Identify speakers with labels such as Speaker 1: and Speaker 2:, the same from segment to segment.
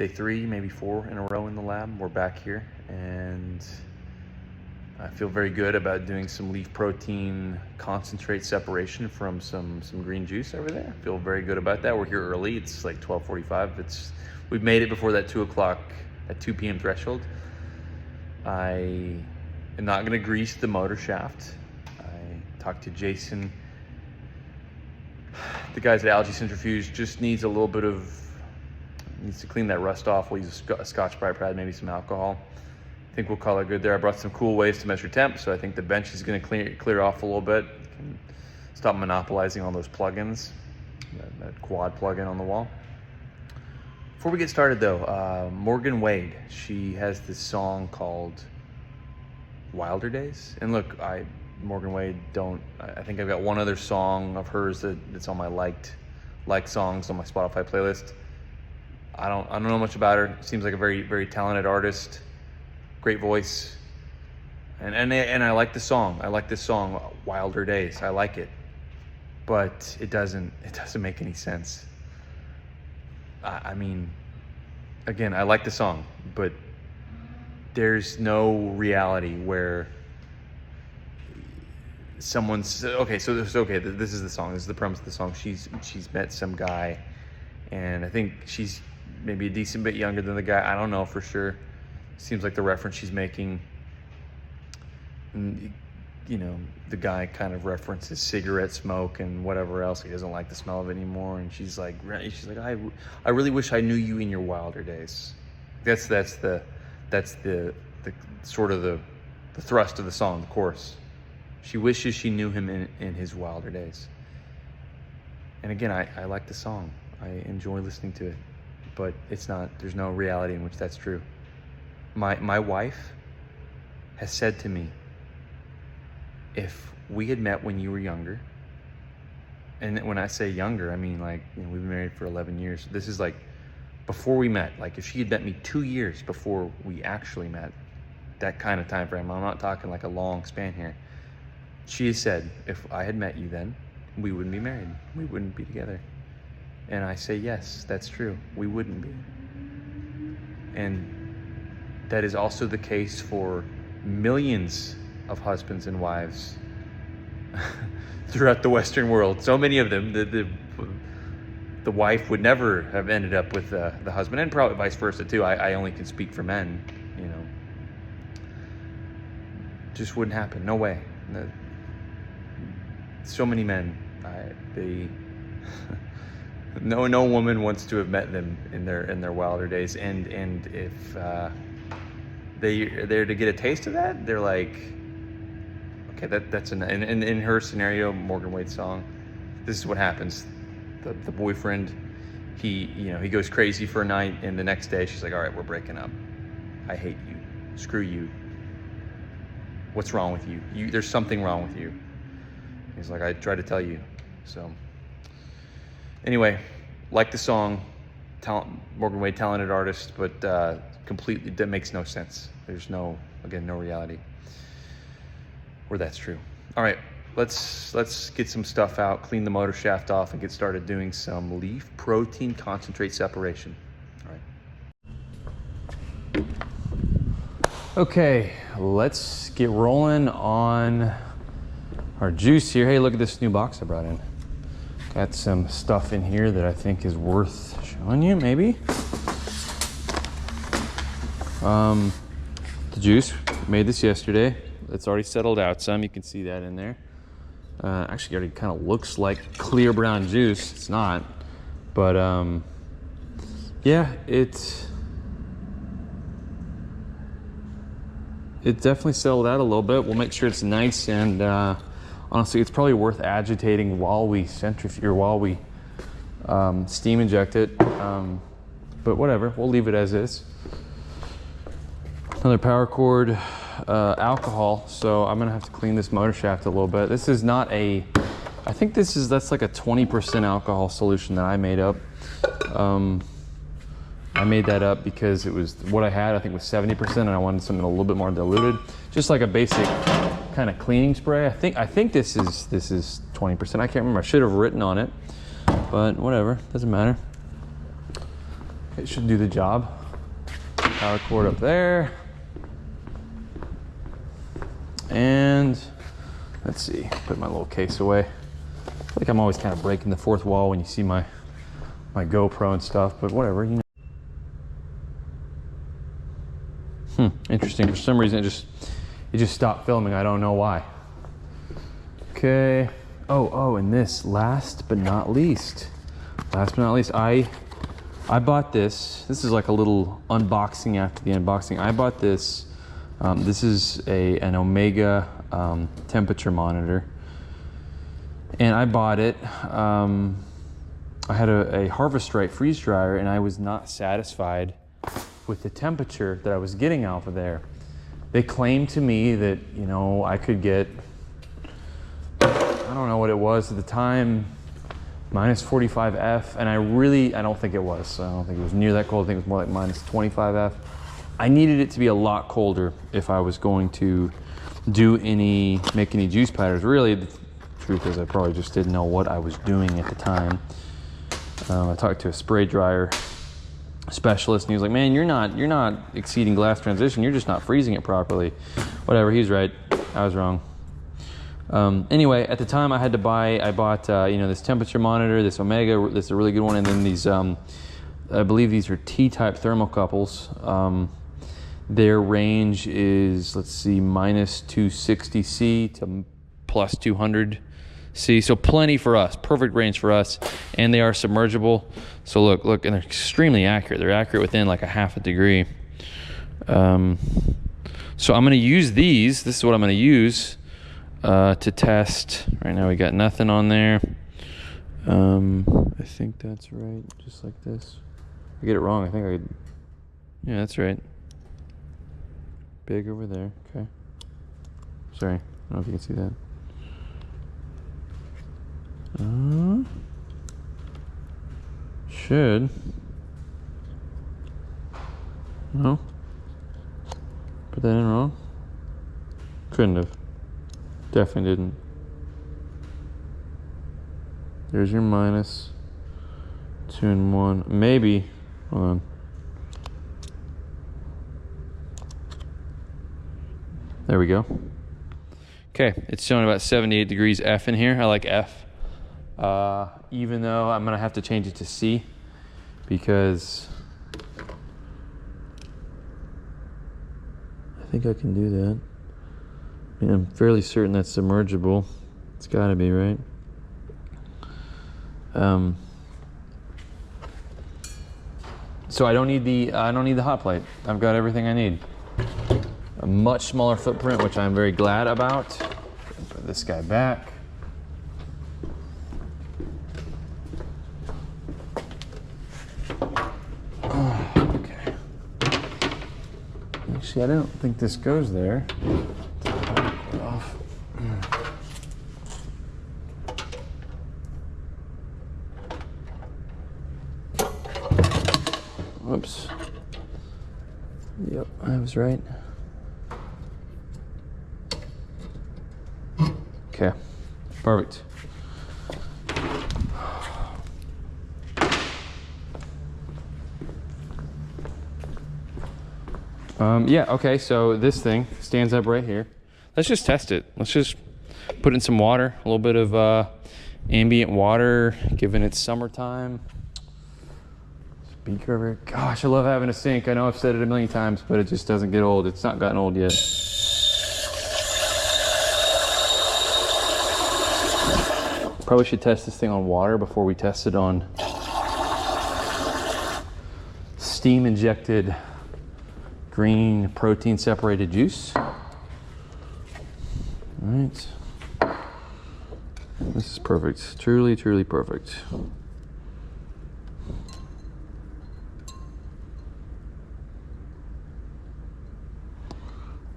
Speaker 1: day 3, maybe 4 in a row in the lab. We're back here, and I feel very good about doing some leaf protein concentrate separation from some green juice over there. I feel very good about that. We're here early. It's like 12:45. We've made it before that 2 p.m. threshold. I am not going to grease the motor shaft. I talked to Jason. The guys at Algae Centrifuge just needs to clean that rust off. We'll use a Scotch-Brite pad, maybe some alcohol. I think we'll call it good there. I brought some cool ways to measure temp, so I think the bench is going to clear off a little bit. Can stop monopolizing all those plugins, that quad plugin on the wall. Before we get started though, Morgan Wade, she has this song called Wilder Days. And look, Morgan Wade, I think I've got one other song of hers that's on my liked songs on my Spotify playlist. I don't know much about her. Seems like a very, very talented artist, great voice, and I like the song. I like this song, Wilder Days. I like it, but it doesn't make any sense. I mean, again, I like the song, but there's no reality where someone's okay. So this is the song. This is the premise of the song. She's met some guy, and I think she's maybe a decent bit younger than the guy. I don't know for sure. Seems like the reference she's making, and the guy kind of references cigarette smoke and whatever else. He doesn't like the smell of it anymore, and she's like, I really wish I knew you in your wilder days. That's the sort of the thrust of the song, the chorus. She wishes she knew him in his wilder days. And again, I like the song. I enjoy listening to it, but there's no reality in which that's true. My wife has said to me, if we had met when you were younger, and when I say younger, I mean we've been married for 11 years. This is like before we met. Like if she had met me 2 years before we actually met, that kind of time frame. I'm not talking like a long span here. She has said, if I had met you then, we wouldn't be married. We wouldn't be together. And I say, yes, that's true. We wouldn't be. And that is also the case for millions of husbands and wives throughout the Western world. So many of them, the wife would never have ended up with the husband, and probably vice versa too. I only can speak for men, Just wouldn't happen. No way. So many men, no woman wants to have met them in their wilder days, and if they're to get a taste of that, they're like, okay, that's in her scenario, Morgan Wade's song, this is what happens. The boyfriend, he goes crazy for a night, and the next day she's like, all right, we're breaking up. I hate you. Screw you. What's wrong with you? There's something wrong with you. He's like, I tried to tell you. So anyway, like the song, Morgan Wade, talented artist, but completely, that makes no sense. There's no reality where that's true. All right, let's get some stuff out, clean the motor shaft off, and get started doing some leaf protein concentrate separation. All right. Okay, let's get rolling on our juice here. Hey, look at this new box I brought in. Got some stuff in here that I think is worth showing you, maybe. The juice, made this yesterday. It's already settled out some, you can see that in there. Actually, it already kind of looks like clear brown juice. It's not, but yeah, it definitely settled out a little bit. We'll make sure it's nice, and honestly, it's probably worth agitating while we steam inject it. But whatever, we'll leave it as is. Another power cord, alcohol. So I'm gonna have to clean this motor shaft a little bit. This is not I think that's like a 20% alcohol solution that I made up. I made that up because it was what I had, I think was 70%, and I wanted something a little bit more diluted. Just like a basic kind of cleaning spray. I think this is 20%. I can't remember. I should have written on it, but whatever, doesn't matter. It should do the job. Power cord up there. And let's see, put my little case away. I feel like I'm always kind of breaking the fourth wall when you see my GoPro and stuff, but whatever, you know. Interesting. For some reason, it just stopped filming. I don't know why. Okay. Oh, and this, last but not least, I bought this. This is like a little unboxing after the unboxing. I bought this. This is an Omega temperature monitor, and I bought it. I had a Harvest Right freeze dryer, and I was not satisfied with the temperature that I was getting off of there. They claimed to me that, you know, I could get, I don't know what it was at the time, minus 45F, and I don't think it was. I don't think it was near that cold. I think it was more like minus 25F. I needed it to be a lot colder if I was going to make any juice powders. Really, the truth is I probably just didn't know what I was doing at the time. I talked to a spray dryer specialist, and he was like, "Man, you're not exceeding glass transition. You're just not freezing it properly." Whatever, he's right. I was wrong. Anyway, at the time I bought you know, this temperature monitor, this Omega, this is a really good one, and then these I believe these are T-type thermocouples. Their range is, let's see, minus 260C to plus 200C. So plenty for us, perfect range for us. And they are submergible. So look, and they're extremely accurate. They're accurate within like a half a degree. So I'm gonna use these. This is what I'm gonna use to test. Right now we got nothing on there. I think that's right, just like this. I get it wrong, yeah, that's right. Big over there, okay. Sorry, I don't know if you can see that. Should. No? Put that in wrong? Couldn't have. Definitely didn't. There's your minus 2 and 1. Maybe. Hold on. There we go. Okay, it's showing about 78 degrees F in here. I like F. Even though I'm gonna have to change it to C because I think I can do that. I mean, I'm fairly certain that's submergible. It's gotta be, right? So I don't need the hot plate. I've got everything I need. A much smaller footprint, which I'm very glad about. Put this guy back. Okay. Actually, I don't think this goes there. Off. Whoops. Yep, I was right. Okay, perfect. Yeah, okay, so this thing stands up right here. Let's just test it. Let's just put in some water, a little bit of ambient water, given it's summertime. Beaker over here. Gosh, I love having a sink. I know I've said it a million times, but it just doesn't get old. It's not gotten old yet. Probably should test this thing on water before we test it on steam injected green protein separated juice. All right. This is perfect. Truly, truly perfect.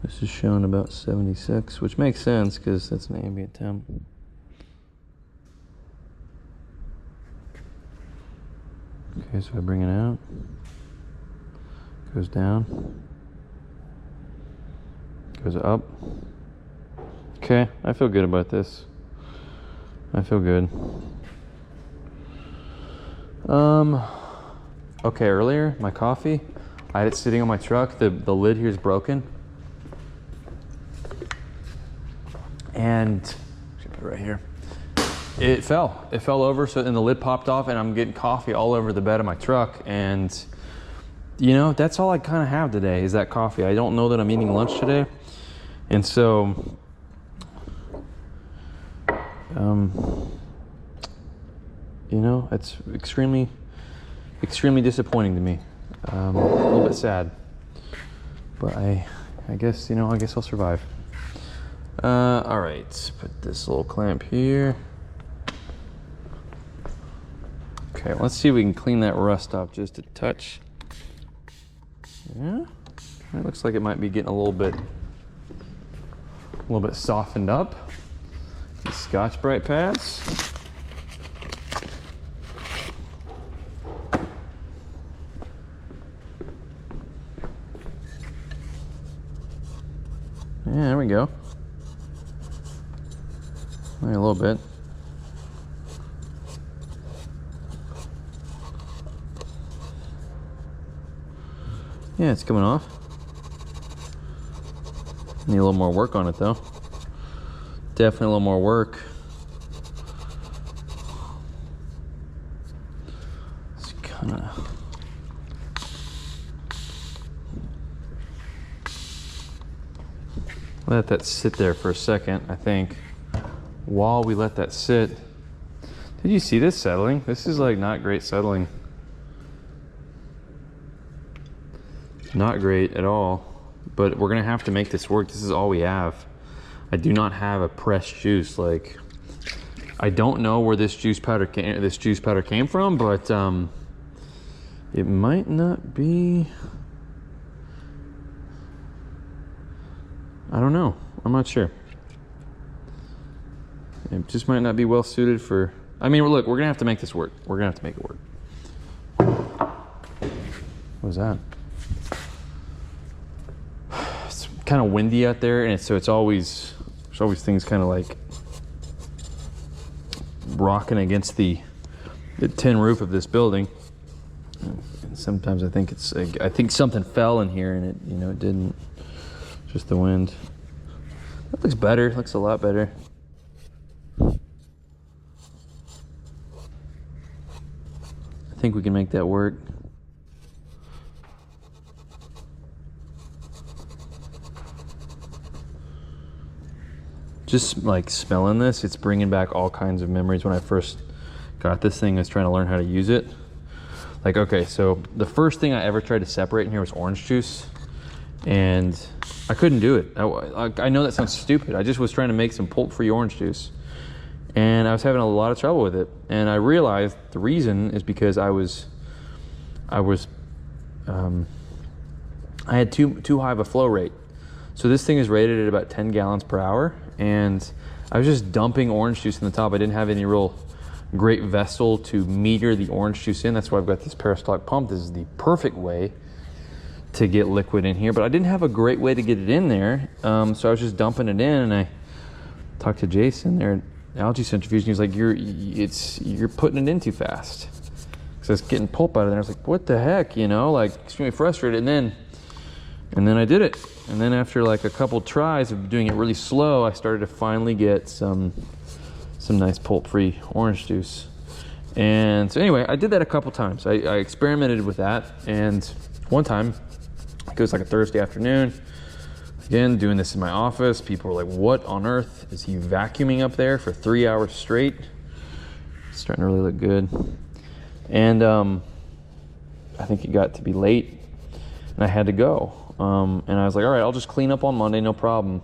Speaker 1: This is showing about 76, which makes sense because that's an ambient temp. Okay, so I bring it out, goes down, goes up. Okay, I feel good about this. I feel good. Okay, earlier, my coffee, I had it sitting on my truck. The lid here is broken. And, put it right here. It fell over, so and the lid popped off, and I'm getting coffee all over the bed of my truck. And you know, that's all I kind of have today is that coffee. I don't know that I'm eating lunch today. And so, you know, it's extremely disappointing to me. A little bit sad, but I guess, you know, I guess I'll survive. All right, put this little clamp here. Okay, let's see if we can clean that rust off just a touch. Yeah, it looks like it might be getting a little bit softened up. These Scotch-Brite pads. Yeah, there we go. Maybe a little bit. Yeah, it's coming off. Need a little more work on it though. Definitely a little more work. It's kind of... Let that sit there for a second, I think. While we let that sit, did you see this settling? This is like not great settling. Not great at all, but we're gonna have to make this work. This is all we have. I do not have a pressed juice. Like, I don't know where this juice powder came from, but it might not be. I don't know. I'm not sure. It just might not be well suited for. I mean, look, we're gonna have to make this work. We're gonna have to make it work. What was that? It's kind of windy out there, and so there's always things kind of like rocking against the tin roof of this building. And sometimes I think something fell in here, and it didn't. Just the wind. That looks better. Looks a lot better. I think we can make that work. Just like smelling this, it's bringing back all kinds of memories. When I first got this thing, I was trying to learn how to use it. Like, okay, so the first thing I ever tried to separate in here was orange juice, and I couldn't do it. I know that sounds stupid. I just was trying to make some pulp-free orange juice, and I was having a lot of trouble with it. And I realized the reason is because I had too high of a flow rate. So this thing is rated at about 10 gallons per hour, and I was just dumping orange juice in the top. I didn't have any real great vessel to meter the orange juice in. That's why I've got this peristaltic pump. This is the perfect way to get liquid in here, but I didn't have a great way to get it in there. So I was just dumping it in, and I talked to Jason there at Algae Centrifuge, and he was like, you're putting it in too fast. Because I was getting pulp out of there. I was like, what the heck, like extremely frustrated. And then I did it. And then after like a couple tries of doing it really slow, I started to finally get some nice pulp-free orange juice. And so anyway, I did that a couple times. I experimented with that, and one time, it was like a Thursday afternoon, again, doing this in my office. People were like, what on earth is he vacuuming up there for 3 hours straight? It's starting to really look good. And I think it got to be late, and I had to go. And I was like, all right, I'll just clean up on Monday, no problem.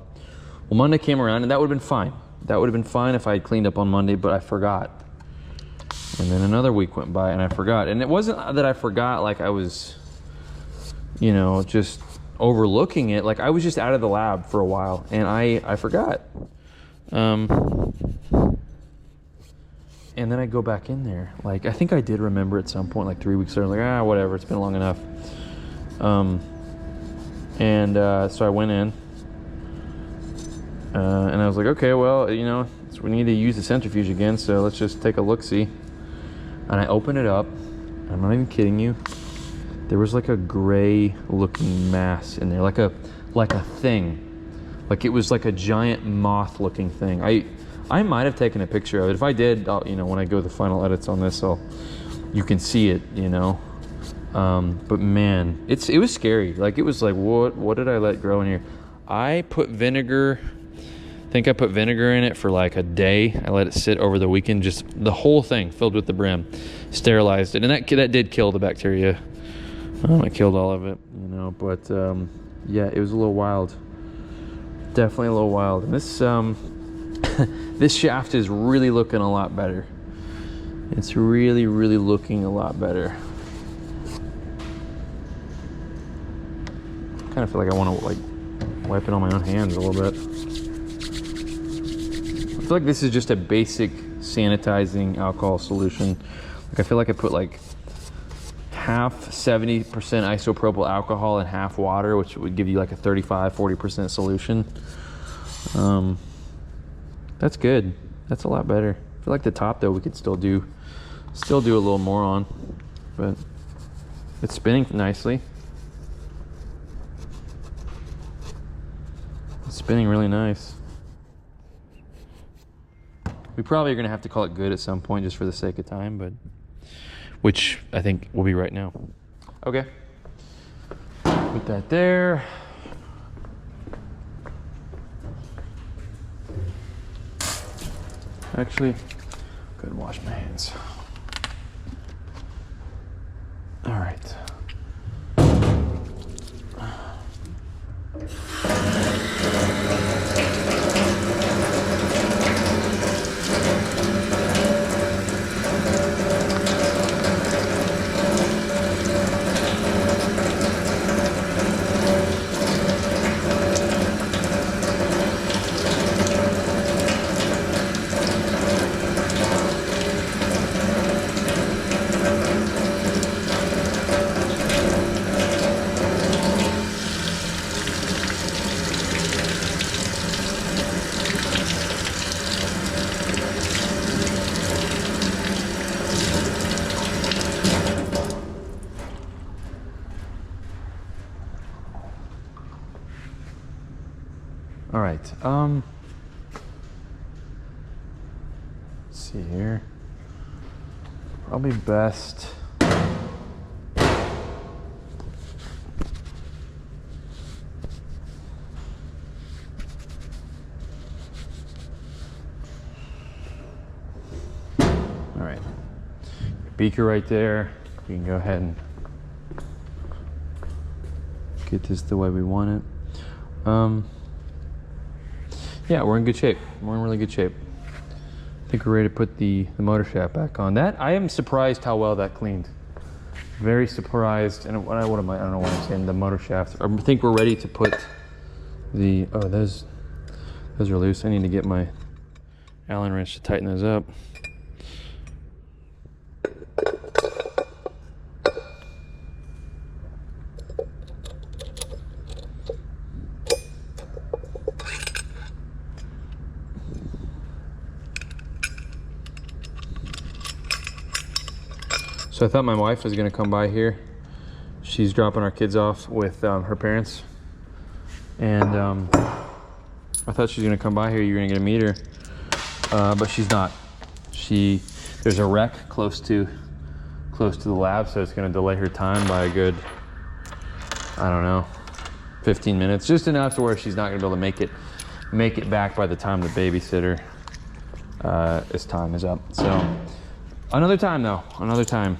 Speaker 1: Well, Monday came around, and that would have been fine. That would have been fine if I had cleaned up on Monday, but I forgot. And then another week went by, and I forgot. And it wasn't that I forgot, like I was, just overlooking it. Like I was just out of the lab for a while, and I forgot. And then I go back in there. Like, I think I did remember at some point, like 3 weeks later, like, whatever, it's been long enough. So I went in, and I was like, okay, well, so we need to use the centrifuge again, so let's just take a look-see. And I open it up. I'm not even kidding you. There was like a gray looking mass in there, like a thing. Like it was like a giant moth looking thing. I might have taken a picture of it. If I did, you know, when I go the final edits on this, you can see it, you know. But man, it was scary. Like it was like, what did I let grow in here? I put vinegar, I think I put vinegar in it for like a day. I let it sit over the weekend, just the whole thing filled with the brim, sterilized it. And that did kill the bacteria. It killed all of it, you know, but yeah, it was a little wild. Definitely a little wild. And this this shaft is really looking a lot better. It's really, really looking a lot better. I kind of feel like I want to like wipe it on my own hands a little bit. I feel like this is just a basic sanitizing alcohol solution. Like I feel like I put like half 70% isopropyl alcohol and half water, which would give you like a 35-40% solution. That's good. That's a lot better. I feel like the top though we could still do a little more on, but it's spinning nicely. It's spinning really nice. We probably are gonna have to call it good at some point just for the sake of time, but which I think will be right now. Okay, put that there. Actually, go ahead and wash my hands. All right. All right, let's see here. Probably best. All right, beaker right there. You can go ahead and get this the way we want it. Yeah, we're in good shape. We're in really good shape. I think we're ready to put the motor shaft back on. That, I am surprised how well that cleaned. Very surprised. And what am I? I don't know what I'm saying. The motor shaft. I think we're ready to put the. Oh, those are loose. I need to get my Allen wrench to tighten those up. So I thought my wife was gonna come by here. She's dropping our kids off with her parents. And I thought she was gonna come by here, you're gonna get to meet her. But she's not. There's a wreck close to the lab, so it's gonna delay her time by a good, I don't know, 15 minutes. Just enough to where she's not gonna be able to make it back by the time the babysitter time is up. So another time though, another time.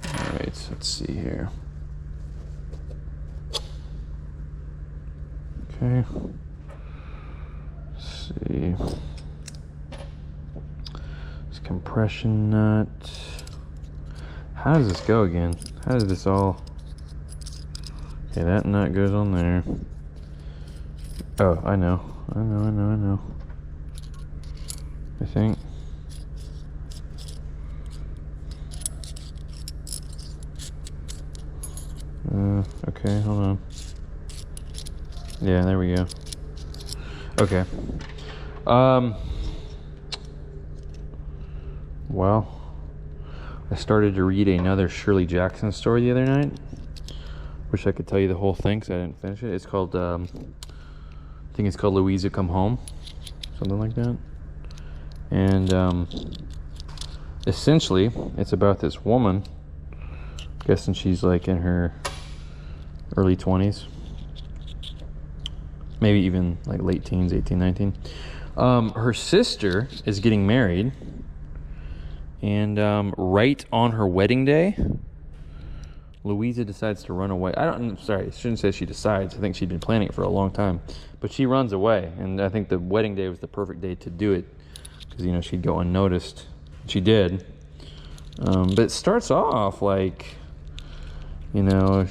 Speaker 1: All right, so let's see here. Okay, let's see. This compression nut. How does this go again? How does this all? Okay, that nut goes on there. Oh, I know. I think. Okay, hold on. Yeah, there we go. Okay. Well, I started to read another Shirley Jackson story the other night. Wish I could tell you the whole thing because I didn't finish it. It's called, I think it's called Louisa Come Home, something like that. And essentially, it's about this woman. I'm guessing she's like in her early 20s, maybe even like late teens, 18, 19. Her sister is getting married, and right on her wedding day, Louisa decides to run away. I'm sorry, I shouldn't say she decides. I think she'd been planning it for a long time. But she runs away, and I think the wedding day was the perfect day to do it because, you know, she'd go unnoticed. She did. But it starts off like, you know,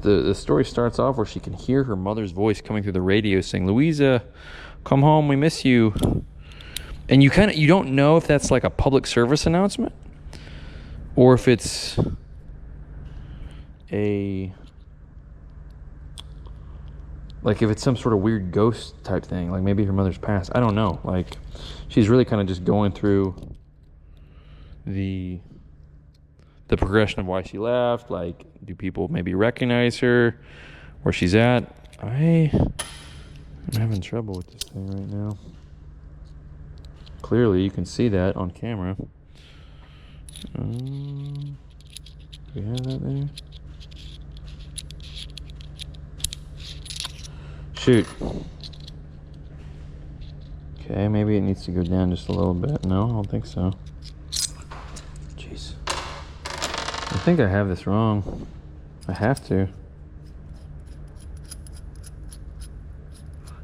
Speaker 1: the story starts off where she can hear her mother's voice coming through the radio saying, "Louisa, come home, we miss you." And you don't know if that's like a public service announcement or if it's if it's some sort of weird ghost type thing, like maybe her mother's passed. I don't know. Like, she's really kind of just going through the progression of why she left. Like, do people maybe recognize her where she's at? I'm having trouble with this thing right now. Clearly, you can see that on camera. Do we have that there? Shoot. Okay, maybe it needs to go down just a little bit. No, I don't think so. Jeez. I think I have this wrong. I have to.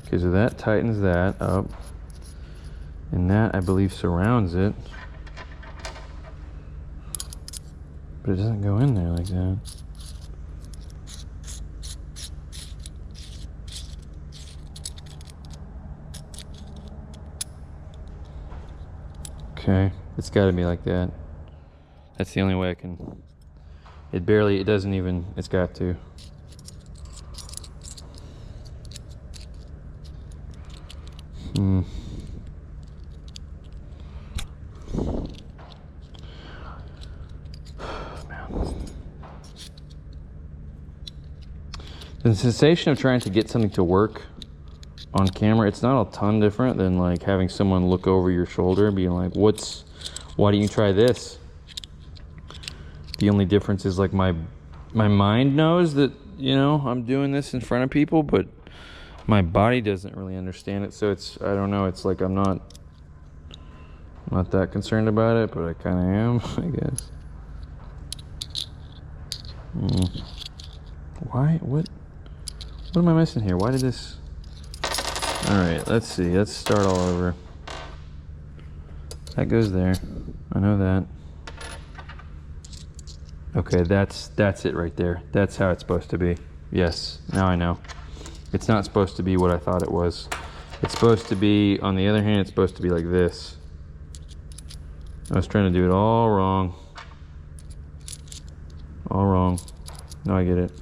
Speaker 1: Okay, so that tightens that up. And that, I believe, surrounds it. But it doesn't go in there like that. Okay, it's got to be like that. That's the only way I can. It doesn't even, it's got to. Man. The sensation of trying to get something to work on camera, it's not a ton different than like having someone look over your shoulder and being like, why don't you try this? The only difference is like my mind knows that, you know, I'm doing this in front of people, but my body doesn't really understand it. So it's, I don't know, it's like I'm not that concerned about it, but I kind of am, I guess. Why? What am I missing here? Why did this? All right, let's see. Let's start all over. That goes there. I know that. Okay, that's it right there. That's how it's supposed to be. Yes, now I know. It's not supposed to be what I thought it was. It's supposed to be, on the other hand, it's supposed to be like this. I was trying to do it all wrong. All wrong. Now I get it.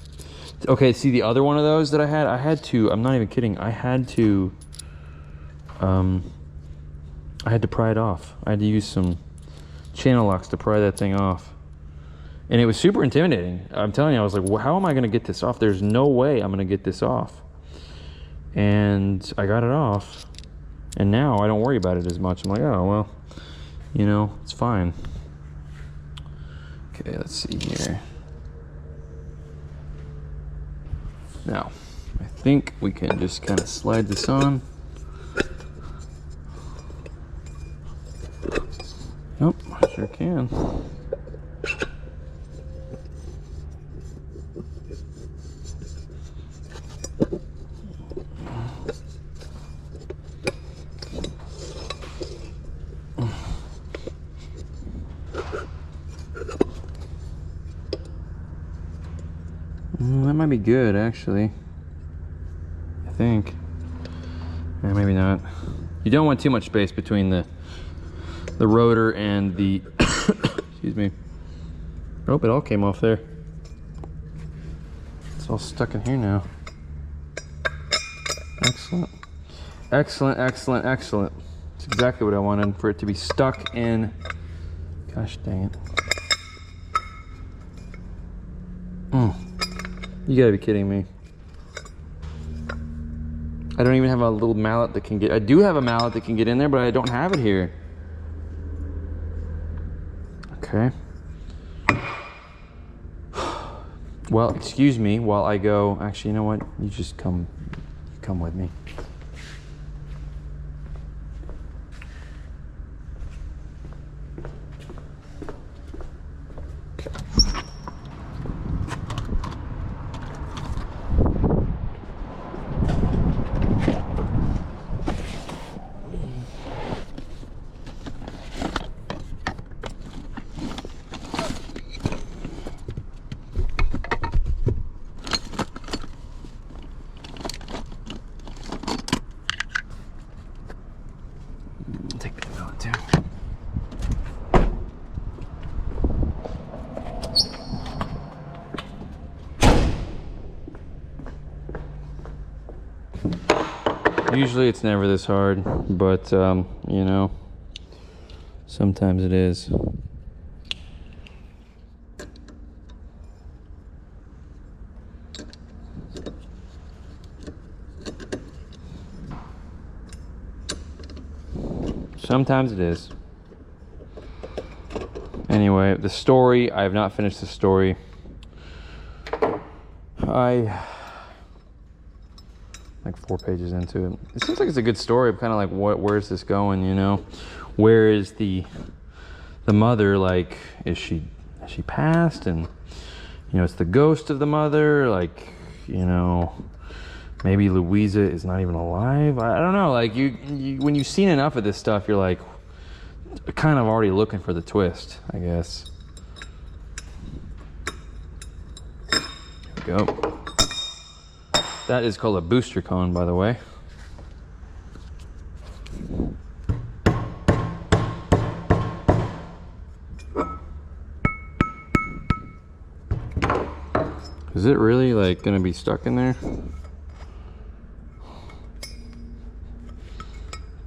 Speaker 1: Okay, see the other one of those that I had to, I'm not even kidding, I had to pry it off. I had to use some channel locks to pry that thing off. And it was super intimidating. I'm telling you, I was like, well, how am I going to get this off? There's no way I'm going to get this off. And I got it off. And now I don't worry about it as much. I'm like, oh, well, you know, it's fine. Okay, let's see here. Now, I think we can just kind of slide this on. Nope, I sure can. That might be good, actually. I think. Maybe not. You don't want too much space between the rotor and the excuse me. Oh, it all came off there. It's all stuck in here now. Excellent. Excellent, excellent, excellent. It's exactly what I wanted, for it to be stuck in Gosh dang it. You gotta be kidding me. I don't even have a little mallet that can get, I do have a mallet that can get in there, but I don't have it here. Okay. Well, excuse me while I go, actually, you know what? You just come with me. Take that mallet too. Usually it's never this hard, but you know, sometimes it is. Sometimes it is. Anyway, the story, I have not finished the story. Like 4 pages into it. It seems like it's a good story. I'm kind of like, where's this going, you know? Where is the mother? Like, has she passed? And, you know, it's the ghost of the mother. Like, you know, maybe Louisa is not even alive. I don't know. Like, you when you've seen enough of this stuff, you're like, kind of already looking for the twist, I guess. Here we go. That is called a booster cone, by the way. Is it really like gonna be stuck in there?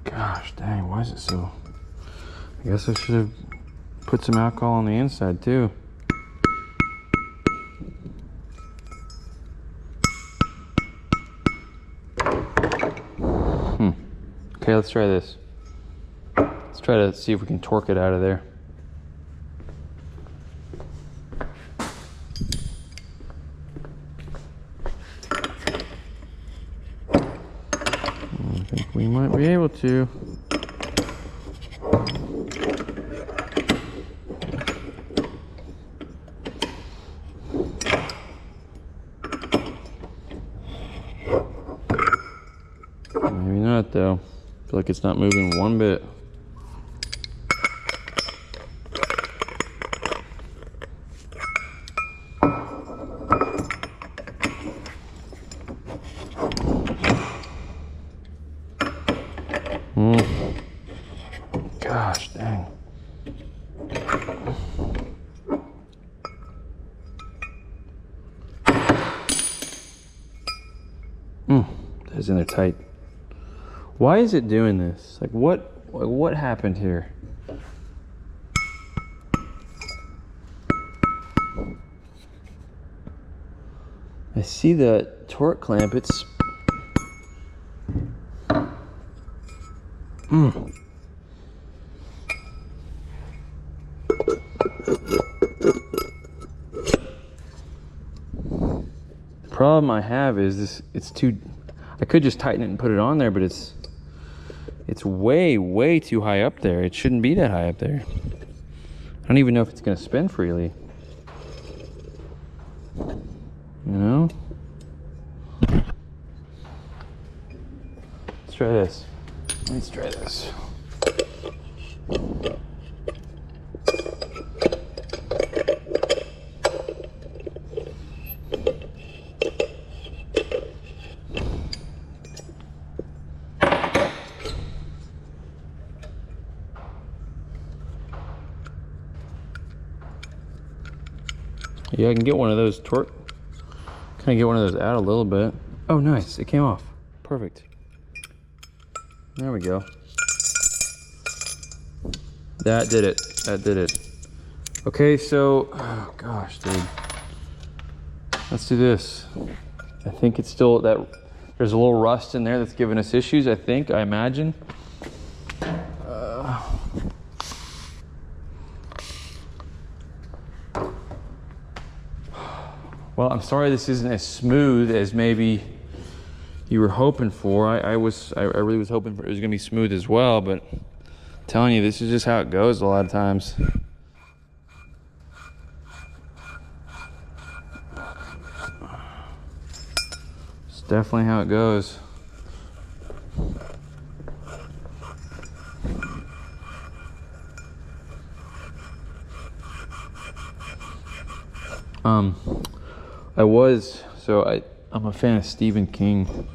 Speaker 1: Gosh dang, why is it so? I guess I should have put some alcohol on the inside too. Okay, let's try this. Let's try to see if we can torque it out of there. I think we might be able to. Maybe not though. I feel like it's not moving one bit. Gosh dang. That's in there tight. Why is it doing this? Like what happened here? I see the torque clamp, it's The problem I have is this, it's too, I could just tighten it and put it on there, but it's way too high up there. It shouldn't be that high up there. I don't even know if it's gonna spin freely. You know? Let's try this. Let's try this. Yeah, I can get one of those torque. Can I get one of those out a little bit? Oh, nice. It came off. Perfect. There we go. That did it. That did it. Okay, so, oh gosh, dude. Let's do this. I think it's still that, there's a little rust in there that's giving us issues, I imagine. Well, I'm sorry this isn't as smooth as maybe you were hoping for. I really was hoping for it was gonna be smooth as well, but I'm telling you, this is just how it goes a lot of times. It's definitely how it goes. I'm a fan of Stephen King.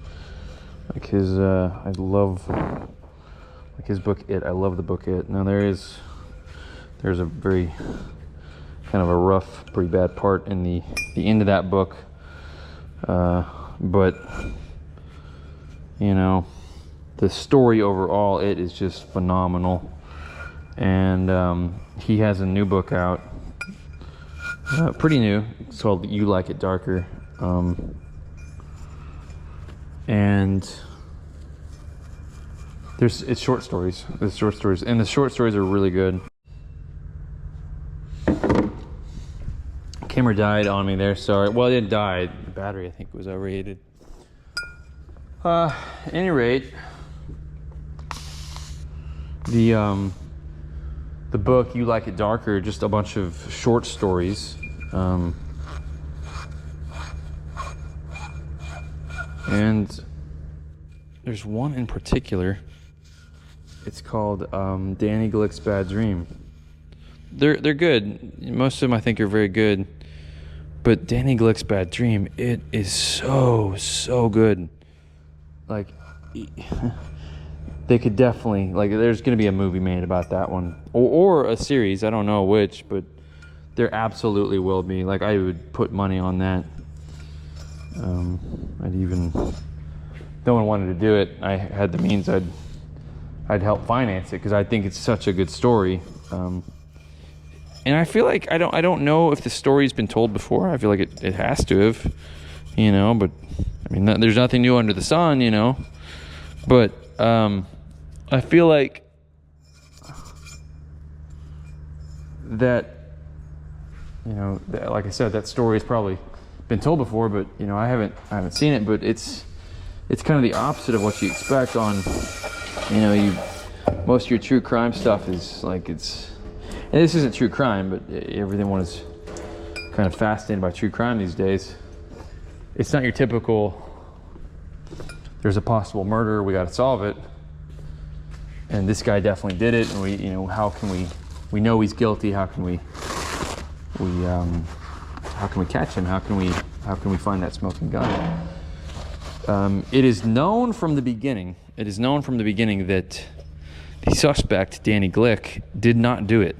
Speaker 1: Like his, I love, like his book It. I love the book It. Now there's a very kind of a rough, pretty bad part in the end of that book. But you know, the story overall, It is just phenomenal. And he has a new book out, pretty new. It's called You Like It Darker. And it's short stories. It's short stories, and the short stories are really good. Camera died on me there. Sorry. Well, it didn't die. The battery, I think, was overheated. At any rate, the book You Like It Darker, just a bunch of short stories. And there's one in particular. It's called Danny Glick's Bad Dream. They're good. Most of them I think are very good. But Danny Glick's Bad Dream, it is so good. Like, they could definitely, like, there's going to be a movie made about that one. Or a series, I don't know which, but there absolutely will be. Like, I would put money on that. No one wanted to do it. I had the means, I'd help finance it because I think it's such a good story. And I feel like I don't know if the story's been told before. I feel like it has to have, you know. But I mean, there's nothing new under the sun, you know. But I feel like that, you know, like I said, that story has probably been told before, but you know, I haven't seen it. But it's kind of the opposite of what you expect on, you know, most of your true crime stuff is like, and this isn't true crime, but everyone is kind of fascinated by true crime these days. It's not your typical, there's a possible murder, we got to solve it, and this guy definitely did it, and you know, how can we know he's guilty? How can we catch him? How can we find that smoking gun? It is known from the beginning. That the suspect, Danny Glick, did not do it.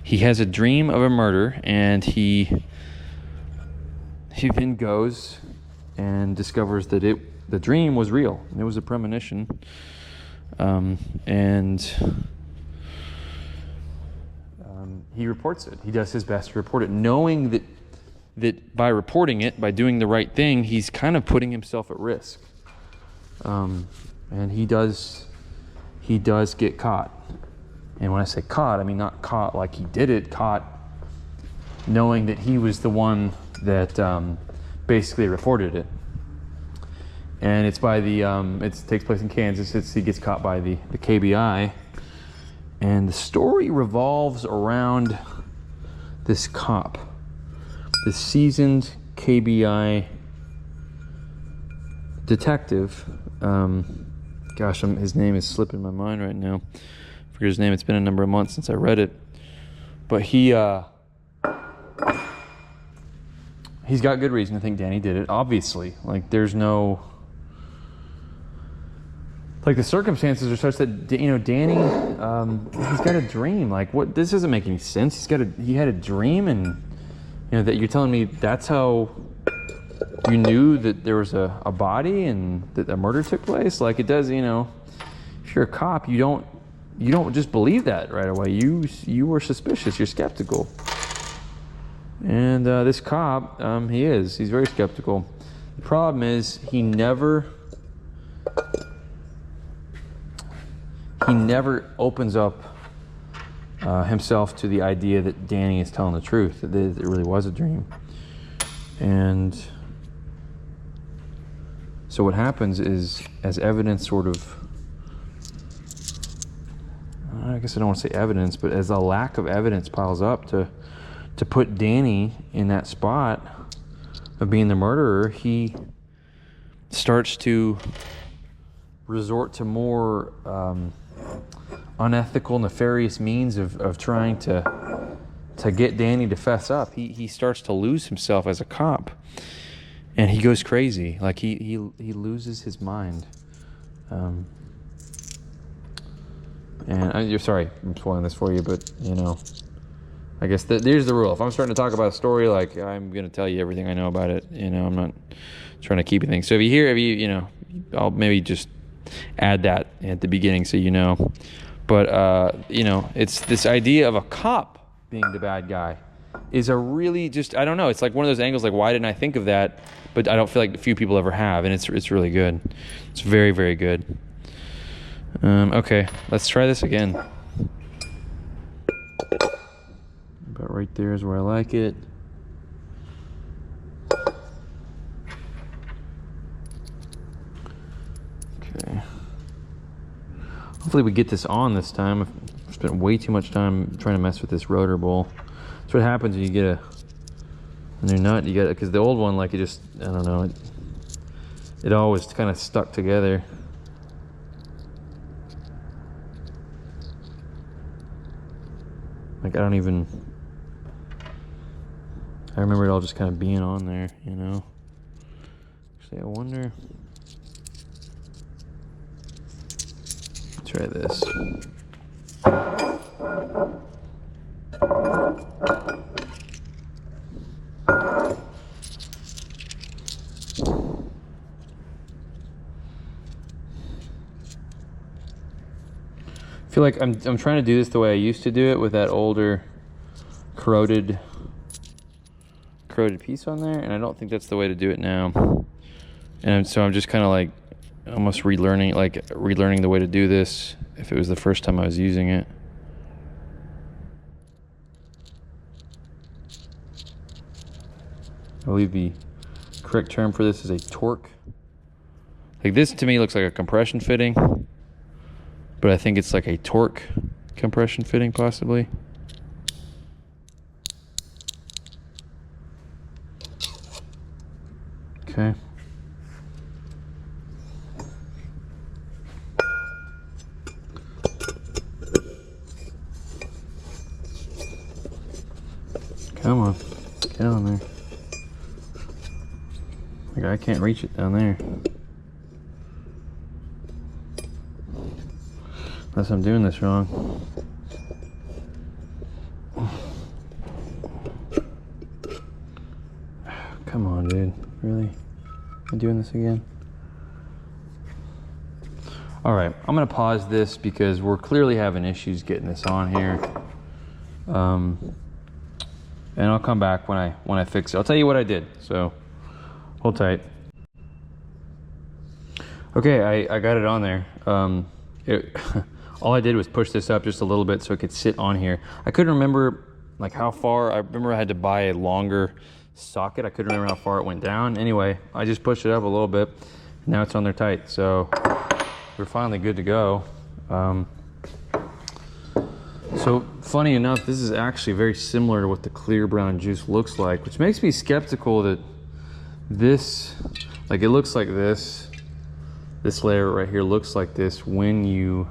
Speaker 1: He has a dream of a murder, and he then goes and discovers that the dream was real. It was a premonition, and he reports it. He does his best to report it, knowing that by reporting it, by doing the right thing, he's kind of putting himself at risk. And he does get caught. And when I say caught, I mean not caught like he did it, caught knowing that he was the one that basically reported it. And it's by it takes place in Kansas. He gets caught by the KBI. And the story revolves around this cop, this seasoned KBI detective. Gosh, his name is slipping my mind right now. I forget his name. It's been a number of months since I read it. But he's got good reason to think Danny did it, obviously. Like, there's no... Like, the circumstances are such that, you know, Danny, he's got a dream. Like, what? This doesn't make any sense. He had a dream, and, you know, that you're telling me that's how you knew that there was a body and that a murder took place? Like, it does, you know, if you're a cop, you don't just believe that right away. You were suspicious. You're skeptical. And this cop, he's very skeptical. The problem is he never opens up himself to the idea that Danny is telling the truth, that it really was a dream. And so what happens is, as evidence sort of, I guess I don't want to say evidence, but as a lack of evidence piles up to put Danny in that spot of being the murderer, he starts to resort to more unethical, nefarious means of trying to get Danny to fess up. He starts to lose himself as a cop, and he goes crazy. Like he loses his mind. And you're sorry, I'm spoiling this for you, but you know, I guess there's the rule. If I'm starting to talk about a story, like I'm gonna tell you everything I know about it. You know, I'm not trying to keep anything. So if you know, I'll maybe just add that at the beginning so you know. But you know, it's this idea of a cop being the bad guy is a really just, I don't know. It's like one of those angles. Like, why didn't I think of that? But I don't feel like a few people ever have, and it's really good. It's very, very good. Okay, let's try this again. About right there is where I like it. Okay. Hopefully we get this on this time. I've spent way too much time trying to mess with this rotor bowl. That's what happens when you get a new nut. You got, because the old one, like, it just, I don't know, it always kind of stuck together. Like, I remember it all just kind of being on there, you know. Actually, I wonder. Try this. I feel like I'm trying to do this the way I used to do it, with that older corroded piece on there, and I don't think that's the way to do it now. And so I'm just kind of like almost relearning the way to do this if it was the first time I was using it. I believe the correct term for this is a torque. Like, this to me looks like a compression fitting, but I think it's like a torque compression fitting possibly. Okay. Come on, get on there. Like, I can't reach it down there. Unless I'm doing this wrong. Come on, dude. Really? Am I doing this again? All right, I'm gonna pause this because we're clearly having issues getting this on here. And I'll come back when I fix it. I'll tell you what I did, so hold tight. Okay, I got it on there. All I did was push this up just a little bit so it could sit on here. I couldn't remember like how far. I remember I had to buy a longer socket. I couldn't remember how far it went down. Anyway, I just pushed it up a little bit. Now it's on there tight, so we're finally good to go. So funny enough, this is actually very similar to what the clear brown juice looks like, which makes me skeptical that this, like, it looks like this layer right here looks like this when you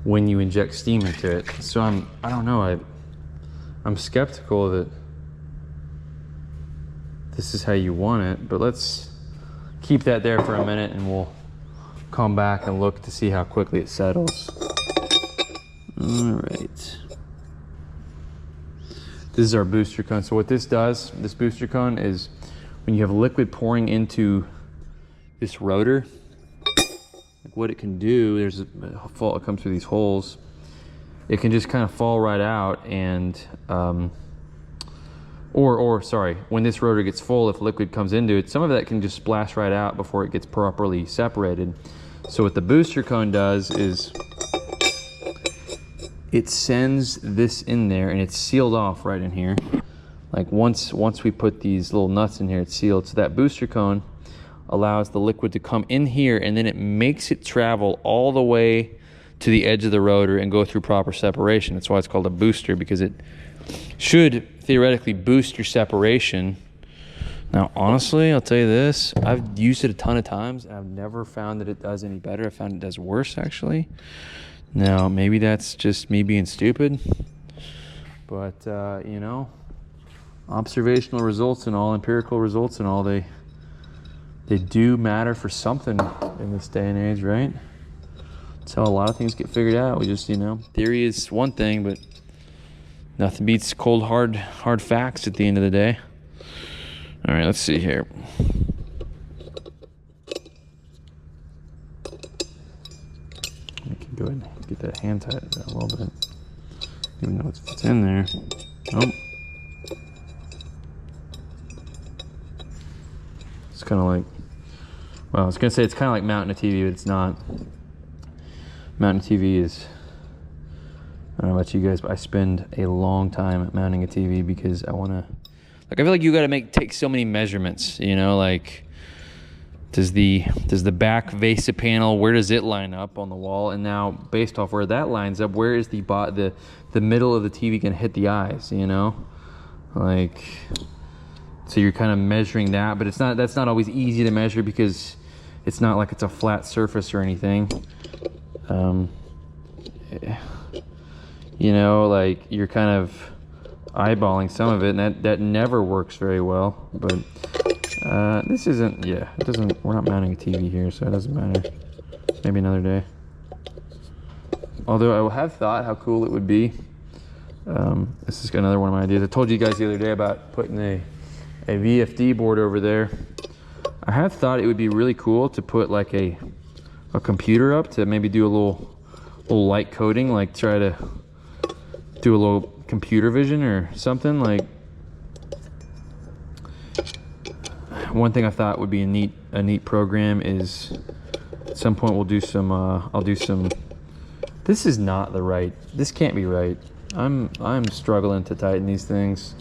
Speaker 1: inject steam into it. So I don't know, I'm skeptical that this is how you want it, but let's keep that there for a minute and we'll come back and look to see how quickly it settles. All right. This is our booster cone. So what this does, this booster cone, is when you have liquid pouring into this rotor, like what it can do, there's a fault that comes through these holes. it can just kind of fall right out, and or sorry, when this rotor gets full, if liquid comes into it, some of that can just splash right out before it gets properly separated. So what the booster cone does is it sends this in there, and it's sealed off right in here. Like once we put these little nuts in here, it's sealed. So that booster cone allows the liquid to come in here, and then it makes it travel all the way to the edge of the rotor and go through proper separation. That's why it's called a booster, because it should theoretically boost your separation. Now, honestly, I'll tell you this, I've used it a ton of times, and I've never found that it does any better. I found it does worse, actually. Now, maybe that's just me being stupid, but, you know, observational results and all, empirical results and all, they do matter for something in this day and age, right? That's how a lot of things get figured out. We just, you know, theory is one thing, but nothing beats cold, hard facts at the end of the day. All right, let's see here. I can go ahead and get that hand tight a little bit, even though it's in there. Oh. It's kind of like, well, I was going to say it's kind of like mounting a TV, but it's not. Mounting a TV is, I don't know about you guys, but I spend a long time mounting a TV because I want to, like, I feel like you got to take so many measurements, you know, like does the back VESA panel, where does it line up on the wall? And now based off where that lines up, where is the middle of the TV going to hit the eyes, you know? Like, so you're kind of measuring that, but that's not always easy to measure because it's not like it's a flat surface or anything. You know, like you're kind of eyeballing some of it, and that never works very well. But this isn't, yeah, it doesn't, we're not mounting a TV here, so it doesn't matter. Maybe another day. Although I have thought how cool it would be. This is another one of my ideas. I told you guys the other day about putting a VFD board over there. I have thought it would be really cool to put like a computer up to maybe do a little light coding, like try to do a little computer vision or something. Like, one thing I thought would be a neat program is at some point we'll do some I'll do some, this is not the right, this can't be right. I'm struggling to tighten these things.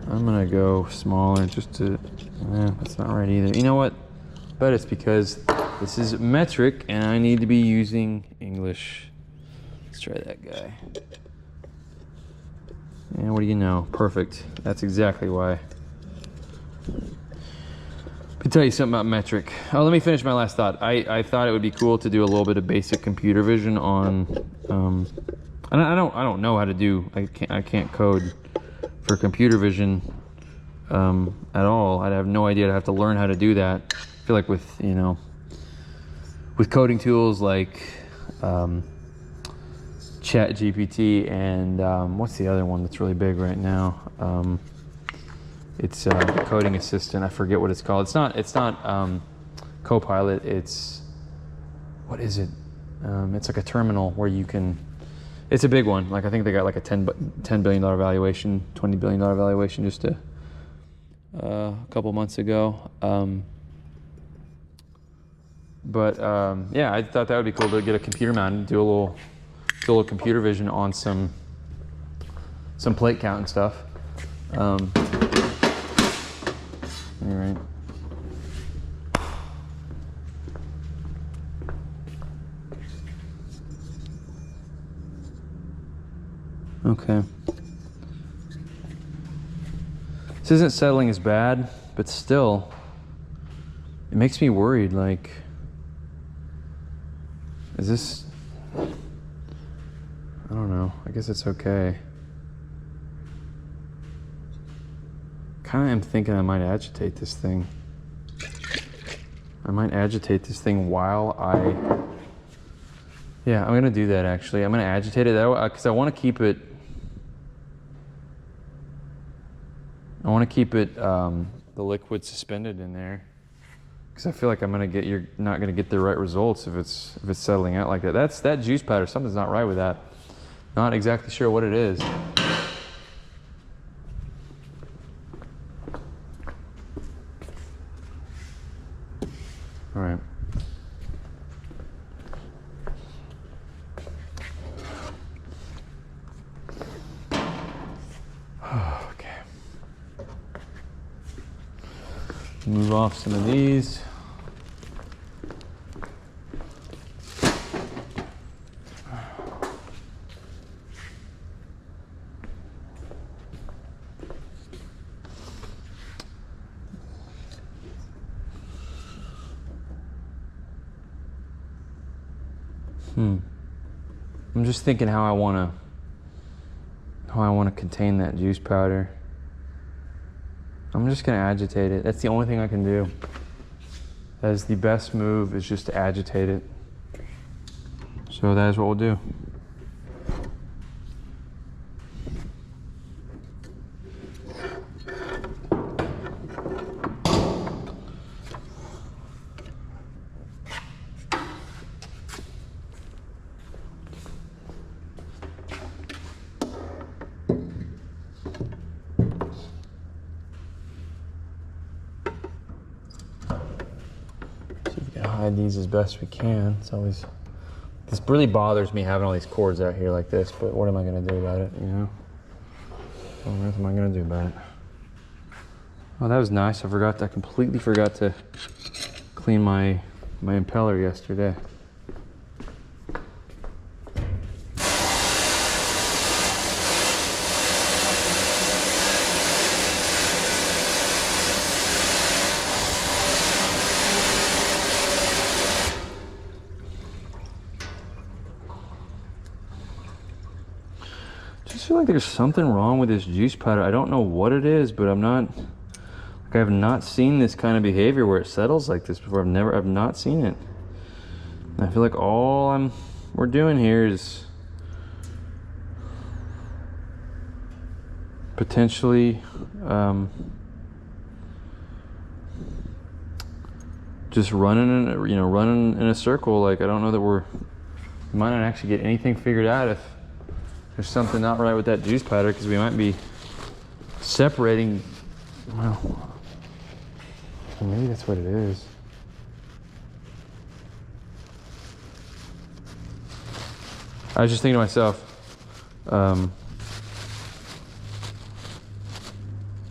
Speaker 1: I'm gonna go smaller just to, that's not right either. You know what? But it's because this is metric and I need to be using English. Let's try that guy. And what do you know? Perfect. That's exactly why. Let me tell you something about metric. Oh, let me finish my last thought. I thought it would be cool to do a little bit of basic computer vision on. I don't know how to do. I can't code for computer vision at all. I'd have no idea. I'd have to learn how to do that. I feel like with, you know, with coding tools like Chat GPT and what's the other one that's really big right now? It's the coding assistant. I forget what it's called. It's not Copilot. It's, what is it? It's like a terminal where you can. It's a big one. Like I think they got like a $10 billion valuation, $20 billion valuation just a couple months ago. Yeah, I thought that would be cool to get a computer mount and do a little computer vision on some plate count and stuff. All right. Okay. This isn't settling as bad, but still, it makes me worried. Like, is this, I don't know. I guess it's okay. Kind of am thinking I might agitate this thing. I might agitate this thing while yeah, I'm going to do that actually. I'm going to agitate it because I want to keep it, the liquid suspended in there. because I feel like you're not gonna get the right results if it's settling out like that. That juice powder, something's not right with that. Not exactly sure what it is. All right. Okay. Move off some of these. I'm just thinking how I want to contain that juice powder. I'm just going to agitate it. That's the only thing I can do. That is the best move, is just to agitate it. So that is what we'll do. Hide these as best we can. This really bothers me having all these cords out here like this, but what am I going to do about it, you know? What am I going to do about it? Oh, that was nice. I completely forgot to clean my impeller yesterday. I feel like there's something wrong with this juice powder. I don't know what it is, but I have not seen this kind of behavior where it settles like this before. I've not seen it. And I feel like all we're doing here is potentially just running in a circle. Like, I don't know that we might not actually get anything figured out if there's something not right with that juice powder, because we might be separating. Well, maybe that's what it is. I was just thinking to myself,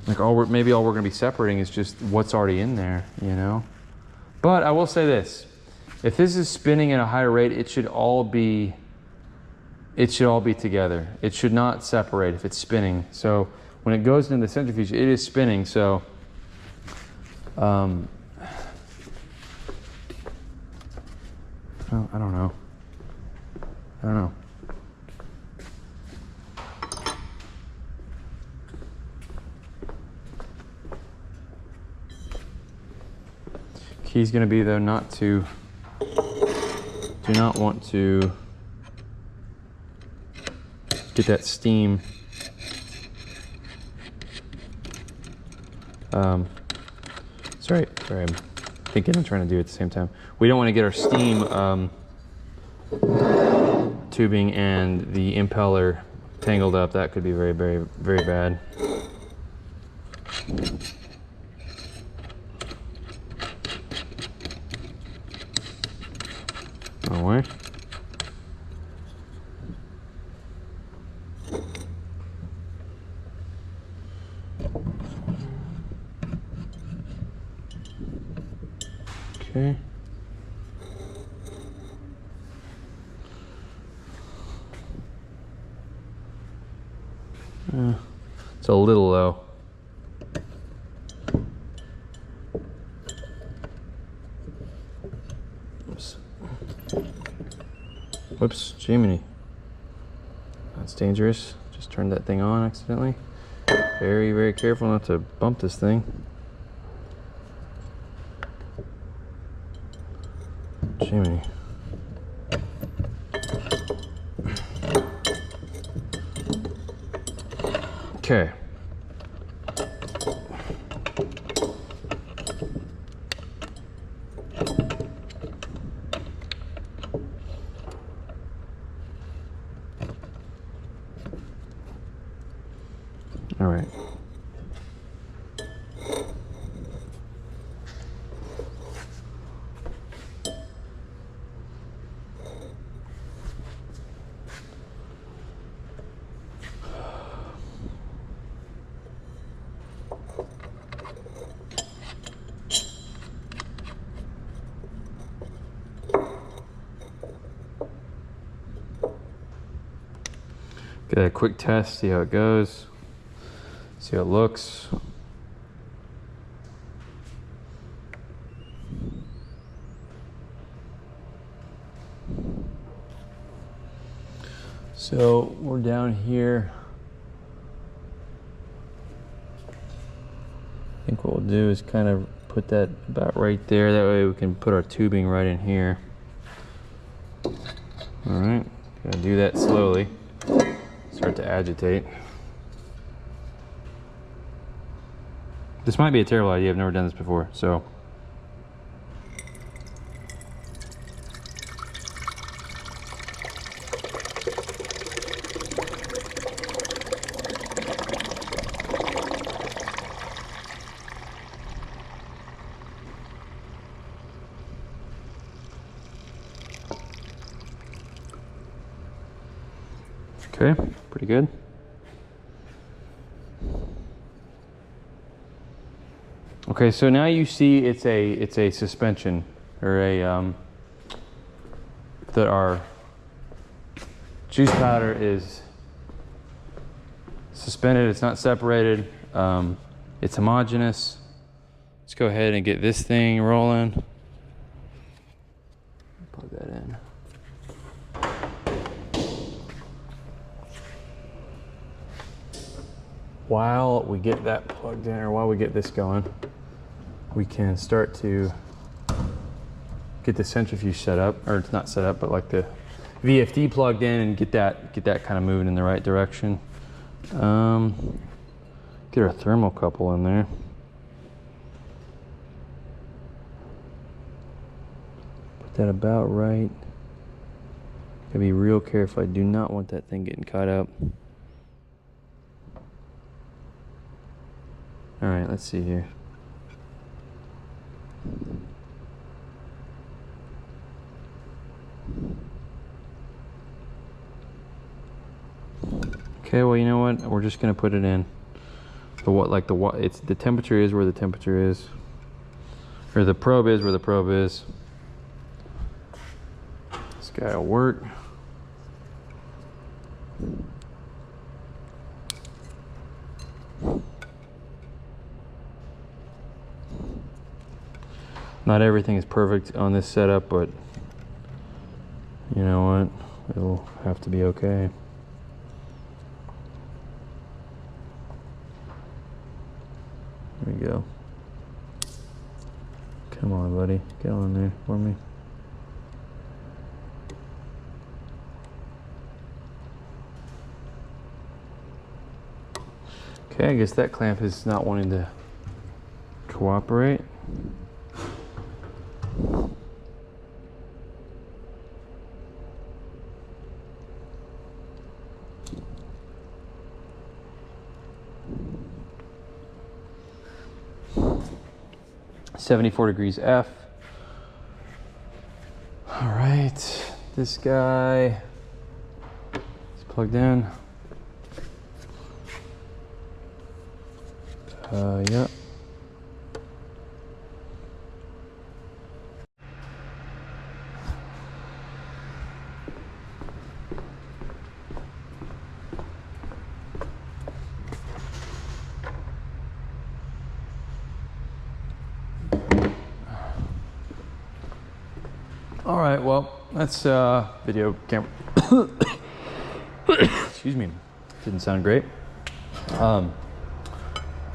Speaker 1: like maybe all we're going to be separating is just what's already in there, you know? But I will say this: if this is spinning at a higher rate, it should all be together. It should not separate if it's spinning. So when it goes into the centrifuge, it is spinning. So well, I don't know. Key's gonna be, though, do not want to get that steam sorry, I'm thinking I'm trying to do it at the same time. We don't want to get our steam tubing and the impeller tangled up. That could be very, very, very bad. Wrong way. Okay. It's a little low. Oops. Whoops, Jiminy. That's dangerous. Just turned that thing on accidentally. Very, very careful not to bump this thing. Jiminy. Okay. All right. Get a quick test, see how it goes, see how it looks. So we're down here. I think what we'll do is kind of put that about right there. That way we can put our tubing right in here. All right, gonna do that slowly. Start to agitate. This might be a terrible idea. I've never done this before, so. Okay, pretty good. Okay, so now you see it's a suspension, or a that our juice powder is suspended. It's not separated. It's homogeneous. Let's go ahead and get this thing rolling. Plug that in. While we get that plugged in, or while we get this going, we can start to get the centrifuge set up, or it's not set up, but like the VFD plugged in, and get that kind of moving in the right direction. Get our thermocouple in there. Put that about right. Gotta be real careful. I do not want that thing getting caught up. All right, let's see here. Okay, well, you know what? We're just gonna put it in. The temperature is where the temperature is, or the probe is where the probe is. This guy will work. Not everything is perfect on this setup, but you know what? It'll have to be okay. There we go. Come on, buddy. Get on there for me. Okay, I guess that clamp is not wanting to cooperate. (74 F). All right, this guy is plugged in. Yeah. All right, well, that's video camera. Excuse me, didn't sound great.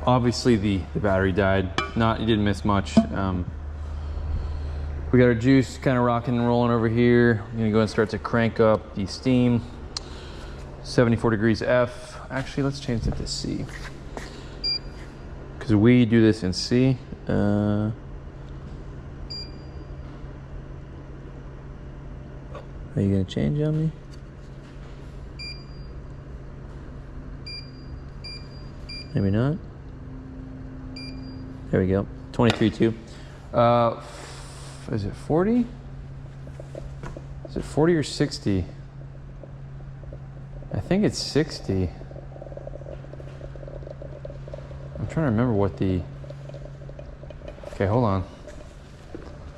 Speaker 1: Obviously the battery died. You didn't miss much. We got our juice kind of rocking and rolling over here. I'm gonna go and start to crank up the steam. 74 degrees F. Actually, let's change that to C, because we do this in C. Are you gonna change on me? Maybe not. There we go. 23.2. Is it 40? Is it 40 or 60? I think it's 60. I'm trying to remember what the... Okay, hold on.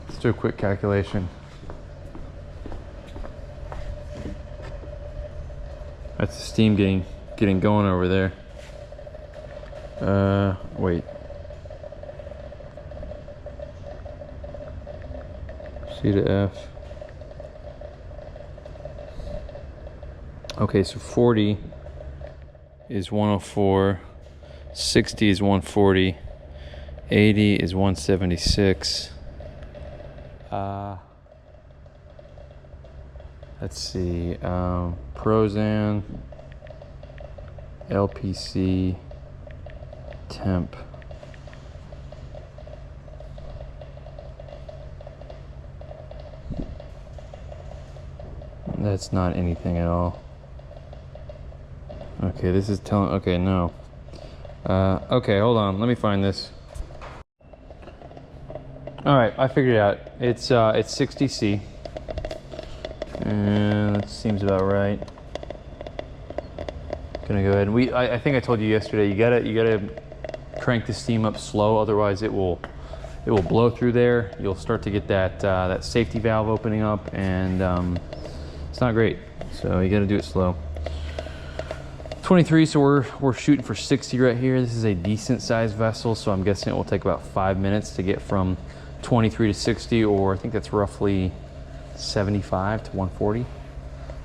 Speaker 1: Let's do a quick calculation. That's the steam getting going over there. Wait. C to F. Okay, so 40 is 104, 60 is 140, 80 is 176. Let's see, Prozan, LPC, temp. That's not anything at all. Okay, this is telling, okay, no. Okay, hold on, let me find this. All right, I figured it out. It's 60C. And that seems about right. Gonna go ahead and I think I told you yesterday, you gotta crank the steam up slow, otherwise it will blow through there. You'll start to get that safety valve opening up, and it's not great. So you gotta do it slow. 23, so we're shooting for 60 right here. This is a decent sized vessel, so I'm guessing it will take about 5 minutes to get from 23 to 60, or I think that's roughly 75 to 140.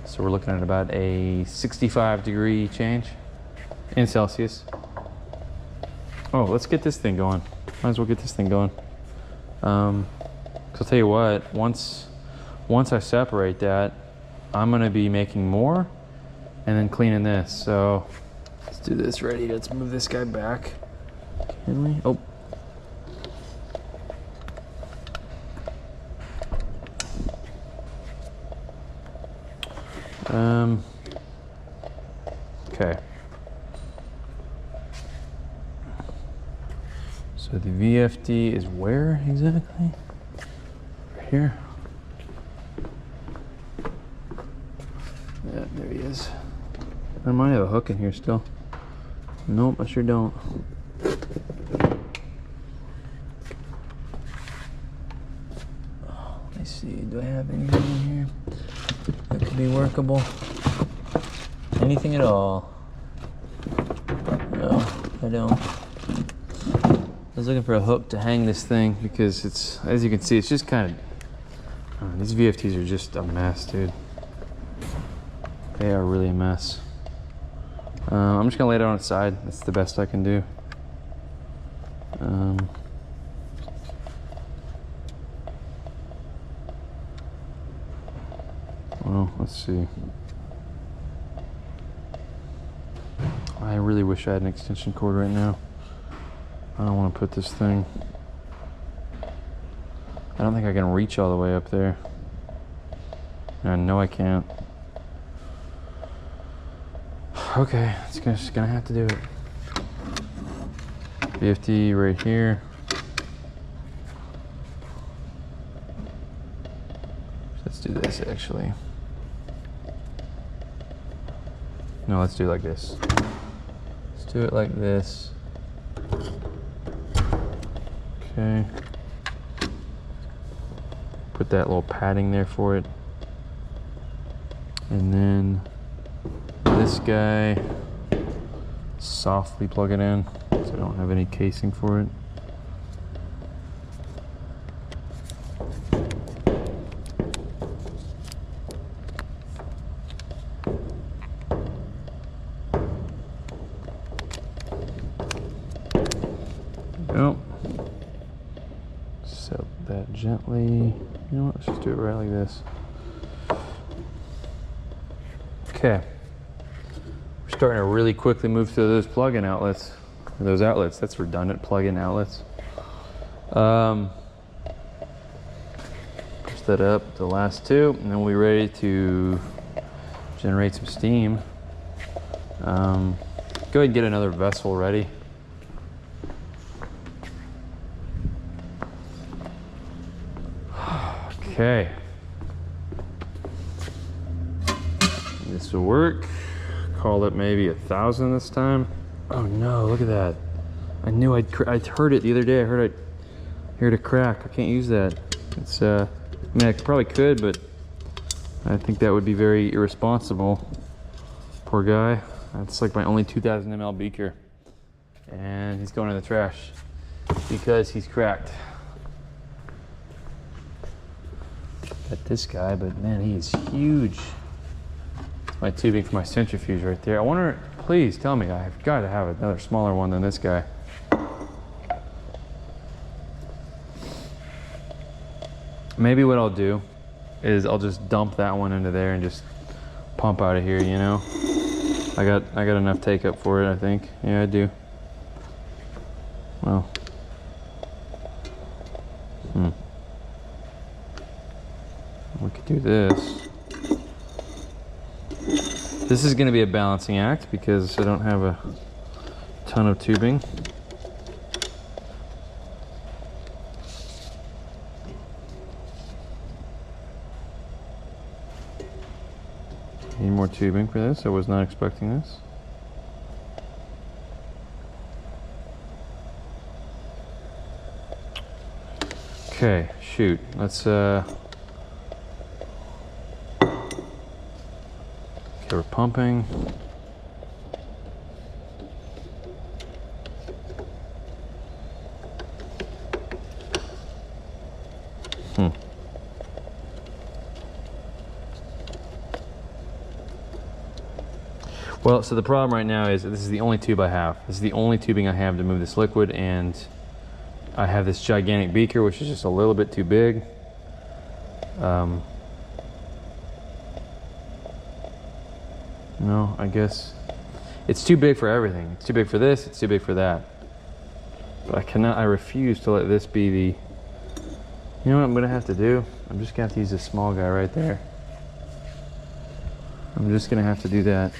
Speaker 1: So we're looking at about a 65-degree change in Celsius. Oh, let's get this thing going. Might as well get this thing going. 'Cause I'll tell you what, once I separate that, I'm gonna be making more and then cleaning this. So let's do this ready. Let's move this guy back. Can we? Oh. Okay. So the VFD is where exactly? Right here. Yeah, there he is. I might have a hook in here still. Nope, I sure don't. Let me see, do I have anything in here that could be workable? Anything at all? No, I don't. I was looking for a hook to hang this thing because it's, as you can see, it's just kind of, these VFTs are just a mess, dude. They are really a mess. I'm just gonna lay it on its side. That's the best I can do. Well, let's see. I really wish I had an extension cord right now. I don't want to put this thing. I don't think I can reach all the way up there. And I know I can't. Okay, it's just gonna have to do it. VFD right here. Let's do this actually. No, let's do it like this. Let's do it like this. Okay. Put that little padding there for it. And then this guy, softly plug it in so I don't have any casing for it. Nope. Set that gently. You know what? Let's just do it right like this. Okay. We're starting to really quickly move through those plug-in outlets. Those outlets. That's redundant plug-in outlets. Push that up, the last two, and then we'll be ready to generate some steam. Go ahead and get another vessel ready. Okay. This will work. Call it maybe 1,000 this time. Oh no, look at that. I knew I'd heard it the other day. I heard it crack. I can't use that. It's I mean, I probably could, but I think that would be very irresponsible. Poor guy. That's like my only 2,000 ml beaker. And he's going in the trash because he's cracked. Got this guy, but man, he is huge. It's my tubing for my centrifuge right there. I wonder, please tell me, I've got to have another smaller one than this guy. Maybe what I'll do is I'll just dump that one into there and just pump out of here, you know? I got enough take up for it, I think. Yeah, I do. Well. We could do this. This is going to be a balancing act because I don't have a ton of tubing. Need more tubing for this. I was not expecting this. Okay, shoot. Let's okay, we're pumping. Well, so the problem right now is that this is the only tube I have. This is the only tubing I have to move this liquid, and I have this gigantic beaker, which is just a little bit too big. No, I guess it's too big for everything. It's too big for this, it's too big for that. But I refuse to let this be the, you know what I'm gonna have to do? I'm just gonna have to use this small guy right there. I'm just gonna have to do that.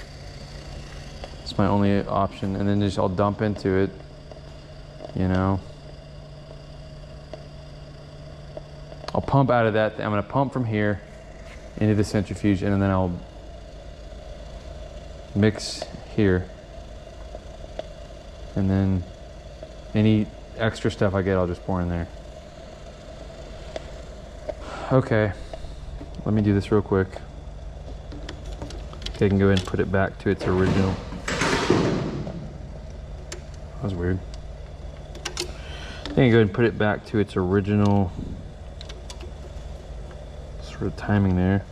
Speaker 1: It's my only option, and then just I'll dump into it, you know. I'll pump out of that. I'm gonna pump from here into the centrifuge, and then I'll mix here. And then any extra stuff I get, I'll just pour in there. Okay, let me do this real quick. Okay, I can go ahead and put it back to its original. That was weird. I can go ahead and put it back to its original sort of timing there.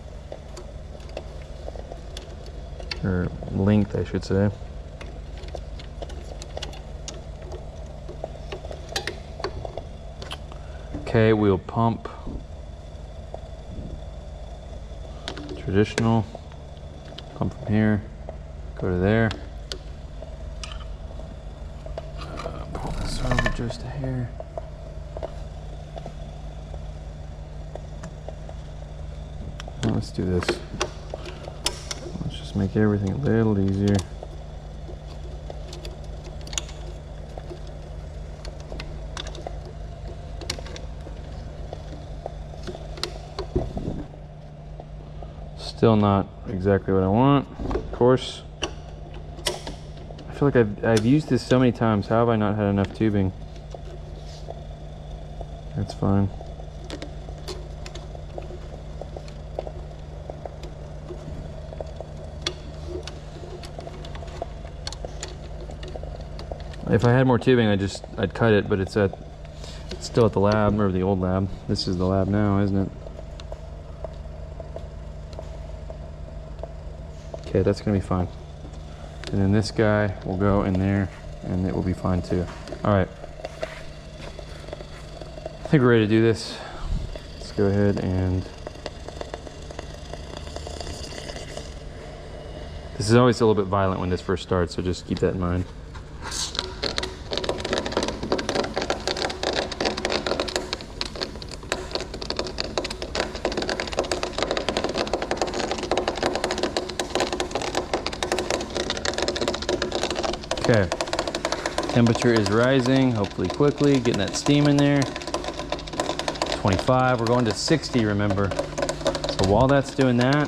Speaker 1: Or length, I should say. Okay, we'll pump traditional. Pump from here, go to there. Pull this over just a hair. Well, let's do this. Let's just make everything a little easier. Still not exactly what I want, of course. I feel like I've used this so many times. How have I not had enough tubing? That's fine. If I had more tubing, I'd cut it, but it's still at the lab, or the old lab. This is the lab now, isn't it? Okay, that's gonna be fine. And then this guy will go in there and it will be fine too. All right. I think we're ready to do this. Let's go ahead and, this is always a little bit violent when this first starts, so just keep that in mind. Okay, temperature is rising, hopefully quickly, getting that steam in there.
Speaker 2: 25. We're going to 60, remember. So while that's doing that,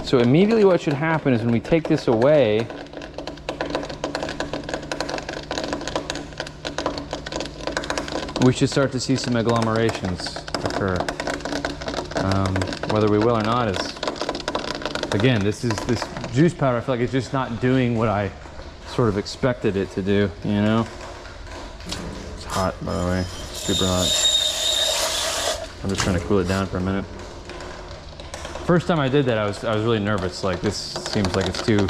Speaker 2: so immediately what should happen is when we take this away, we should start to see some agglomerations occur. Whether we will or not is, again, this juice powder, I feel like it's just not doing what I sort of expected it to do, you know? It's hot, by the way, super hot. I'm just trying to cool it down for a minute. First time I did that, I was really nervous. Like, this seems like it's too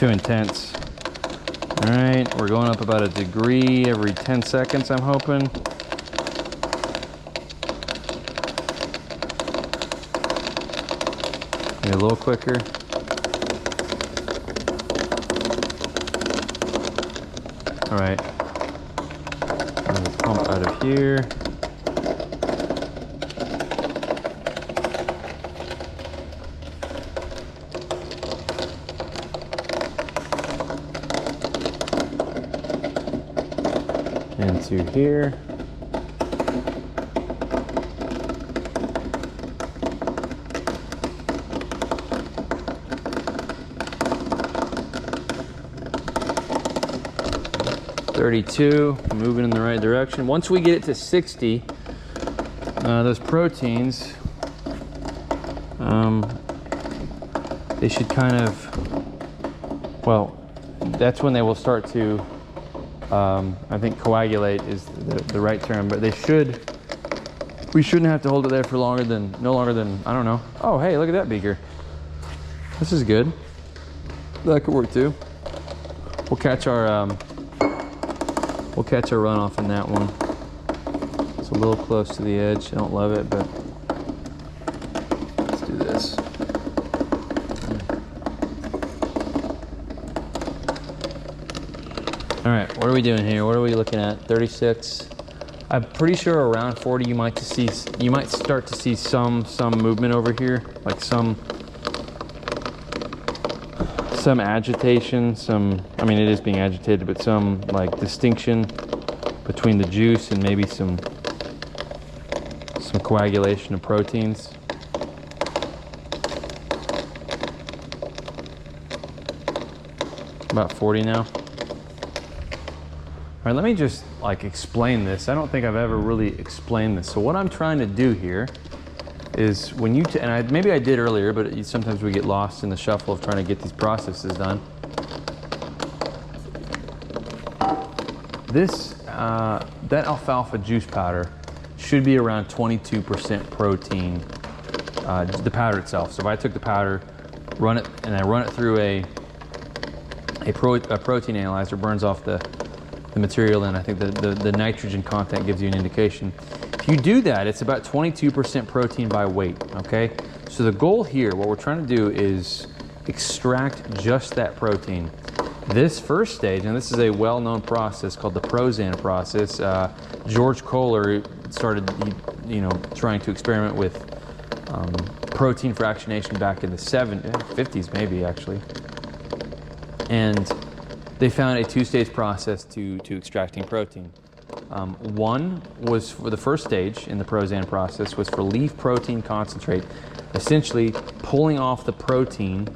Speaker 2: intense. All right, we're going up about a degree every 10 seconds, I'm hoping. Maybe a little quicker. All right, I'm gonna pump out of here. Into here. $32, moving in the right direction. Once we get it to 60, those proteins, they should kind of, well, that's when they will start to, I think coagulate is the right term, but we shouldn't have to hold it there for no longer than, I don't know. Oh, hey, look at that beaker. This is good. That could work too. We'll catch our runoff in that one. It's a little close to the edge. I don't love it, but let's do this. All right, what are we doing here? What are we looking at? 36. I'm pretty sure around 40 you might start to see some movement over here, like some agitation, I mean, it is being agitated, but some like distinction between the juice and maybe some coagulation of proteins. About 40 now. All right, let me just like explain this. I don't think I've ever really explained this. So what I'm trying to do here is when you, maybe I did earlier, but sometimes we get lost in the shuffle of trying to get these processes done. This, that alfalfa juice powder should be around 22% protein, the powder itself. So if I took the powder, run it through a protein analyzer, burns off the material, and I think the nitrogen content gives you an indication. If you do that, it's about 22% protein by weight, okay? So the goal here, what we're trying to do is extract just that protein. This first stage, and this is a well-known process called the Prozan process. George Kohler started, trying to experiment with protein fractionation back in the 50s maybe, actually. And they found a two-stage process to extracting protein. One was for the first stage in the Prozan process was for leaf protein concentrate, essentially pulling off the protein,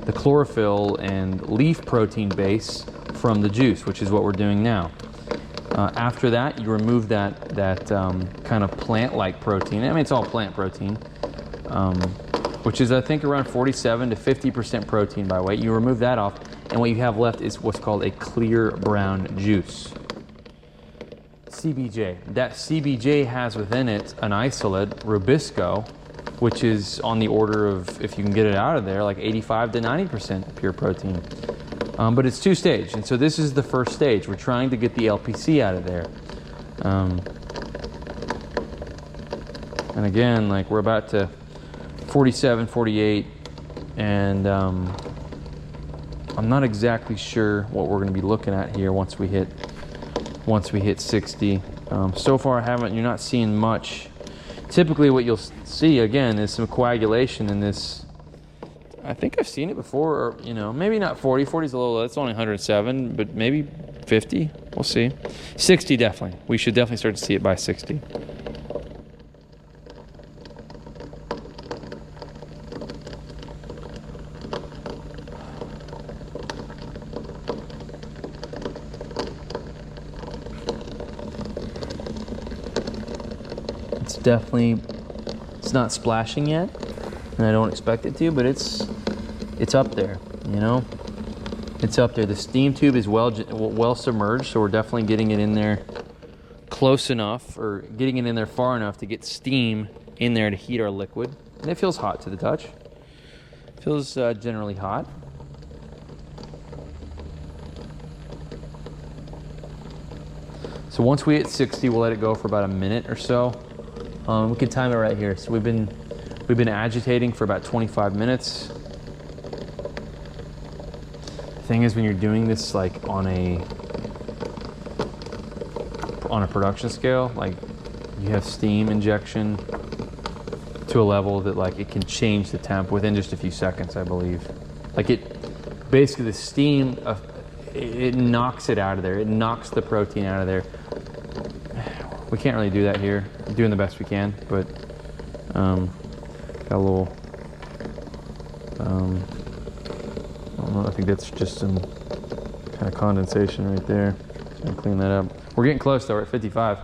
Speaker 2: the chlorophyll and leaf protein base from the juice, which is what we're doing now. After that, you remove that kind of plant-like protein. I mean, it's all plant protein, which is I think around 47 to 50% protein by weight. You remove that off, and what you have left is what's called a clear brown juice. CBJ. That CBJ has within it an isolate, Rubisco, which is on the order of, if you can get it out of there, like 85 to 90% pure protein. But it's two-stage, and so this is the first stage. We're trying to get the LPC out of there. And again, like we're about to 47, 48, and I'm not exactly sure what we're going to be looking at here once we hit 60. So far, you're not seeing much. Typically, what you'll see again is some coagulation in this I think I've seen it before, or, you know, maybe not 40. 40 is a little, it's only 107, but maybe 50. We'll see. 60 definitely. We should definitely start to see it by 60. It's definitely, it's not splashing yet, and I don't expect it to, but it's up there, you know? It's up there. The steam tube is well submerged, so we're definitely getting it in there close enough, or getting it in there far enough to get steam in there to heat our liquid. And it feels hot to the touch. It feels generally hot. So once we hit 60, we'll let it go for about a minute or so. We can time it right here. So we've been agitating for about 25 minutes. Thing is, when you're doing this like on a production scale, like you have steam injection to a level that like it can change the temp within just a few seconds, I believe. Like it basically, the steam it knocks it out of there. It knocks the protein out of there. We can't really do that here. We're doing the best we can, but got a little I don't know, I think that's just some kind of condensation right there. Just gonna clean that up. We're getting close though, we're at 55.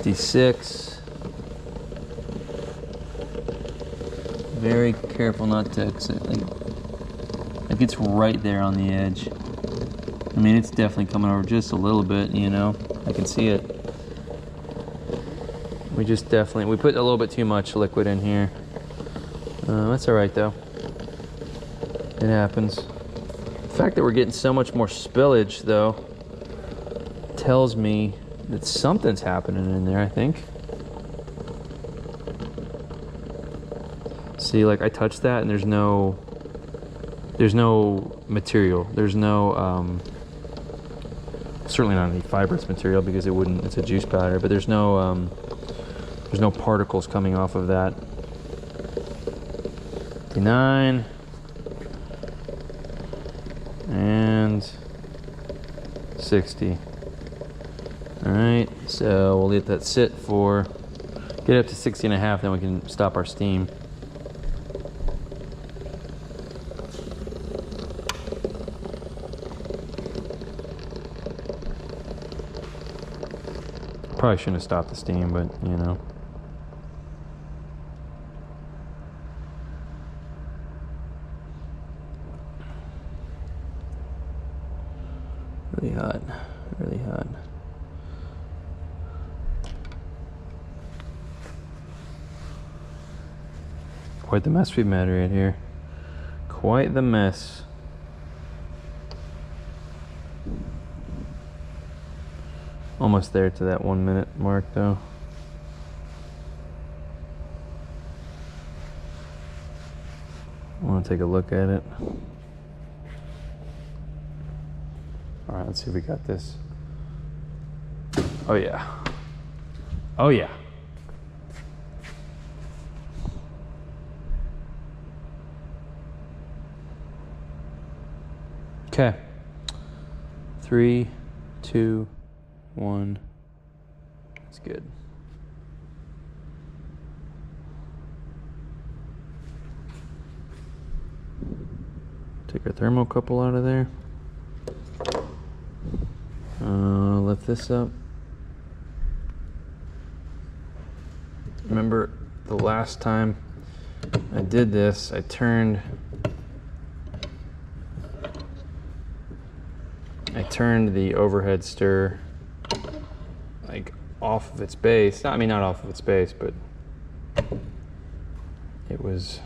Speaker 2: D6. Very careful not to exit. Like it's right there on the edge. I mean, it's definitely coming over just a little bit, you know. I can see it. We put a little bit too much liquid in here. That's all right though. It happens. The fact that we're getting so much more spillage though tells me that something's happening in there, I think. See, like I touched that and there's no material. There's no, certainly not any fibrous material because it's a juice powder, but there's no particles coming off of that. 59. And 60. All right, so we'll let that sit for, get up to 60 and a half, then we can stop our steam. Probably shouldn't have stopped the steam, but you know. Really hot, really hot. Quite the mess we've made right here. Quite the mess. Almost there to that 1 minute mark though. I want to take a look at it. All right, let's see if we got this. Oh yeah. Oh yeah. Okay. 3, 2, 1. That's good. Take our thermocouple out of there. Lift this up. Remember the last time I did this, I turned the overhead stir like off of its base. I mean, not off of its base, but it was,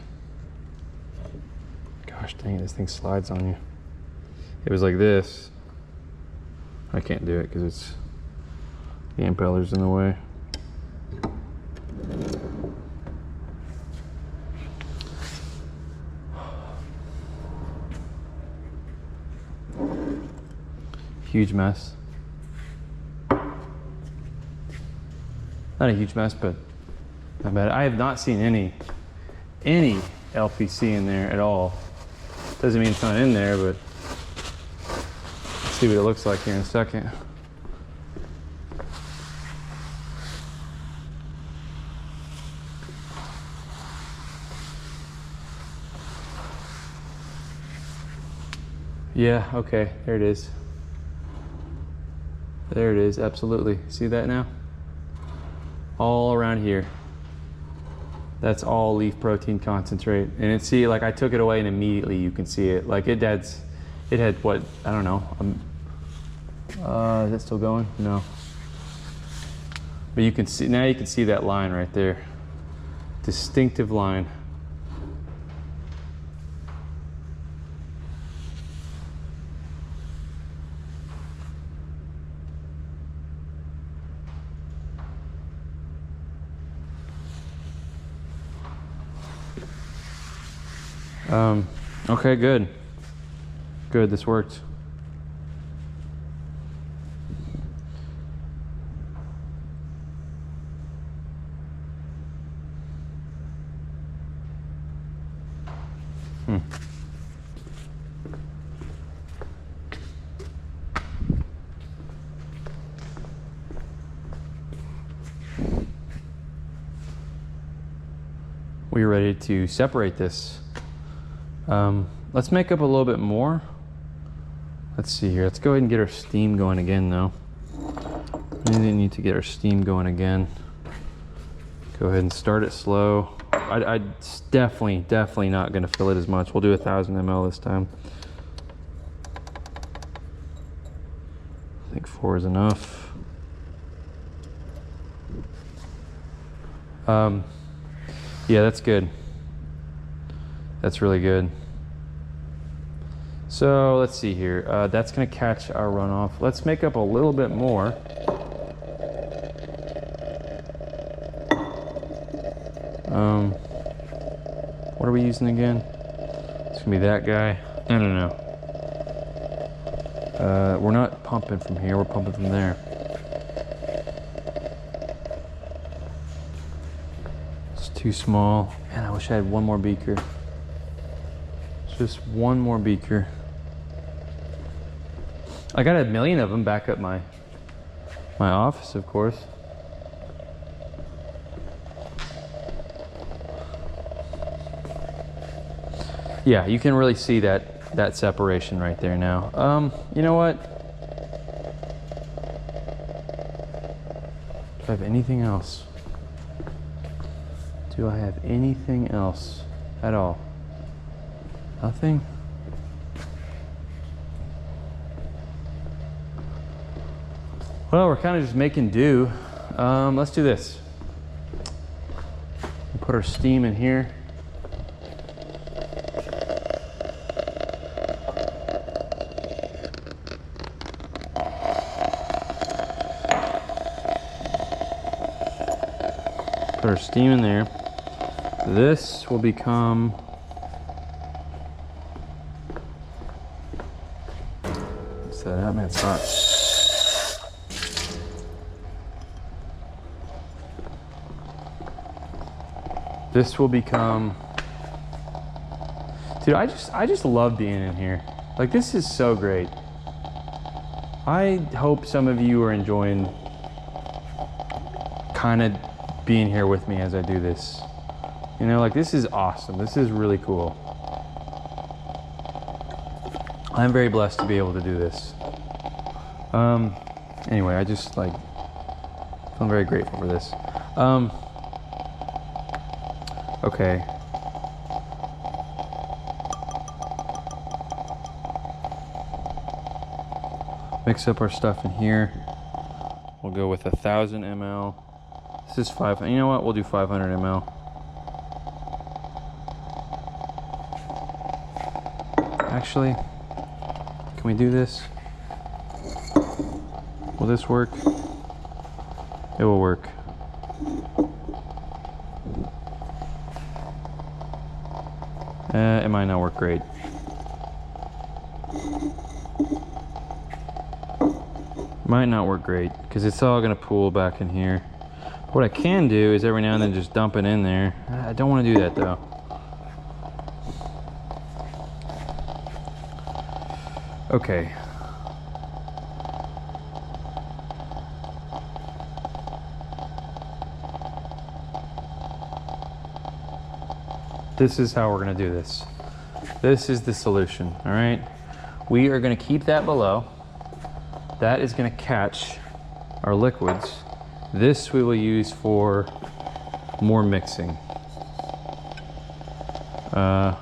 Speaker 2: gosh dang it, this thing slides on you. It was like this. I can't do it because it's, the impeller's in the way. huge mess. Not a huge mess, but not bad. I have not seen any LPC in there at all. Doesn't mean it's not in there, but let's see what it looks like here in a second. Yeah, okay, there it is. There it is, absolutely. See that now? All around here. That's all leaf protein concentrate. And it's, see, like I took it away and immediately you can see it. Like it had what, I don't know. Is that still going? No. But you can see, now you can see that line right there. Distinctive line. Okay, good. Good, this worked. We're ready to separate this. Let's make up a little bit more. Let's see here. Let's go ahead and get our steam going again though. We need to get our steam going again. Go ahead and start it slow. I definitely not gonna fill it as much. We'll do 1,000 ml this time. I think 4 is enough. Yeah, that's good. That's really good. So let's see here. That's gonna catch our runoff. Let's make up a little bit more. What are we using again? It's gonna be that guy. I don't know. We're not pumping from here, we're pumping from there. It's too small. Man, I wish I had one more beaker. Just one more beaker. I got 1 million of them back at my office, of course. Yeah, you can really see that separation right there now. You know what? Do I have anything else? Do I have anything else at all? Nothing? Well, we're kind of just making do. Let's do this. We'll put our steam in here. Put our steam in there. This will become that out, man, it's hot. This will become, dude, I just love being in here. Like, this is so great. I hope some of you are enjoying kind of being here with me as I do this. You know, like, this is awesome. This is really cool. I'm very blessed to be able to do this. Anyway, I just like, I'm very grateful for this. Okay. Mix up our stuff in here. We'll go with 1,000 ml. This is 500. You know what? We'll do 500 ml. Actually, can we do this? Will this work? It will work. It might not work great. Might not work great because it's all gonna pool back in here. What I can do is every now and then just dump it in there. I don't want to do that though. Okay. This is how we're gonna do this. This is the solution, all right? We are gonna keep that below. That is gonna catch our liquids. This we will use for more mixing. Yeah,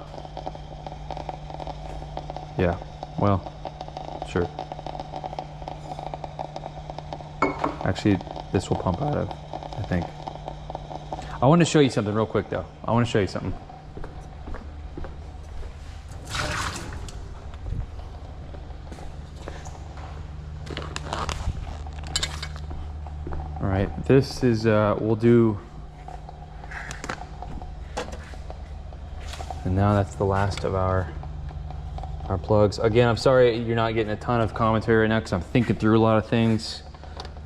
Speaker 2: well, sure. Actually, this will pump out of, I think. I want to show you something real quick though. I want to show you something. All right, this is, we'll do, and now that's the last of our plugs. Again, I'm sorry you're not getting a ton of commentary right now because I'm thinking through a lot of things.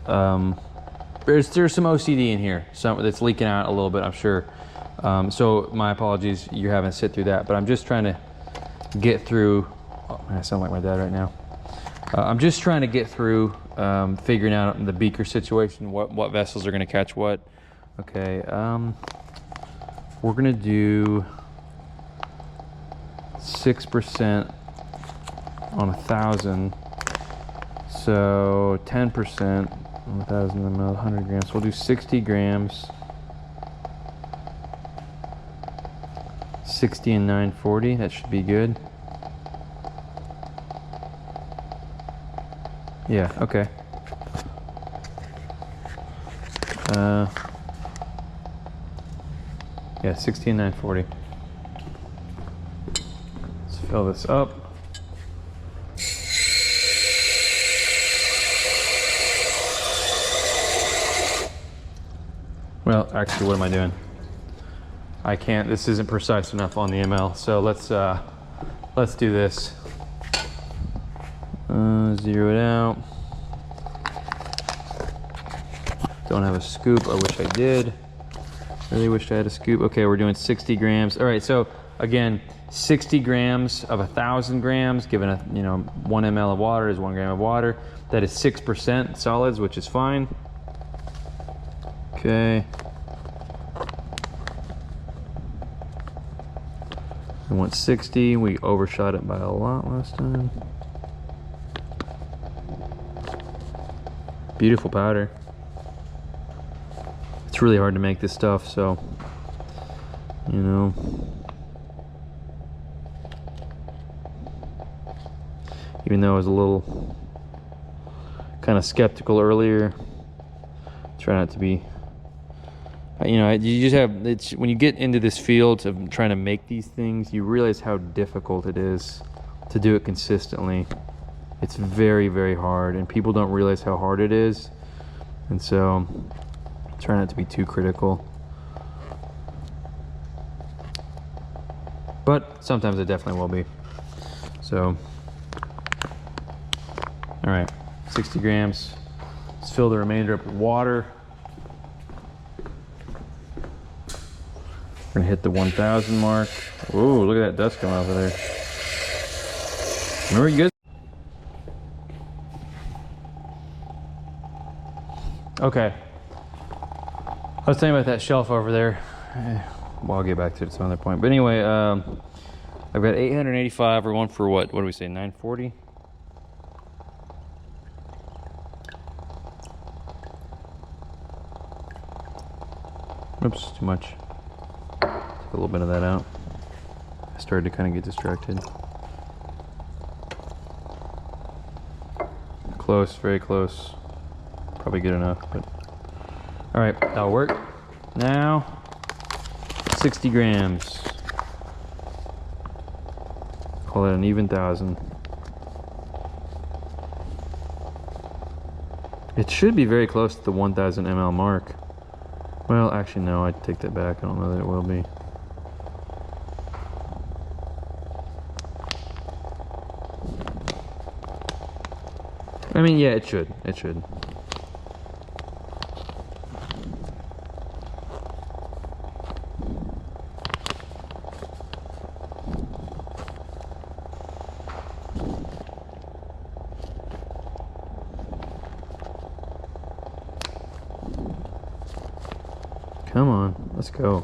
Speaker 2: There's some OCD in here, some that's leaking out a little bit, I'm sure. So my apologies, you're having to sit through that, but I'm just trying to get through. Oh, man, I sound like my dad right now. I'm just trying to get through figuring out the beaker situation, what vessels are going to catch what. Okay, we're going to do 6% on 1,000, so 10% on 1,000 ml, 100 grams. So we'll do 60 grams, 60 and 940. That should be good. Yeah, okay. Yeah, 60 and 940. Let's fill this up. Well, actually, what am I doing? I can't, this isn't precise enough on the ML, so let's do this. Zero it out. Don't have a scoop, I wish I did. Really wished I had a scoop. Okay, we're doing 60 grams. All right, so again, 60 grams of 1,000 grams, given a 1 ml of water is 1 gram of water. That is 6% solids, which is fine. Okay. I want 60, we overshot it by a lot last time. Beautiful powder. It's really hard to make this stuff, so, even though I was a little kind of skeptical earlier, try not to be, you just have, it's when you get into this field of trying to make these things, you realize how difficult it is to do it consistently. It's very, very hard, and people don't realize how hard it is, and so try not to be too critical. But sometimes it definitely will be. So, all right, 60 grams. Let's fill the remainder up with water. We're gonna hit the 1,000 mark. Ooh, look at that dust coming off of there. Remember, you guys? Okay. I was telling you about that shelf over there. Well, I'll get back to it at some other point. But anyway, I've got 885. We're going for what? What do we say? 940? Oops, too much. Take a little bit of that out. I started to kind of get distracted. Close, very close. Probably good enough, but all right, that'll work. Now 60 grams. Call it an even 1,000. It should be very close to the 1,000 ml mark. Well, actually no, I take that back. I don't know that it will be. I mean, yeah, it should. It should. Come on, let's go.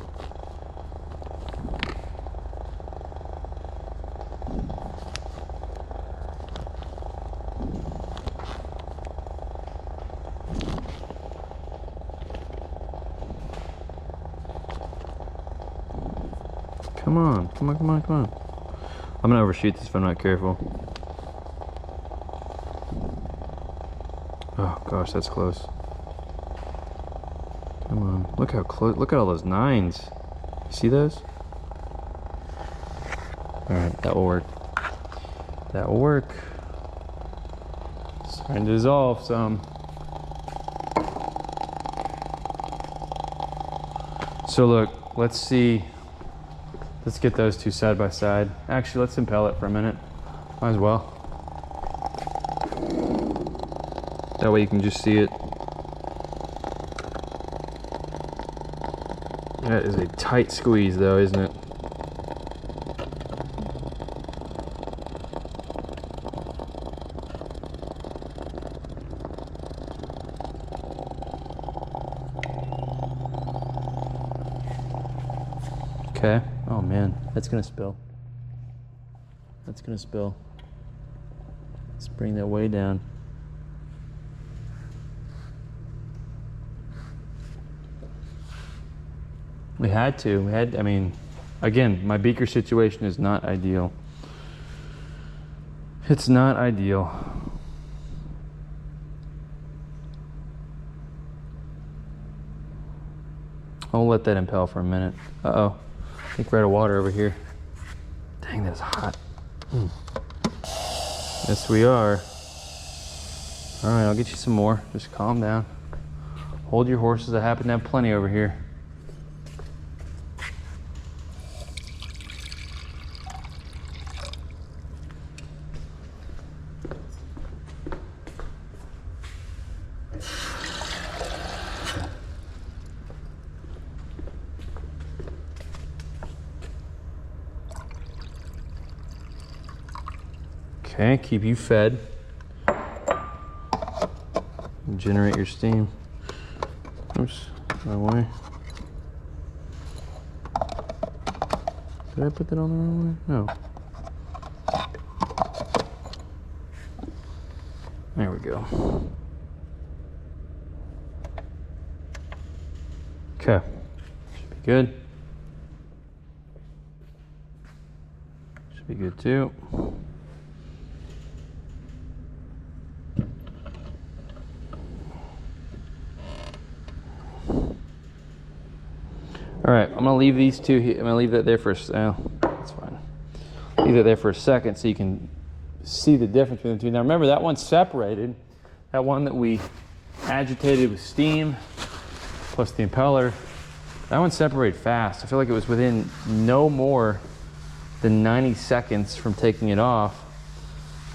Speaker 2: Come on, come on, come on, come on. I'm gonna overshoot this if I'm not careful. Oh gosh, that's close. Come on, look how close, look at all those nines. You see those? All right, that will work. That will work. It's starting to dissolve some. So look, let's see. Let's get those two side by side. Actually, let's impel it for a minute. Might as well. That way you can just see it. That is a tight squeeze though, isn't it? Okay. Oh man, that's gonna spill. That's gonna spill. Let's bring that way down. We had to. I mean, again, my beaker situation is not ideal. It's not ideal. I'll let that impel for a minute. Uh-oh. I think we're out of water over here. Dang, that's hot. Yes, we are. All right, I'll get you some more. Just calm down. Hold your horses. I happen to have plenty over here. Okay, keep you fed. Generate your steam. Oops, wrong way. Did I put that on the wrong way? No. There we go. Okay, should be good. Should be good too. All right, I'm gonna leave these two here. I'm gonna leave that there for that's fine. Leave it there for a second so you can see the difference between the two. Now remember, that one's separated. That one that we agitated with steam plus the impeller, that one separated fast. I feel like it was within no more than 90 seconds from taking it off.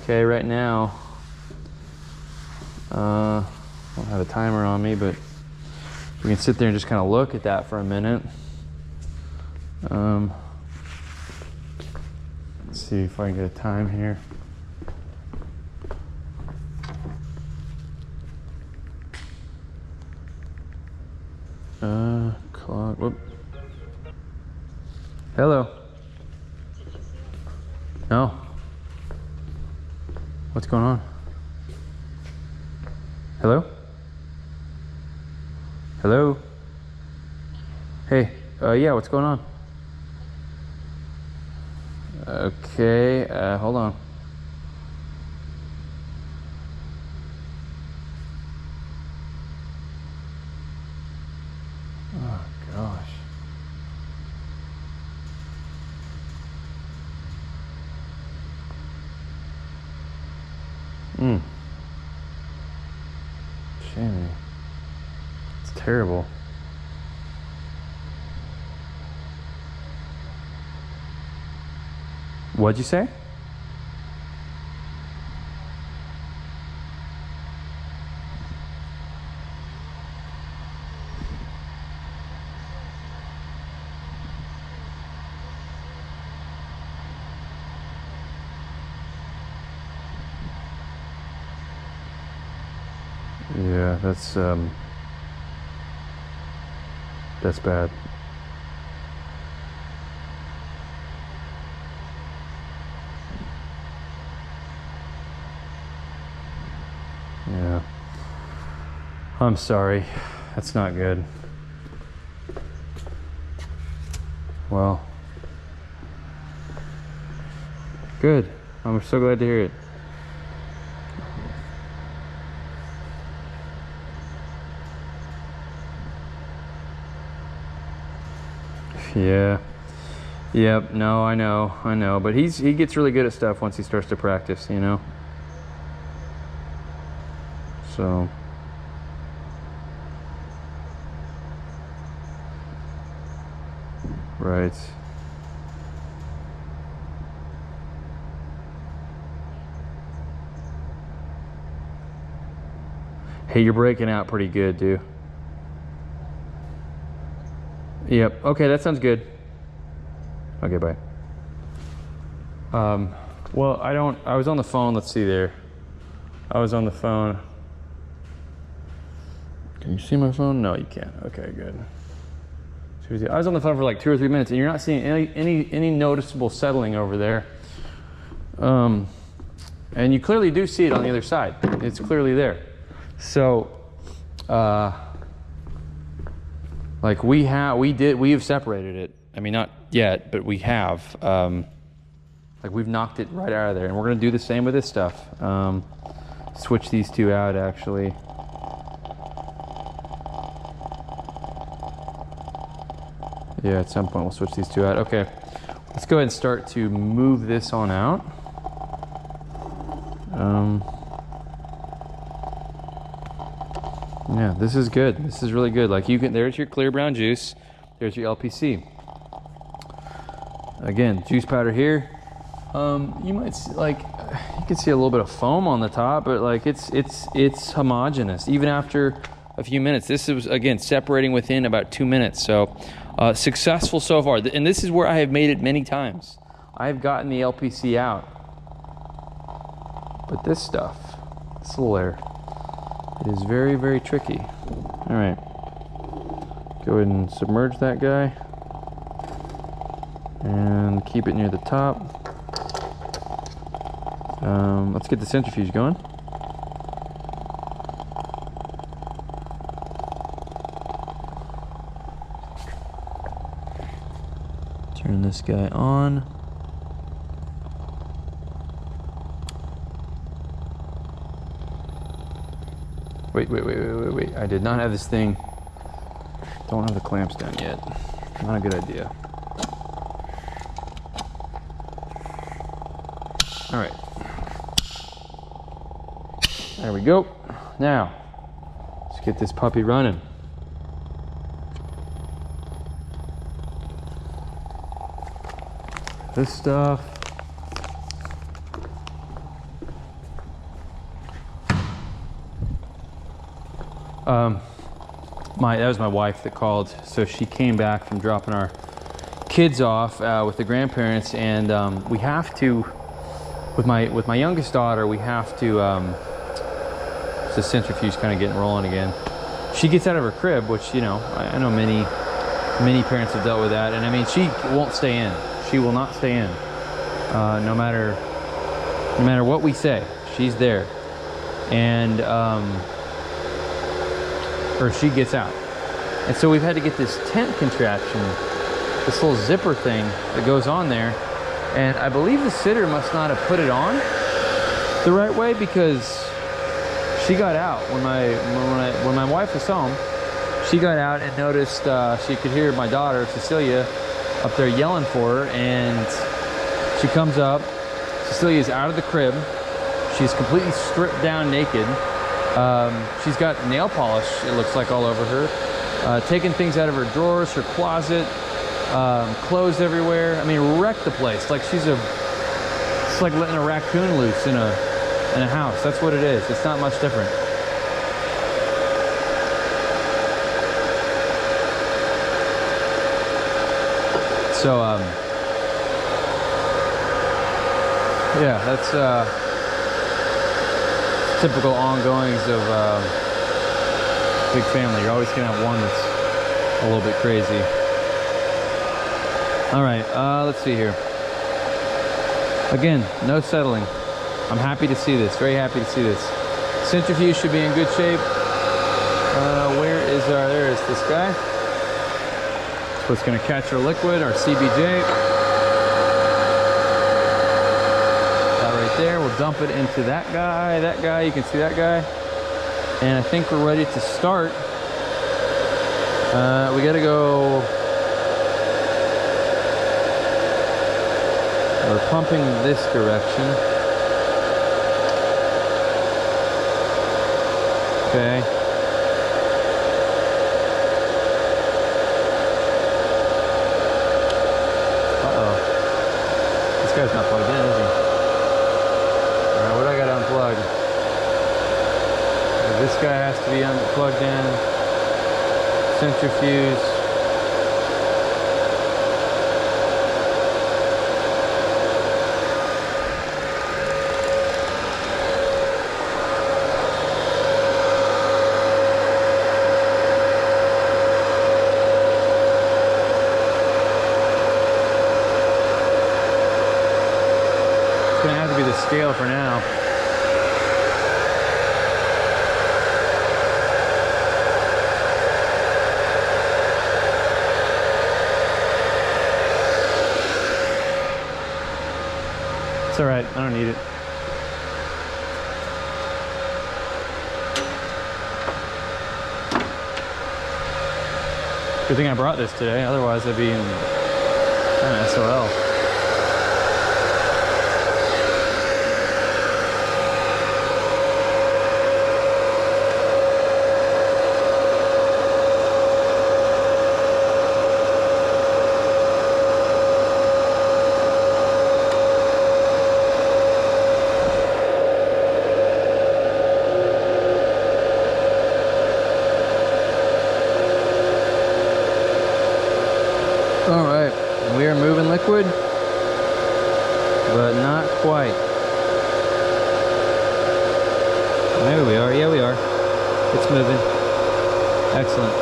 Speaker 2: Okay, right now, I don't have a timer on me, but we can sit there and just kind of look at that for a minute. Let's see if I can get a time here. Clock, whoop. Hello. No. What's going on? Hello? Hello? Hey, yeah, what's going on? Okay, hold on. Oh, gosh. Shame. It's terrible. What'd you say? Yeah, that's bad. Yeah. I'm sorry. That's not good. Well, good. I'm so glad to hear it. Yeah. Yep. No, I know. But he gets really good at stuff once he starts to practice, you know. So. Right. Hey, you're breaking out pretty good, dude. Yep. Okay, that sounds good. Okay, bye. Well, I was on the phone. Let's see there. I was on the phone. Can you see my phone? No, you can't. Okay, good. I was on the phone for like 2 or 3 minutes, and you're not seeing any noticeable settling over there. And you clearly do see it on the other side. It's clearly there. So, like we have separated it. I mean, not yet, but we have. Like we've knocked it right out of there, and we're gonna do the same with this stuff. Switch these two out, actually. Yeah, at some point we'll switch these two out. Okay, let's go ahead and start to move this on out. Yeah, this is good. This is really good. Like there's your clear brown juice. There's your LPC. Again, juice powder here. You might see, you can see a little bit of foam on the top, but like it's homogeneous even after a few minutes. This is again separating within about 2 minutes. So successful so far. And this is where I have made it many times. I have gotten the LPC out, but this stuff, this little layer, it is very, very tricky. All right, go ahead and submerge that guy and keep it near the top. Let's get the centrifuge going. Turn this guy on. Wait. I did not have this thing. Don't have the clamps down yet. Not a good idea. All right. There we go. Now, let's get this puppy running. This stuff. That was my wife that called. So she came back from dropping our kids off with the grandparents, and we have to, with my youngest daughter, we have to. The centrifuge kind of getting rolling again. She gets out of her crib, which I know many parents have dealt with that, and I mean she won't stay in. She will not stay in, no matter what we say. She's there, and or she gets out. And so we've had to get this tent contraption, this little zipper thing that goes on there, and I believe the sitter must not have put it on the right way, because she got out when my wife was home. She got out and noticed she could hear my daughter Cecilia up there yelling for her, and she comes up. Cecilia's out of the crib. She's completely stripped down, naked. She's got nail polish, it looks like, all over her. Taking things out of her drawers, her closet, clothes everywhere. I mean, wrecked the place. Like it's like letting a raccoon loose in a house. That's what it is. It's not much different. So yeah, that's typical ongoings big family. You're always gonna have one that's a little bit crazy. All right, let's see here. Again, no settling. I'm happy to see this, very happy to see this. Centrifuge should be in good shape. Where is our, there is this guy. So it's gonna catch our liquid, our CBJ. That right there, we'll dump it into that guy, you can see that guy. And I think we're ready to start. We gotta go, we're pumping this direction. Okay. Uh-oh. This guy's not plugged in, is he? Alright, what do I got unplugged? This guy has to be plugged in. Centrifuge. It's gonna have to be the scale for now. It's all right, I don't need it. Good thing I brought this today, otherwise I'd be in kind of SOL. All right, we are moving liquid, but not quite. Maybe we are, yeah we are. It's moving, excellent.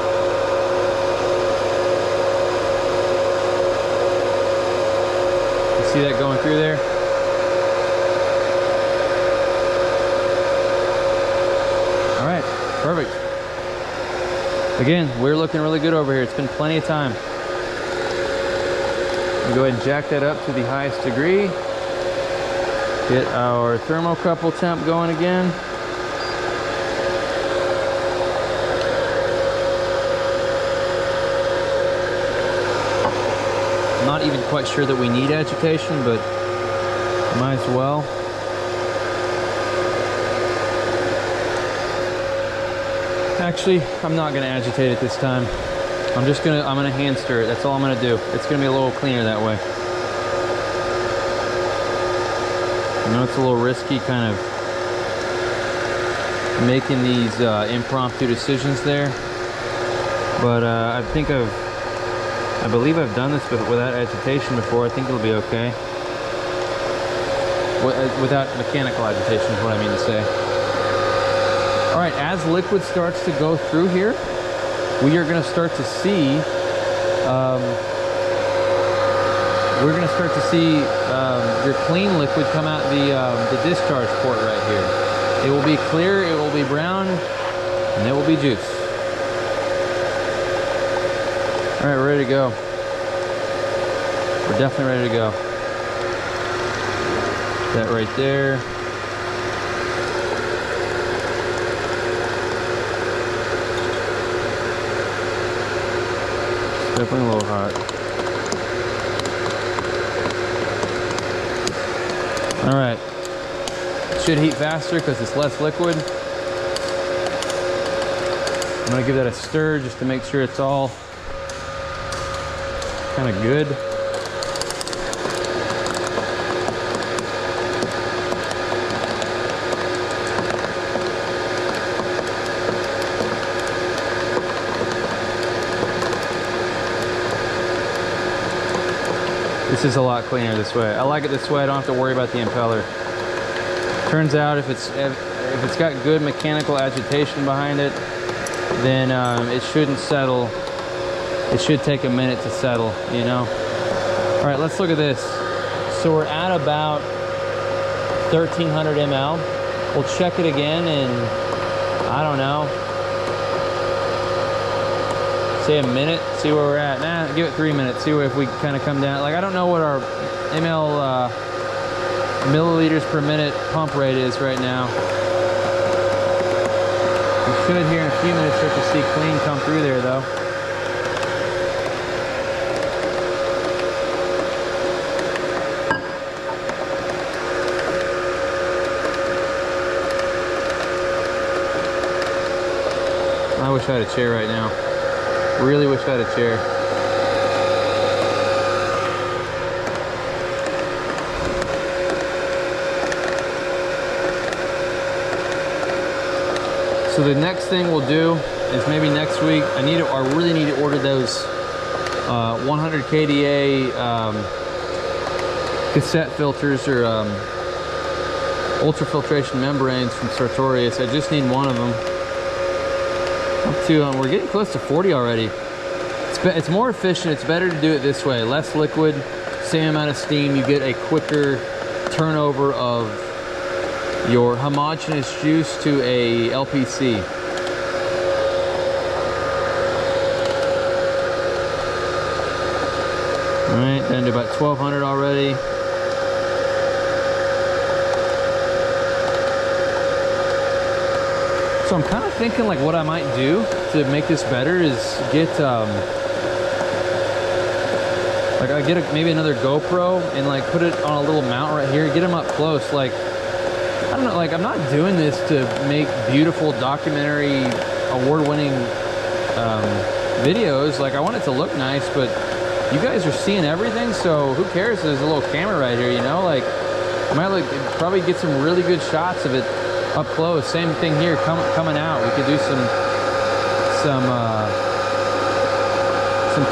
Speaker 2: You see that going through there? All right, perfect. Again, we're looking really good over here. It's been plenty of time. Go ahead and jack that up to the highest degree. Get our thermocouple temp going again. I'm not even quite sure that we need agitation, but might as well. Actually, I'm not gonna agitate it this time. I'm gonna hand stir it. That's all I'm gonna do. It's gonna be a little cleaner that way. I know it's a little risky kind of making these impromptu decisions there, but I believe I've done this without agitation before. I think it'll be okay. Without mechanical agitation is what I mean to say. All right, as liquid starts to go through here, we are going to start to see, your clean liquid come out the discharge port right here. It will be clear, it will be brown, and it will be juice. All right, we're ready to go. We're definitely ready to go. That right there. Definitely a little hot. All right. Should heat faster because it's less liquid. I'm gonna give that a stir just to make sure it's all kind of good. This is a lot cleaner this way. I like it this way. I don't have to worry about the impeller. Turns out if it's got good mechanical agitation behind it, then it shouldn't settle. It should take a minute to settle, you know. All right, let's look at this. So we're at about 1300 ml. We'll check it again in, I don't know, say a minute, see where we're at. Nah, give it 3 minutes, see if we kind of come down. Like, I don't know what our milliliters per minute pump rate is right now. We should here in a few minutes start to see clean come through there though. I wish I had a chair right now. Really wish I had a chair. So the next thing we'll do is maybe next week, I really need to order those 100 kDa cassette filters or ultrafiltration membranes from Sartorius. I just need one of them. Up to, we're getting close to 40 already. It's more efficient, it's better to do it this way. Less liquid, same amount of steam, you get a quicker turnover of your homogeneous juice to a LPC. All right, down to about 1200 already. So I'm kind of thinking like what I might do to make this better is get like I get maybe another GoPro and like put it on a little mount right here, get them up close. Like, I don't know, like I'm not doing this to make beautiful documentary award-winning videos. Like, I want it to look nice, but you guys are seeing everything, so who cares if there's a little camera right here, you know? Like, I might probably get some really good shots of it up close. Same thing here, coming out. We could do some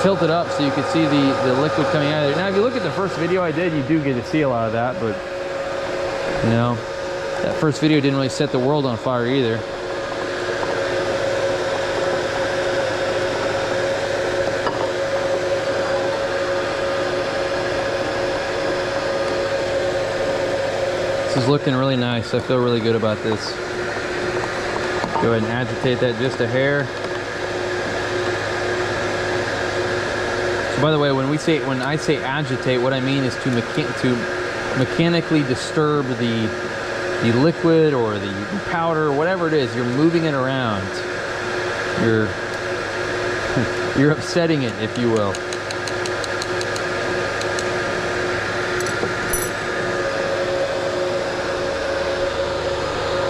Speaker 2: tilted up so you could see the liquid coming out of there. Now, if you look at the first video I did, you do get to see a lot of that, but you know, that first video didn't really set the world on fire either. This is looking really nice. I feel really good about this. Go ahead and agitate that just a hair. So by the way, when I say agitate, what I mean is to mechanically disturb the liquid or the powder, whatever it is. You're moving it around. You're upsetting it, if you will.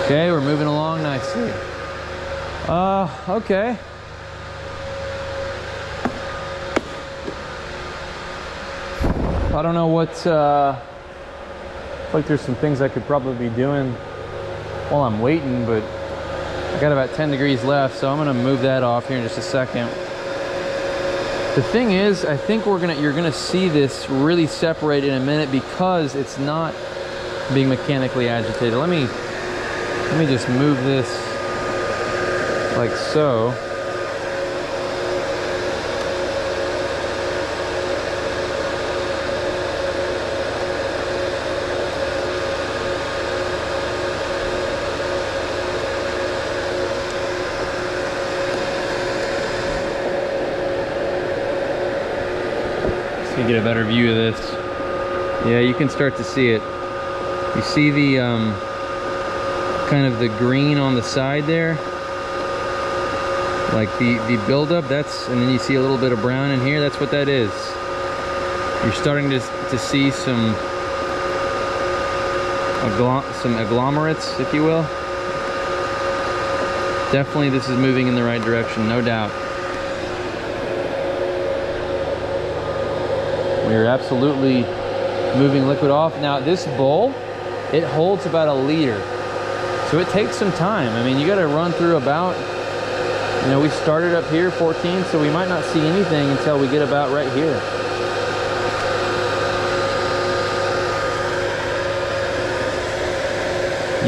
Speaker 2: Okay, we're moving along nicely. Okay. I don't know what, like there's some things I could probably be doing while I'm waiting, but I got about 10 degrees left, so I'm gonna move that off here in just a second. The thing is, I think you're gonna see this really separate in a minute because it's not being mechanically agitated. Let me just move this like so. So you get a better view of this. Yeah, you can start to see it. You see the kind of the green on the side there, like the buildup. That's, and then you see a little bit of brown in here. That's what that is. You're starting to see some agglomerates, if you will. Definitely, this is moving in the right direction, no doubt. We're absolutely moving liquid off. Now, this bowl, it holds about a liter. So it takes some time. I mean, you got to run through about, you know, we started up here 14, so we might not see anything until we get about right here.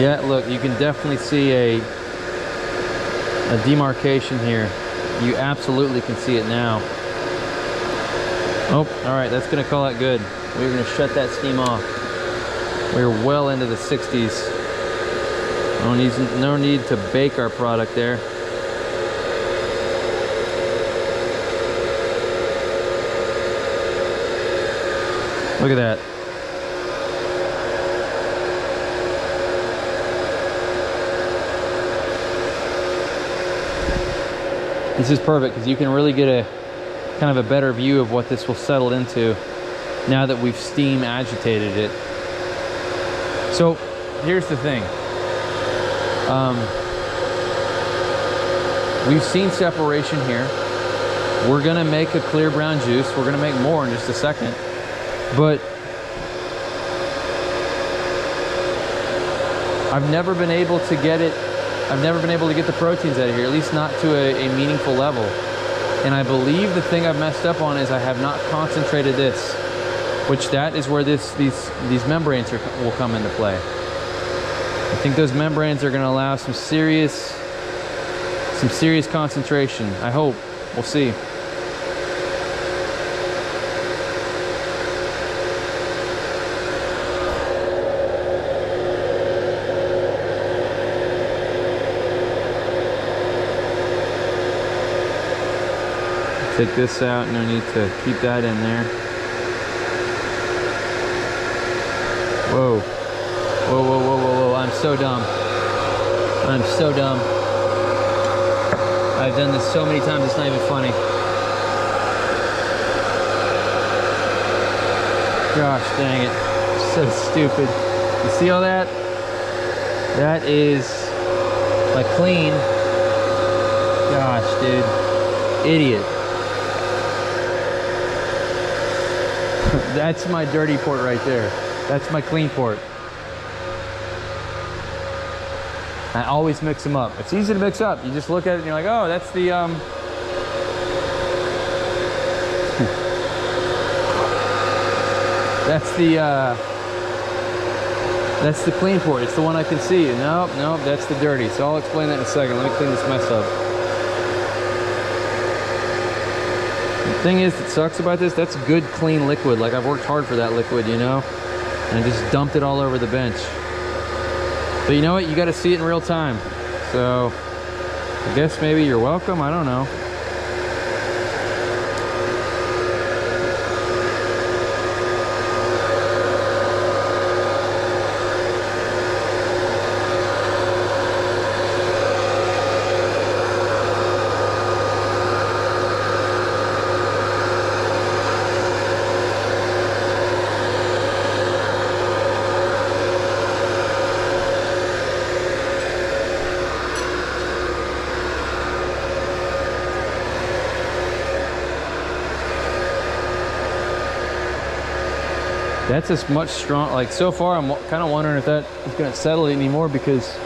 Speaker 2: Yeah, look, you can definitely see a demarcation here. You absolutely can see it now. Oh, all right, that's gonna call that good. We're gonna shut that steam off. We're well into the 60s. No need to bake our product there. Look at that. This is perfect because you can really get a kind of a better view of what this will settle into now that we've steam agitated it. So here's the thing. We've seen separation here. We're gonna make a clear brown juice. We're gonna make more in just a second. But I've never been able to get it. I've never been able to get the proteins out of here, at least not to a meaningful level. And I believe the thing I've messed up on is I have not concentrated this, which that is where these membranes will come into play. I think those membranes are going to allow some serious concentration. I hope. We'll see. Take this out, no need to keep that in there. Whoa. Whoa, whoa, whoa, whoa, whoa, I'm so dumb. I'm so dumb. I've done this so many times, it's not even funny. Gosh dang it, so stupid. You see all that? That is like clean. Gosh, dude, idiot. That's my dirty port right there. That's my clean port. I always mix them up. It's easy to mix up. You just look at it and you're like, oh, that's the that's the clean port. It's the one I can see. Nope, nope, that's the dirty. So I'll explain that in a second. Let me clean this mess up. The thing is, that sucks about this, that's good clean liquid. Like, I've worked hard for that liquid, you know, and I just dumped it all over the bench. But you know what, you got to see it in real time. So I guess maybe you're welcome, I don't know. That's as much strong, like so far I'm kind of wondering if that is going to settle anymore because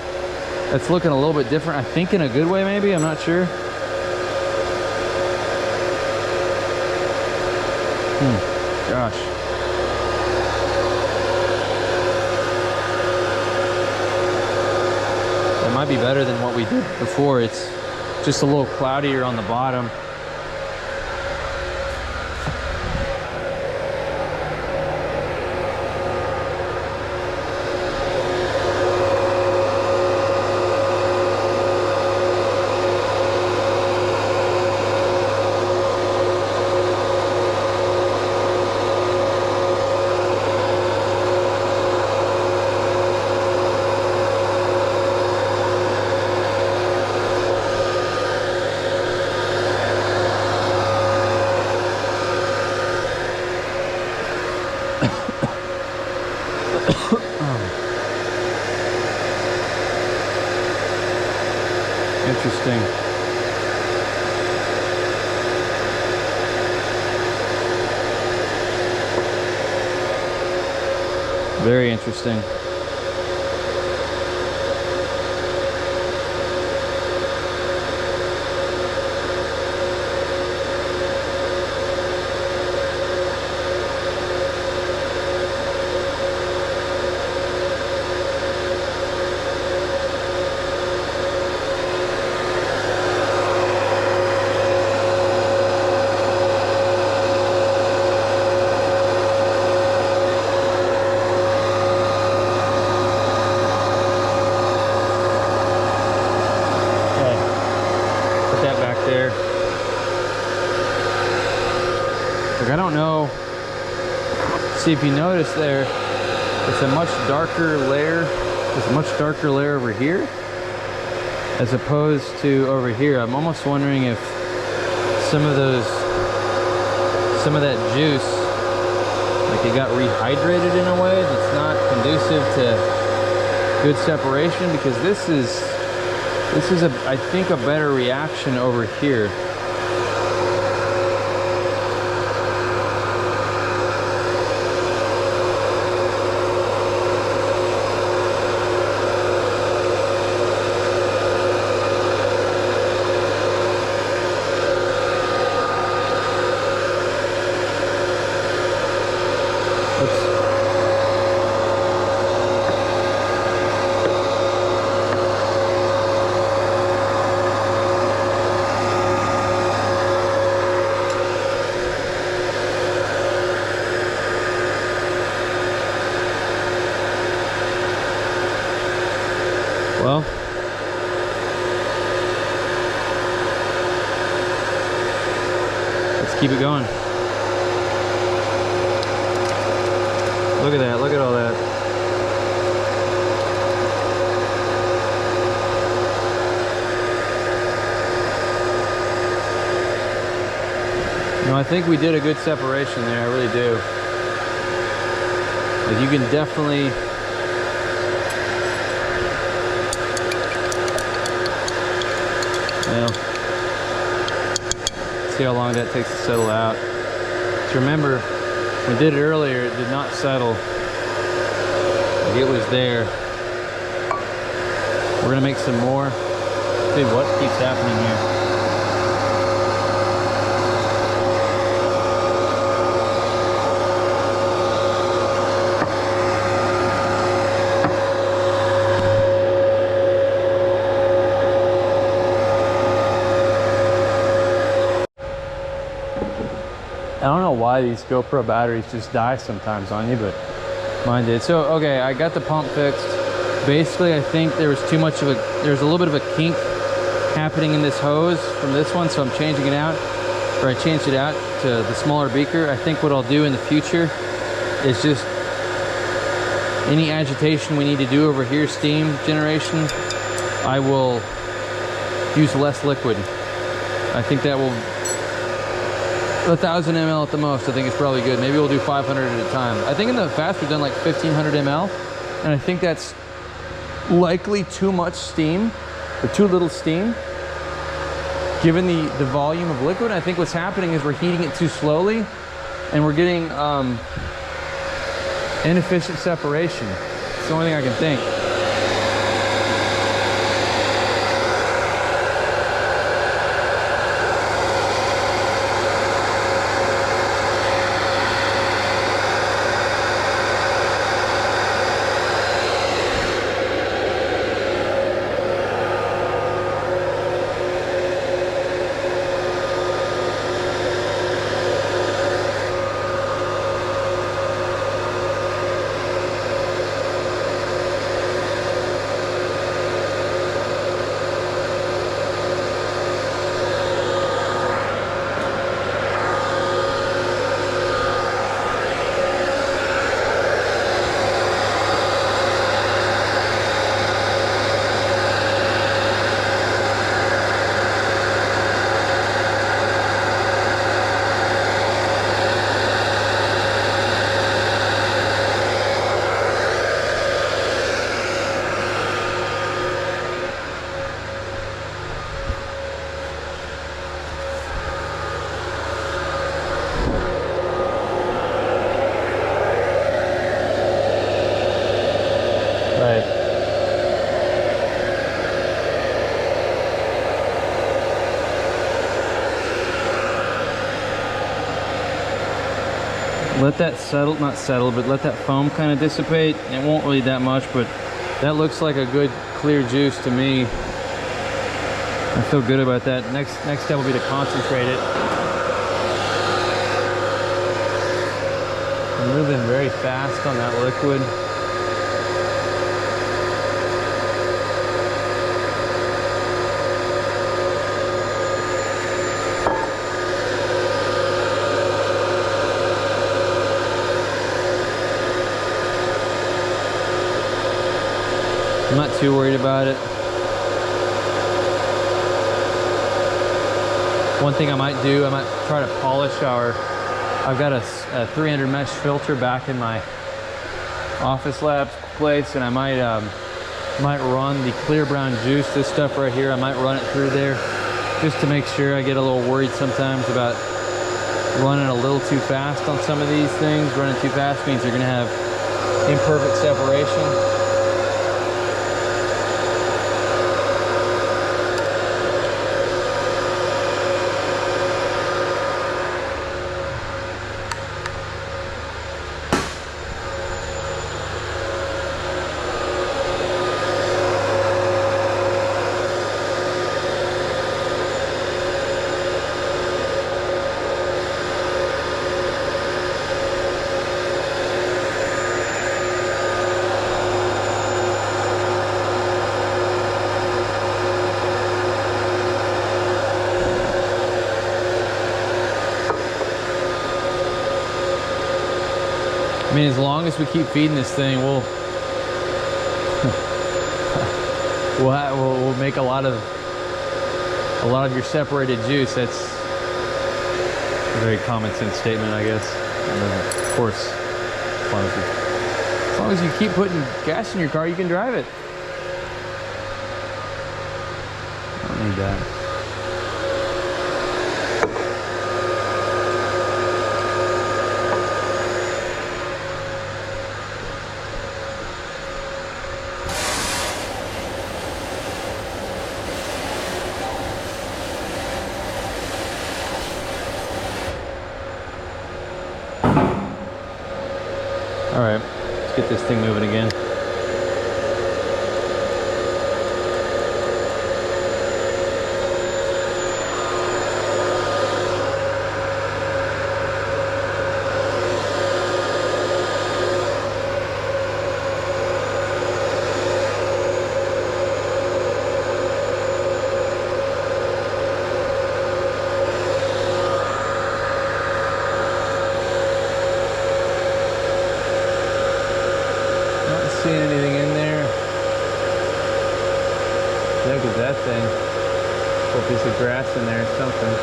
Speaker 2: that's looking a little bit different. I think in a good way maybe, I'm not sure. Gosh. That might be better than what we did before. It's just a little cloudier on the bottom. Interesting. Very interesting. See, if you notice there, it's a much darker layer. It's a much darker layer over here as opposed to over here. I'm almost wondering if some of that juice, like it got rehydrated in a way that's not conducive to good separation, because this is I think a better reaction over here. Well, let's keep it going. Look at that, look at all that. No, I think we did a good separation there, I really do. Like, you can definitely see how long that takes to settle out. So remember, we did it earlier, it did not settle. Like, it was there. We're gonna make some more. Dude, what keeps happening here? I don't know why these GoPro batteries just die sometimes on you, but mine did. So, okay, I got the pump fixed. Basically, I think there's a little bit of a kink happening in this hose from this one, so I'm changing it out, or I changed it out to the smaller beaker. I think what I'll do in the future is just any agitation we need to do over here, steam generation, I will use less liquid. I think that will 1,000 ml at the most. I think it's probably good. Maybe we'll do 500 at a time. I think in the past we've done like 1,500 ml, and I think that's likely too much steam, or too little steam, given the volume of liquid. I think what's happening is we're heating it too slowly, and we're getting inefficient separation. It's the only thing I can think. Right. Let that settle, not settle, but let that foam kind of dissipate. It won't really that much, but that looks like a good clear juice to me. I feel good about that. Next step will be to concentrate it. I'm moving very fast on that liquid. I'm not too worried about it. One thing I might do, I might try to polish I've got a 300 mesh filter back in my office lab place, and I might run the clear brown juice, this stuff right here, I might run it through there just to make sure. I get a little worried sometimes about running a little too fast on some of these things. Running too fast means you're gonna have imperfect separation. I mean, as long as we keep feeding this thing, we'll make a lot of your separated juice. That's a very common sense statement, I guess. And of course, as long as you keep putting gas in your car, you can drive it. I don't need that. All right, let's get this thing moving again. Seeing anything in there? Look at that thing. Little piece of grass in there or something.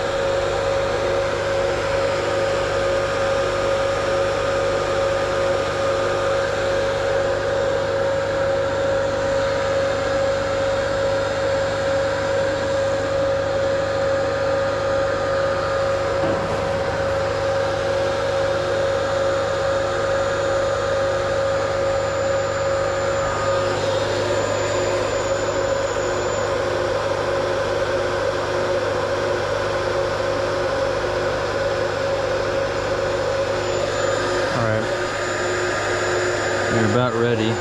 Speaker 2: You're about ready.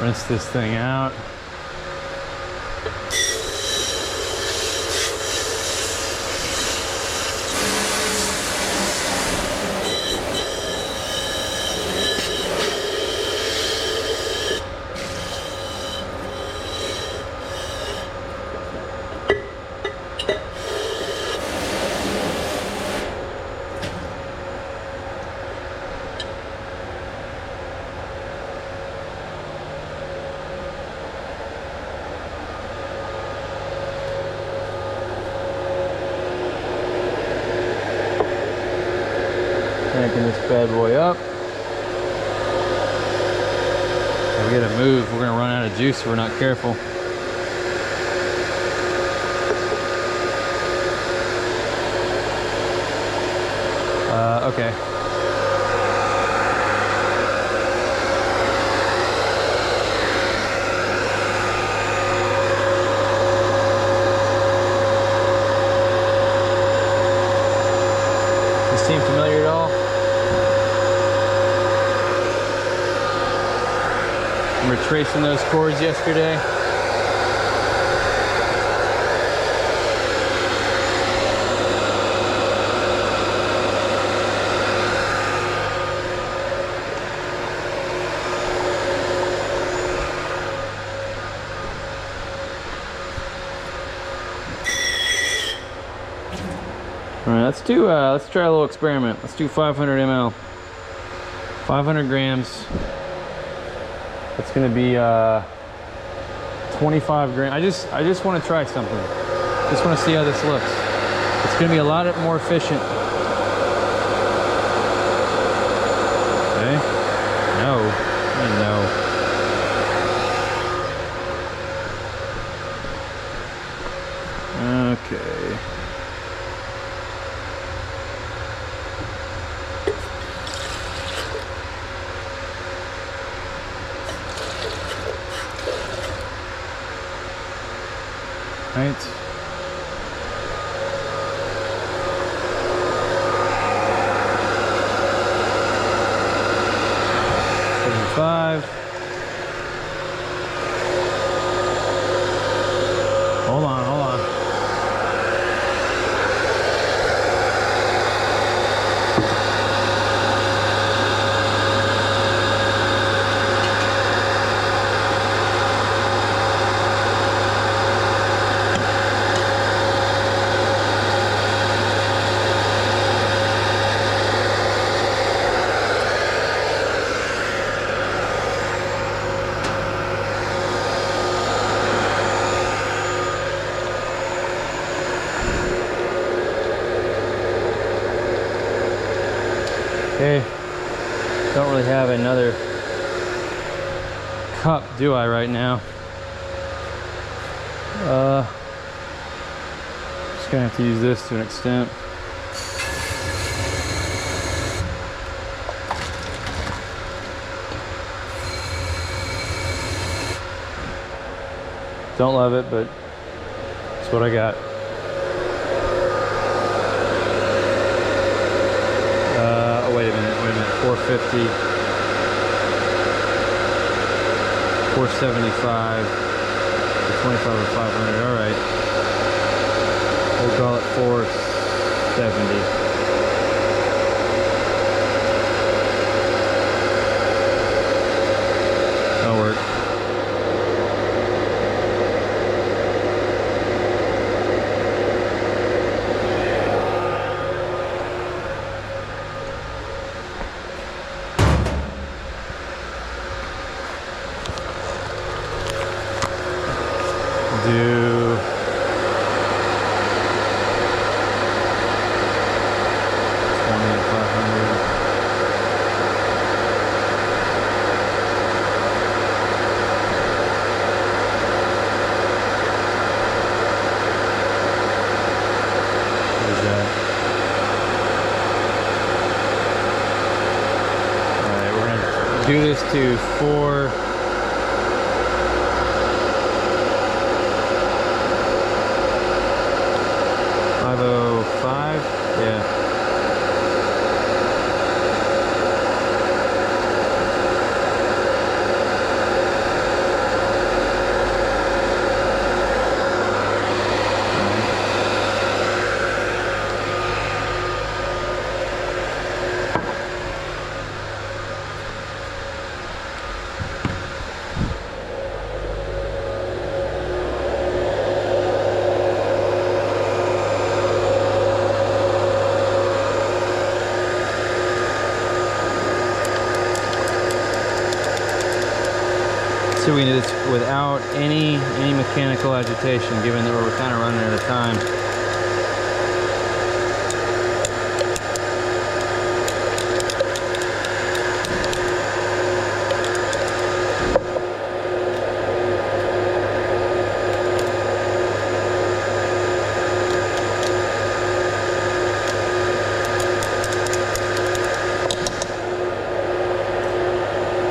Speaker 2: Rinse this thing out. Cranking this bad boy up. We gotta move. We're gonna run out of juice if we're not careful. Okay. Does this seem familiar at all? Remember tracing those cords yesterday? All right, let's try a little experiment. Let's do 500 ml, 500 grams. It's gonna be 25 grams. I just want to try something. Just want to see how this looks. It's gonna be a lot more efficient. Okay. No. No. Okay. Right. $75. Hold on, hold on. Okay, don't really have another cup, do I, right now? Just gonna have to use this to an extent. Don't love it, but it's what I got. Wait a minute, 450, 475, 25 or 500, all right. We'll call it 470. That'll work. Do 20 and 500. What is that? All right, we're gonna do this to 4. 505, yeah. So we do this without any mechanical agitation, given that we're kind of running out of time.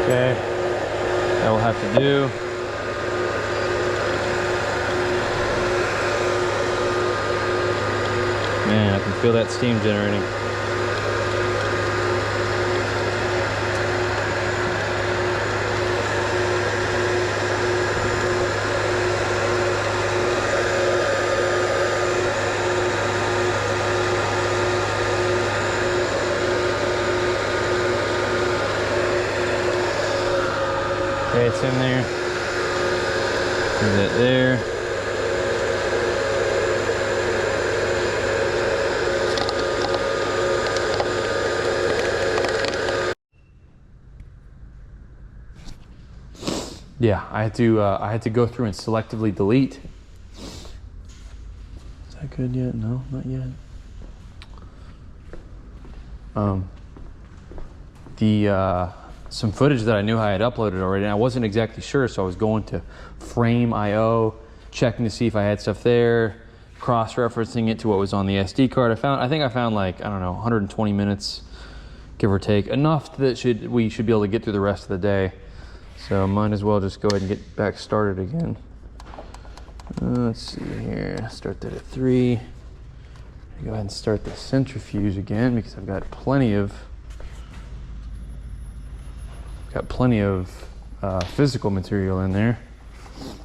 Speaker 2: Okay. That will have to do. Man, I can feel that steam generating. Okay, it's in there. Put that there. Yeah, I had to go through and selectively delete. Is that good yet? No, not yet. Some footage that I knew I had uploaded already, and I wasn't exactly sure, so I was going to Frame.io, checking to see if I had stuff there, cross-referencing it to what was on the SD card. I think I found like, I don't know, 120 minutes, give or take, enough that we should be able to get through the rest of the day. So might as well just go ahead and get back started again. Let's see here, start that at 3. Go ahead and start the centrifuge again because I've got plenty of physical material in there.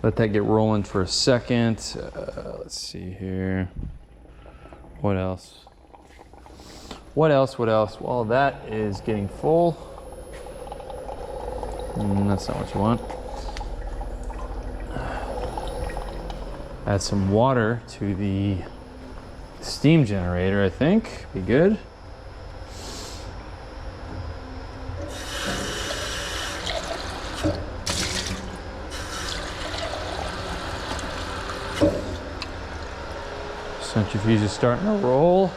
Speaker 2: Let that get rolling for a second. Let's see here. What else? Well, that is getting full. That's not what you want. Add some water to the steam generator, I think. Be good. Centrifuge is starting to roll.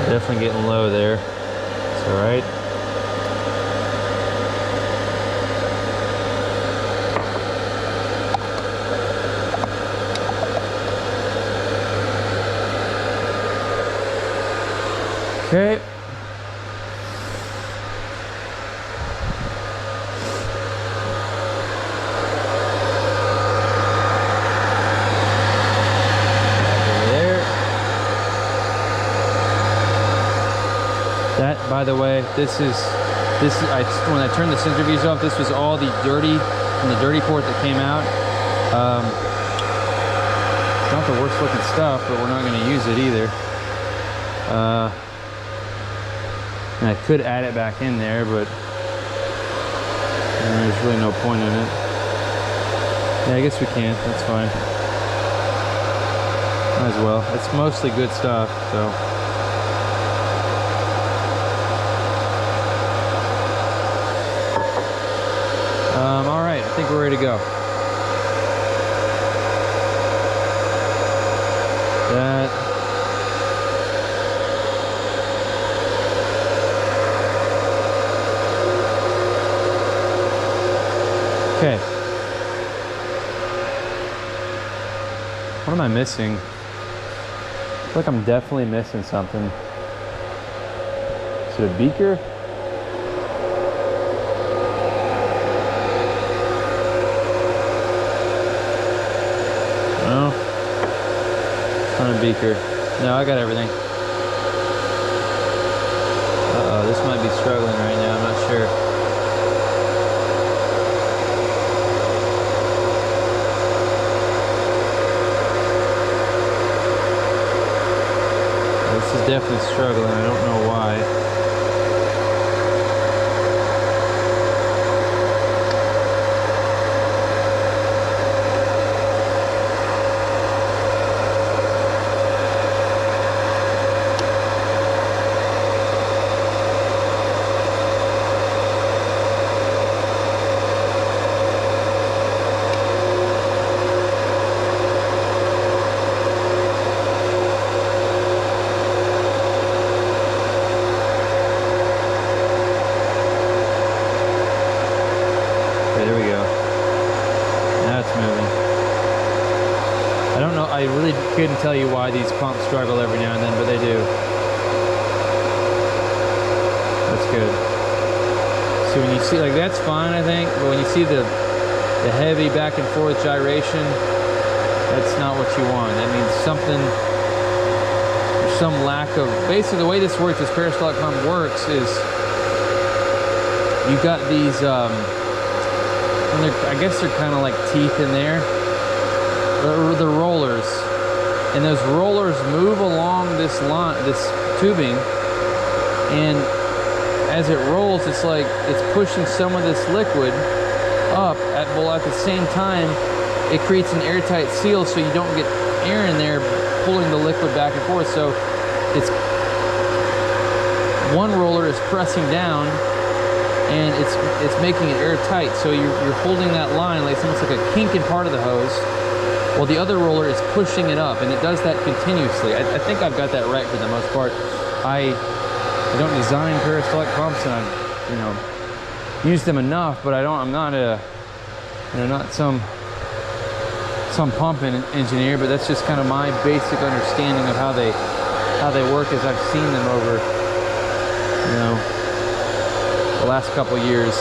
Speaker 2: Definitely getting low there. It's all right. Okay. By the way, this is when I turned the centrifuge off, this was all the dirty from the dirty port that came out. It's not the worst looking stuff, but we're not going to use it either. And I could add it back in there, but there's really no point in it. Yeah, I guess we can. That's fine. Might as well. It's mostly good stuff, so. All right, I think we're ready to go. That. Okay. What am I missing? I feel like I'm definitely missing something. Is it a beaker? No. Not a beaker. No, I got everything. Uh-oh, this might be struggling right now, I'm not sure. This is definitely struggling, I don't know why. There we go. Now it's moving. I don't know, I really couldn't tell you why these pumps struggle every now and then, but they do. That's good. So when you see, like, that's fine, I think, but when you see the heavy back and forth gyration, that's not what you want. That means there's some lack of, basically the way this works, this peristaltic pump works is you've got these, I guess they're kind of like teeth in there. The rollers, and those rollers move along this line, this tubing, and as it rolls, it's like it's pushing some of this liquid up. At the same time, it creates an airtight seal, so you don't get air in there pulling the liquid back and forth. So it's one roller is pressing down and it's making it airtight. So you're holding that line like it's almost like a kink in part of the hose, while the other roller is pushing it up, and it does that continuously. I think I've got that right for the most part. I don't design peristaltic pumps, and I've, you know, used them enough, but I'm not a, you know, not some pumping engineer, but that's just kind of my basic understanding of how they work as I've seen them over, you know, the last couple years.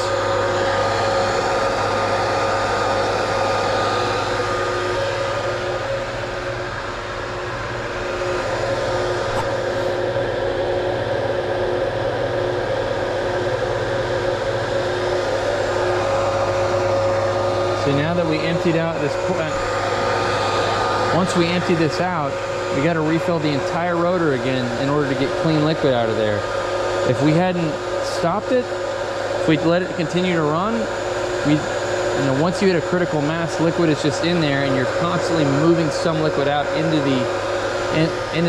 Speaker 2: So now that we emptied out this, once we empty this out, we got to refill the entire rotor again in order to get clean liquid out of there. If we hadn't stopped it, if we'd let it continue to run, you know, once you hit a critical mass, liquid is just in there, and you're constantly moving some liquid out into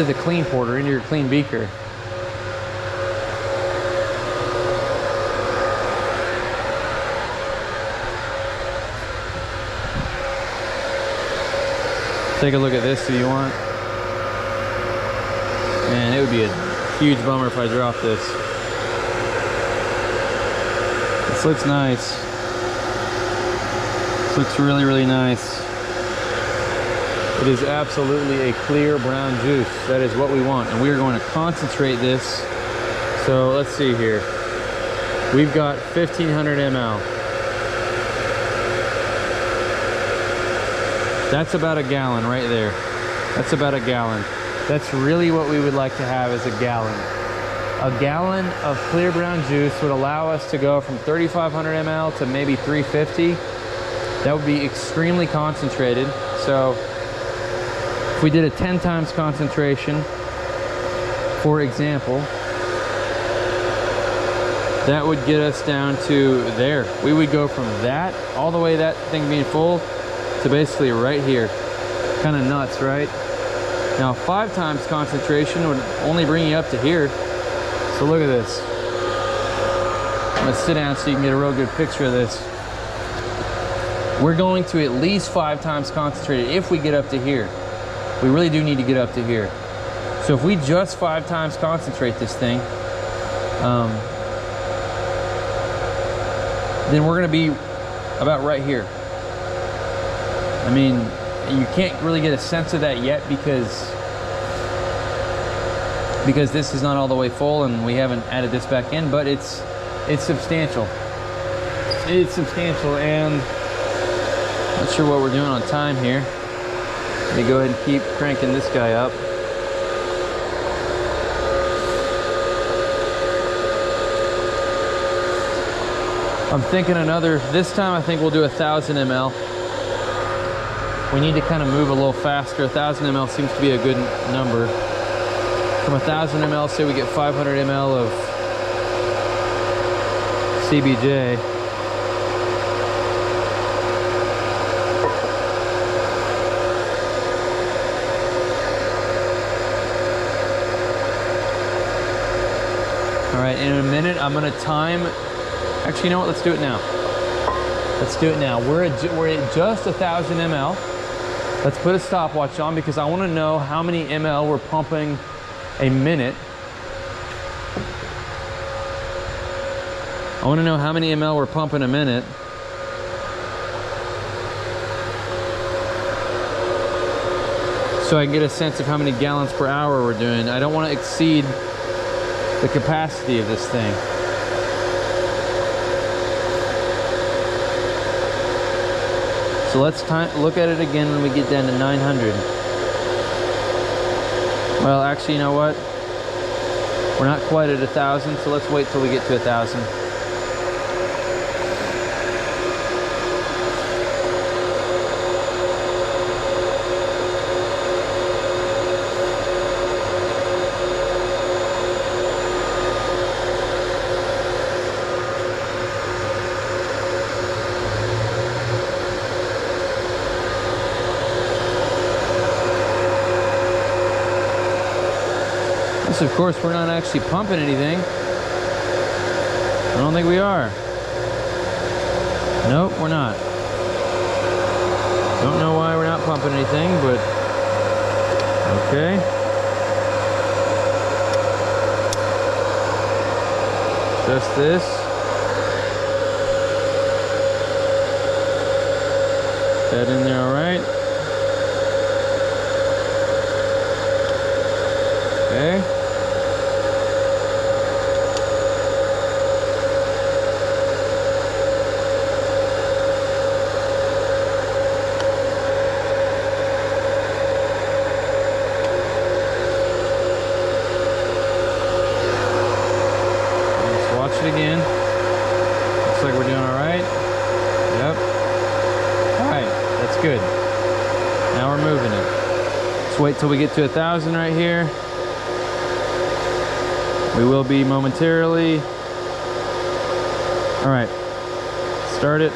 Speaker 2: the clean porter, into your clean beaker. Take a look at this if you want. Man, it would be a huge bummer if I dropped this. This looks nice. This looks really, really nice. It is absolutely a clear brown juice. That is what we want. And we are going to concentrate this. So let's see here. We've got 1500 ml. That's about a gallon right there. That's about a gallon. That's really what we would like to have, is a gallon. A gallon of clear brown juice would allow us to go from 3,500 ml to maybe 350. That would be extremely concentrated. So if we did a 10 times concentration, for example, that would get us down to there. We would go from that, all the way that thing being full, to basically right here. Kind of nuts, right? Now 5 times concentration would only bring you up to here. So look at this. I'm gonna sit down so you can get a real good picture of this. We're going to at least 5 times concentrated if we get up to here. We really do need to get up to here. So if we just 5 times concentrate this thing, then we're gonna be about right here. I mean, you can't really get a sense of that yet because this is not all the way full and we haven't added this back in, but it's substantial. It's substantial, and not sure what we're doing on time here. Let me go ahead and keep cranking this guy up. I'm thinking this time I think we'll do 1,000 ml. We need to kind of move a little faster. 1,000 ml seems to be a good number. From 1,000 ml, say we get 500 ml of CBJ. All right, in a minute, I'm gonna time. Actually, you know what? Let's do it now. Let's do it now. We're at just 1,000 ml. Let's put a stopwatch on because I want to know how many ml we're pumping a minute. I want to know how many ml we're pumping a minute. So I can get a sense of how many gallons per hour we're doing. I don't want to exceed the capacity of this thing. So let's look at it again when we get down to 900. Well, actually, you know what? We're not quite at 1,000, so let's wait till we get to 1,000. Of course, we're not actually pumping anything. I don't think we are. Nope, we're not. Don't know why we're not pumping anything, but okay. Just this. That in there, all right. Okay. Again. Looks like we're doing all right. Yep. All right, that's good. Now we're moving it. Let's wait till we get to 1,000 right here. We will be momentarily. All right, start it.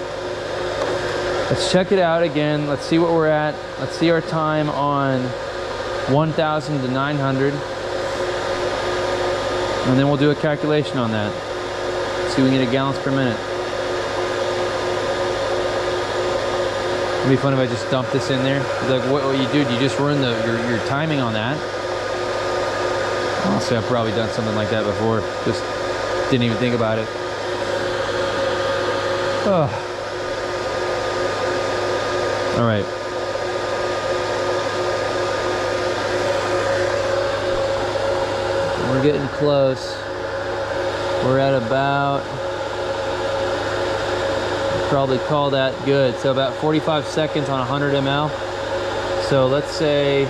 Speaker 2: Let's check it out again. Let's see what we're at. Let's see our time on 1,000 to 900. And then we'll do a calculation on that. See if we can get a gallons per minute. It'd be fun if I just dump this in there. Like, what you do? You just run your timing on that. Honestly, I've probably done something like that before. Just didn't even think about it. Oh. All right. We're getting close. We're at about, probably call that good. So about 45 seconds on 100 ml. So let's say,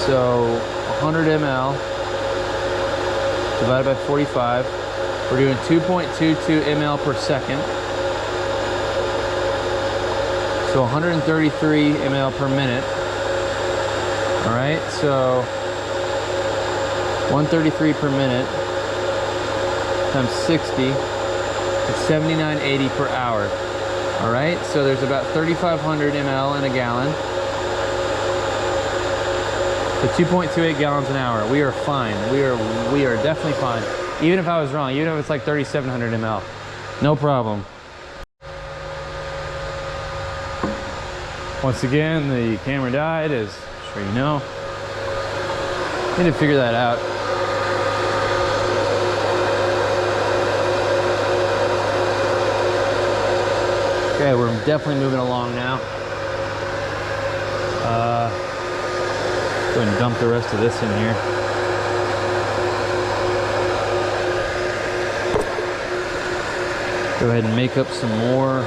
Speaker 2: 100 ml divided by 45. We're doing 2.22 ml per second. So 133 ml per minute. All right, so 133 per minute times 60, it's 79.80 per hour. All right, so there's about 3,500 ml in a gallon. So 2.28 gallons an hour. We are fine. We are definitely fine. Even if I was wrong, even if it's like 3,700 ml, no problem. Once again, the camera died, as I'm sure you know. Need to figure that out. Okay, we're definitely moving along now. Go ahead and dump the rest of this in here. Go ahead and make up some more.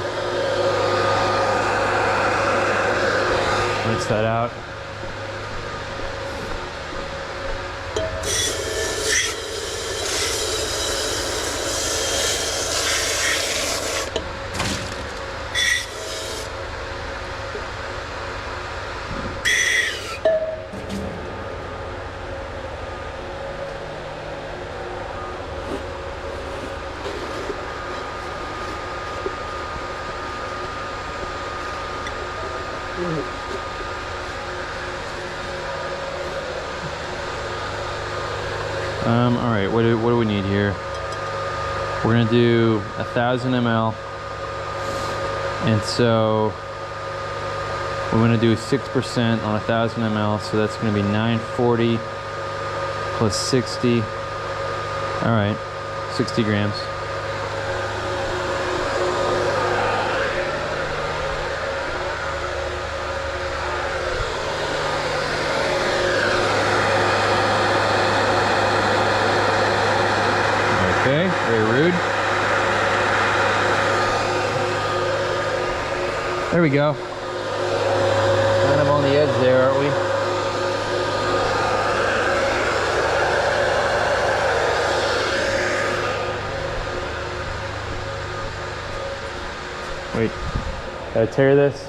Speaker 2: Rinse that out. All right, what do we need here? We're gonna do 1,000 ml, and so we're gonna do 6% on 1,000 ml, so that's gonna be 940 plus 60. All right, 60 grams. Okay, very rude. There we go. Kind of on the edge there, aren't we? Wait, gotta tear this.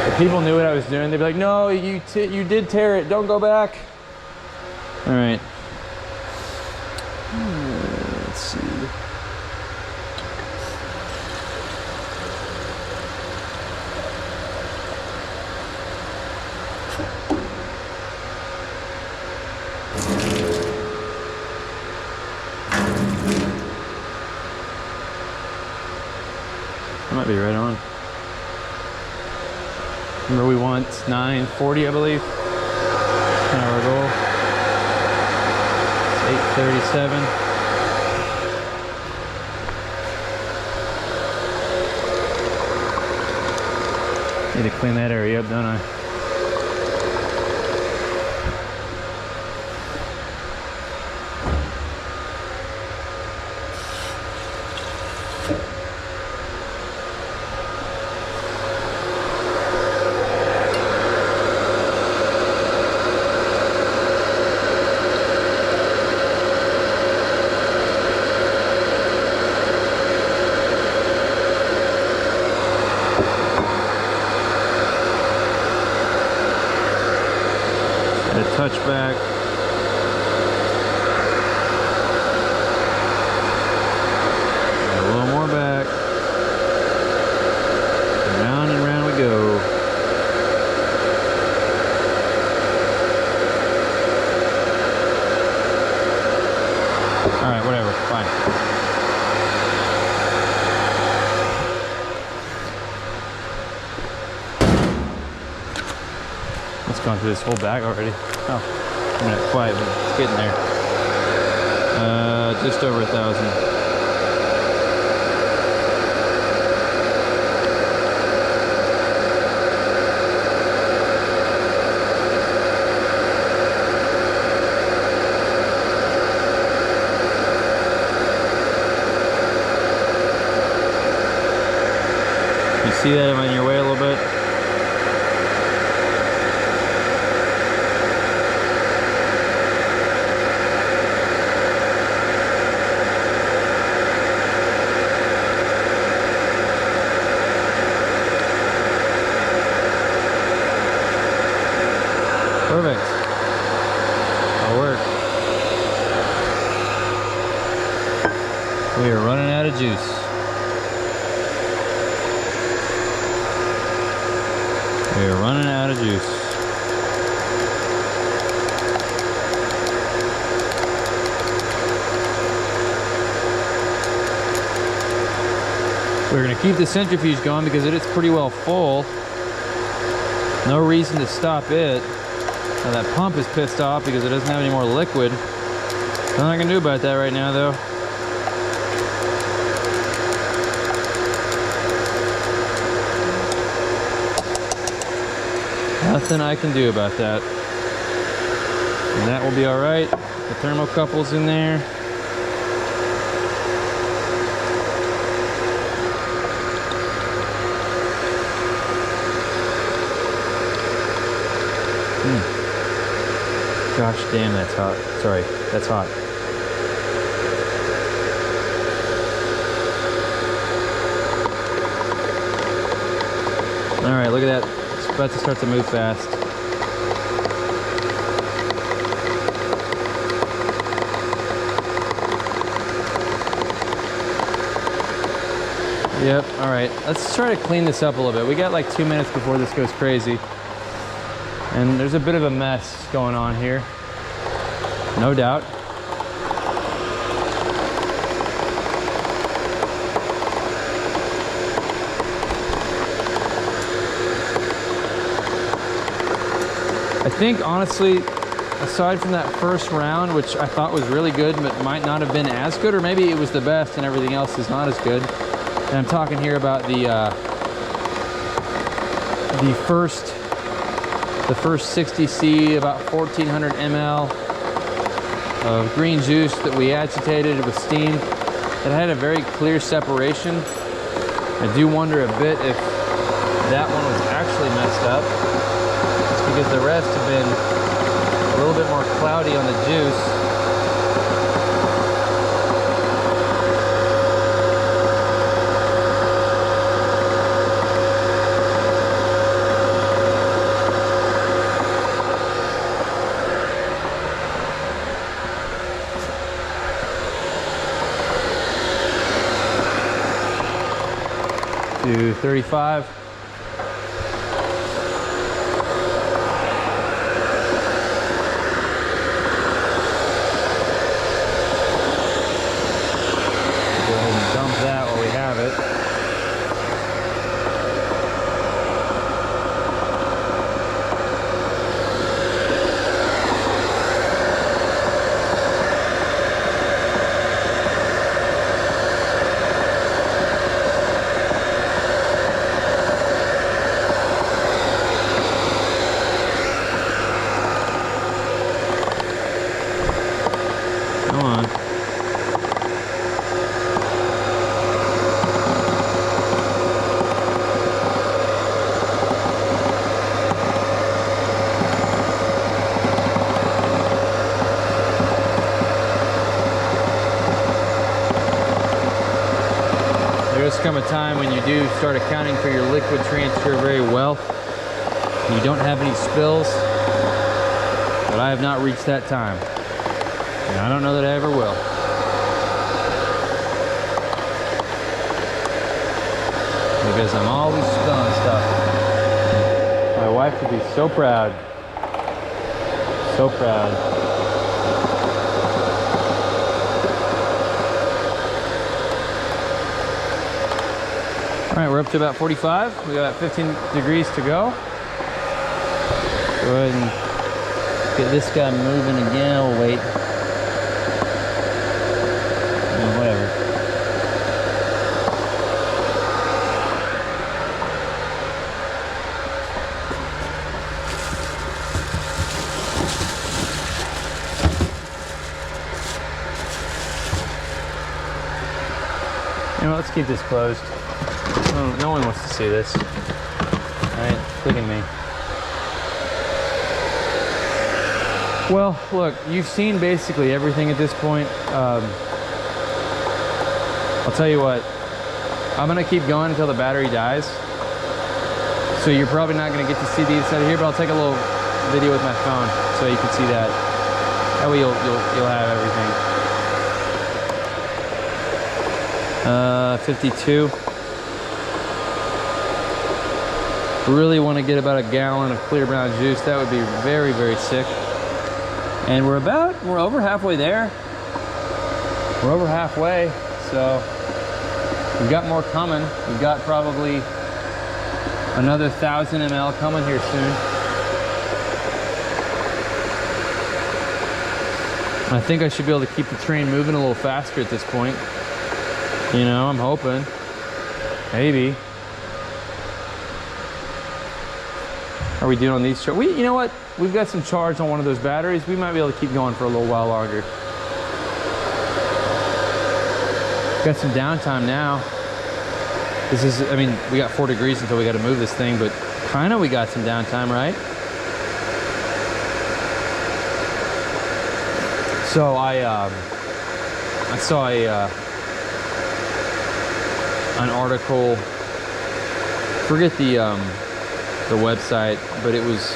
Speaker 2: If people knew what I was doing, they'd be like, no, you did tear it, don't go back. All right. Let's see. might be right on. Remember we want 940, I believe. That's kind of our goal. It's 837. Need to clean that area up, don't I? Touchback. A little more back. Round and round we go. All right, whatever, fine. It's gone through this whole bag already. Oh, I'm not quite, but it's getting there. Just over 1,000. You see that on your way a little bit? Perfect. That'll work. We are running out of juice. We are running out of juice. We're going to keep the centrifuge going because it is pretty well full. No reason to stop it. Now that pump is pissed off because it doesn't have any more liquid. Nothing I can do about that right now though. Nothing I can do about that. And that will be all right. The thermocouple's in there. Gosh damn, that's hot. Sorry, that's hot. All right, look at that. It's about to start to move fast. Yep, all right. Let's try to clean this up a little bit. We got like 2 minutes before this goes crazy. And there's a bit of a mess going on here, no doubt. I think honestly, aside from that first round, which I thought was really good, but might not have been as good, or maybe it was the best and everything else is not as good. And I'm talking here about the first 60C, about 1,400 ml of green juice that we agitated with steam. It had a very clear separation. I do wonder a bit if that one was actually messed up. It's because the rest have been a little bit more cloudy on the juice. To 35. Go ahead and dump that while we have it. does come a time when you do start accounting for your liquid transfer very well. You don't have any spills, but I have not reached that time. And I don't know that I ever will. Because I'm always spilling stuff. My wife would be so proud. So proud. All right, we're up to about 45. We got about 15 degrees to go. Go ahead and get this guy moving again. We'll wait. Whatever. You know, let's keep this closed. No one wants to see this. All right, look at me. Well, look, you've seen basically everything at this point. I'll tell you what, I'm gonna keep going until the battery dies. So you're probably not gonna get to see the inside of here, but I'll take a little video with my phone so you can see that. That way you'll have everything. 52. Really want to get about a gallon of clear brown juice. That would be very, very sick. And we're over halfway there. We're over halfway, so we've got more coming. We've got probably another 1,000 ml coming here soon. I think I should be able to keep the train moving a little faster at this point. You know, I'm hoping. Maybe. How are we doing on these? You know what? We've got some charge on one of those batteries. We might be able to keep going for a little while longer. Got some downtime now. This is, I mean, we got 4 degrees until we got to move this thing, but kind of we got some downtime, right? So I saw an article. Forget the website, but it was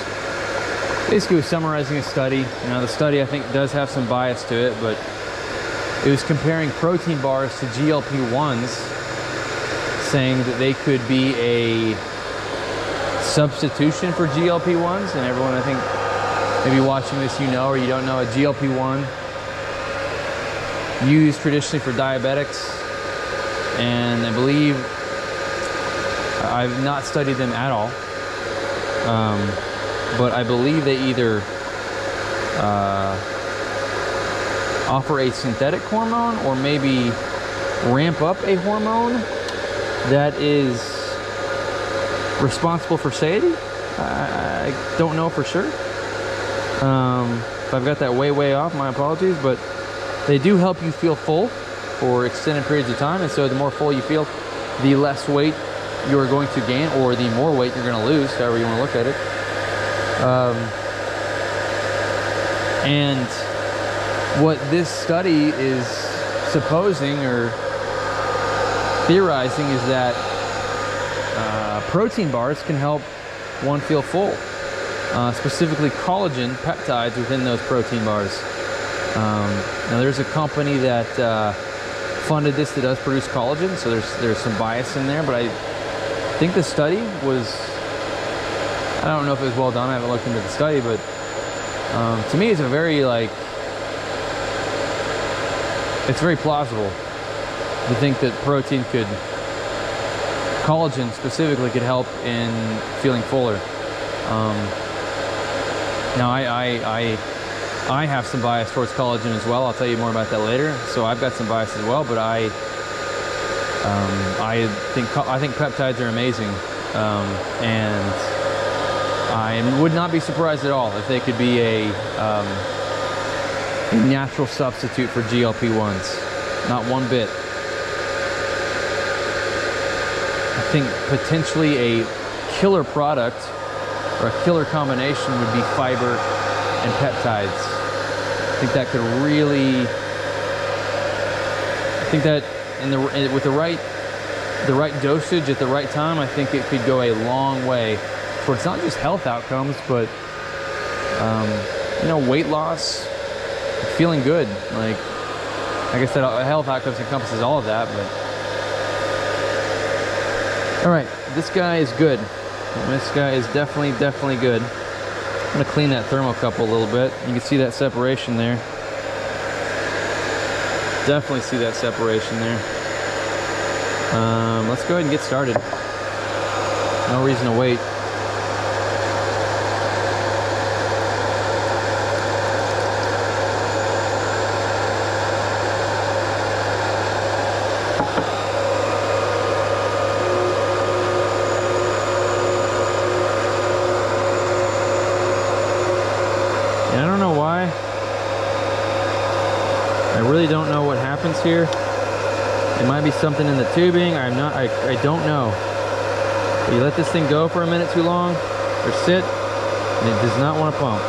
Speaker 2: basically summarizing a study. You know, the study I think does have some bias to it, but it was comparing protein bars to GLP-1s, saying that they could be a substitution for GLP-1s. And everyone, I think, maybe watching this, you know, or you don't know, a GLP-1 used traditionally for diabetics, and I believe I've not studied them at all. But I believe they either offer a synthetic hormone or maybe ramp up a hormone that is responsible for satiety. I don't know for sure. If I've got that way off, my apologies, but they do help you feel full for extended periods of time, and so the more full you feel, the less weight you're going to gain, or the more weight you're going to lose, however you want to look at it. And what this study is supposing or theorizing is that protein bars can help one feel full, specifically collagen peptides within those protein bars. Now there's a company that funded this that does produce collagen, so there's some bias in there, but I think the study was, I don't know if it was well done, I haven't looked into the study, but to me it's a very, like, it's very plausible to think that protein could, collagen specifically, could help in feeling fuller. Now I have some bias towards collagen as well. I'll tell you more about that later. So I've got some bias as well, but I think peptides are amazing, and I would not be surprised at all if they could be a natural substitute for GLP-1s. Not one bit. I think potentially a killer product or a killer combination would be fiber and peptides. I think that could really, I think that with the right the right dosage at the right time, I think it could go a long way towards not just health outcomes, but you know, weight loss, feeling good. Like I said, health outcomes encompasses all of that. But all right, this guy is good. This guy is definitely good. I'm gonna clean that thermocouple a little bit. You can see that separation there. Definitely see that separation there. Let's go ahead and get started. No reason to wait. And I don't know why. I really don't know what happens here. It might be something in the tubing. I don't know. But you let this thing go for a minute too long, or sit, and it does not want to pump.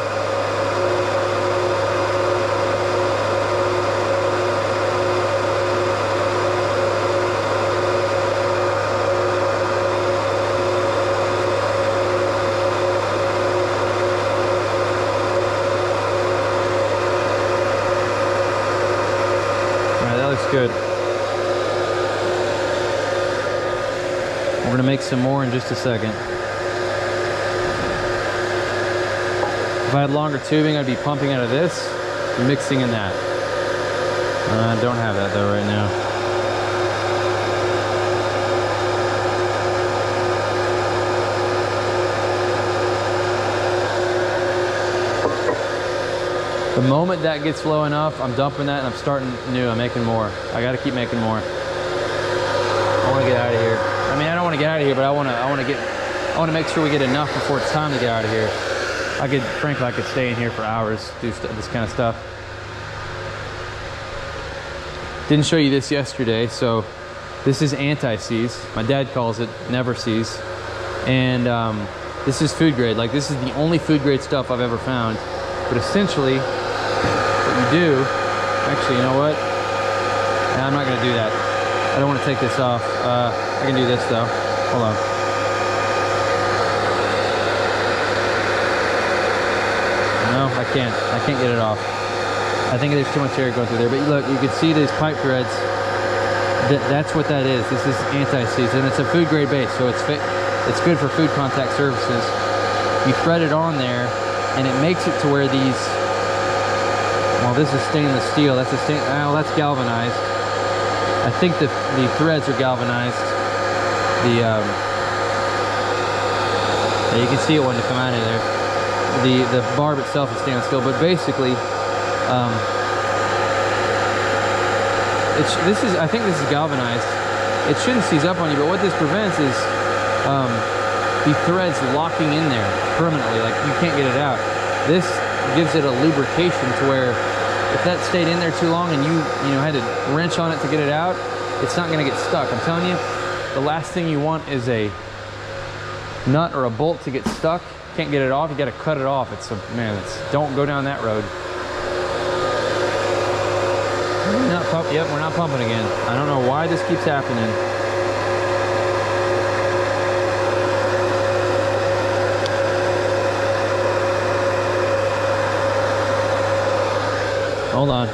Speaker 2: All right, that looks good. We're gonna make some more in just a second. If I had longer tubing, I'd be pumping out of this, mixing in that. I don't have that though right now. The moment that gets low enough, I'm dumping that and I'm starting new. I'm making more. I gotta keep making more. I wanna get out of here. I mean, I don't want to get out of here, but I want to make sure we get enough before it's time to get out of here. Frankly, I could stay in here for hours, do this kind of stuff. Didn't show you this yesterday, so this is anti-seize. My dad calls it never seize. And this is food grade. Like, this is the only food grade stuff I've ever found. But essentially, what you do, actually, you know what? I'm not gonna do that. I don't want to take this off. I can do this though. Hold on. No, I can't. I can't get it off. I think there's too much air going through there. But look, you can see these pipe threads. That's what that is. This is anti-seize, and it's a food grade base, so it's good for food contact surfaces. You thread it on there, and it makes it to where these. Well, this is stainless steel. That's that's galvanized. I think the threads are galvanized. Yeah, you can see it when they come out of there. The barb itself is stainless steel, but basically, I think this is galvanized. It shouldn't seize up on you, but what this prevents is the threads locking in there permanently. Like, you can't get it out. This gives it a lubrication to where if that stayed in there too long and you had to wrench on it to get it out, it's not going to get stuck. I'm telling you, the last thing you want is a nut or a bolt to get stuck. Can't get it off. You got to cut it off. Don't go down that road. Yep, we're not pumping again. I don't know why this keeps happening. Hold on.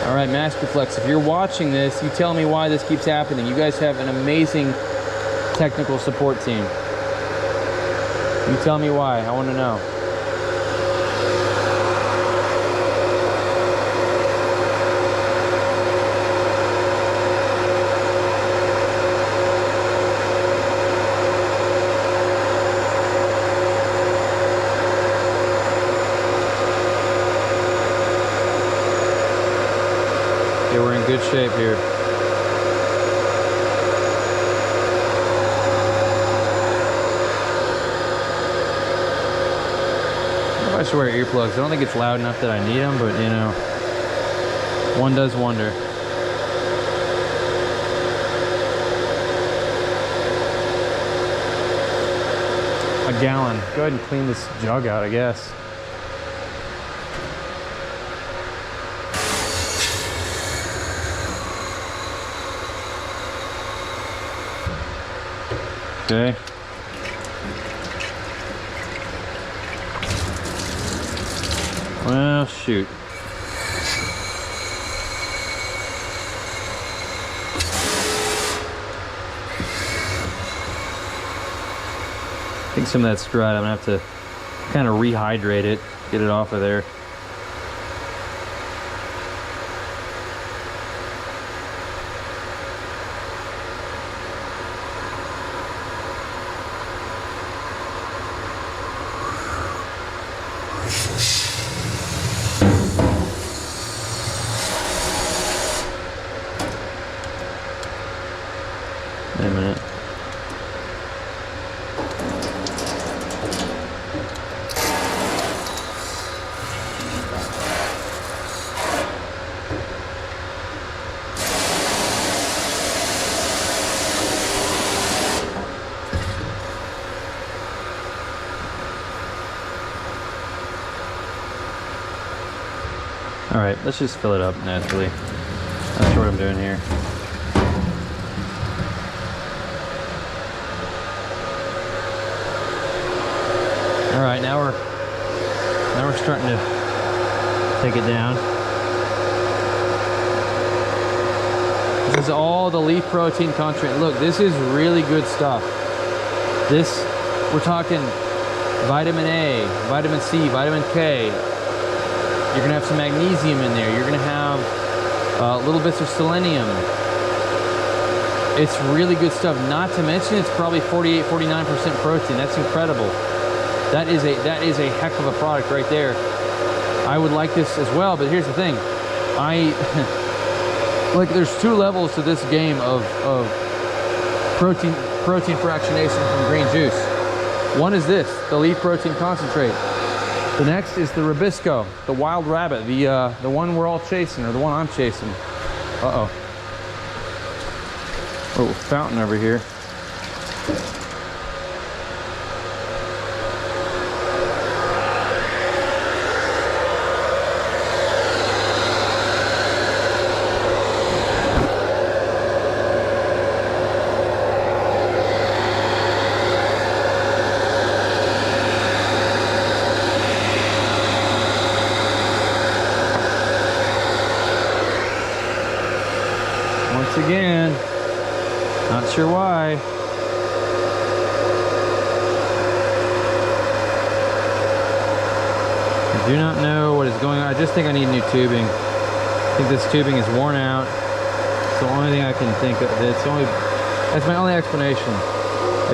Speaker 2: All right, Masterflex, if you're watching this, you tell me why this keeps happening. You guys have an amazing technical support team. You tell me why. I want to know. Okay, we're in good shape here. I should wear earplugs. I don't think it's loud enough that I need them, but one does wonder. A gallon. Go ahead and clean this jug out, I guess. Okay. Well, shoot. I think some of that's dried. I'm gonna have to kind of rehydrate it, get it off of there. Wait a minute. All right, let's just fill it up naturally. That's what I'm doing here. All right, now we're starting to take it down. This is all the leaf protein concentrate. Look, this is really good stuff. This, we're talking vitamin A, vitamin C, vitamin K. You're gonna have some magnesium in there. You're gonna have little bits of selenium. It's really good stuff. Not to mention it's probably 48, 49% protein. That's incredible. That is a heck of a product right there. I would like this as well, but here's the thing. Like there's two levels to this game of protein fractionation from green juice. One is this, the leaf protein concentrate. The next is the Rubisco, the wild rabbit, the one we're all chasing, or the one I'm chasing. Uh-oh. Little fountain over here. Once again, not sure why. I do not know what is going on. I just think I need new tubing. I think this tubing is worn out. It's the only thing I can think of. That's my only explanation.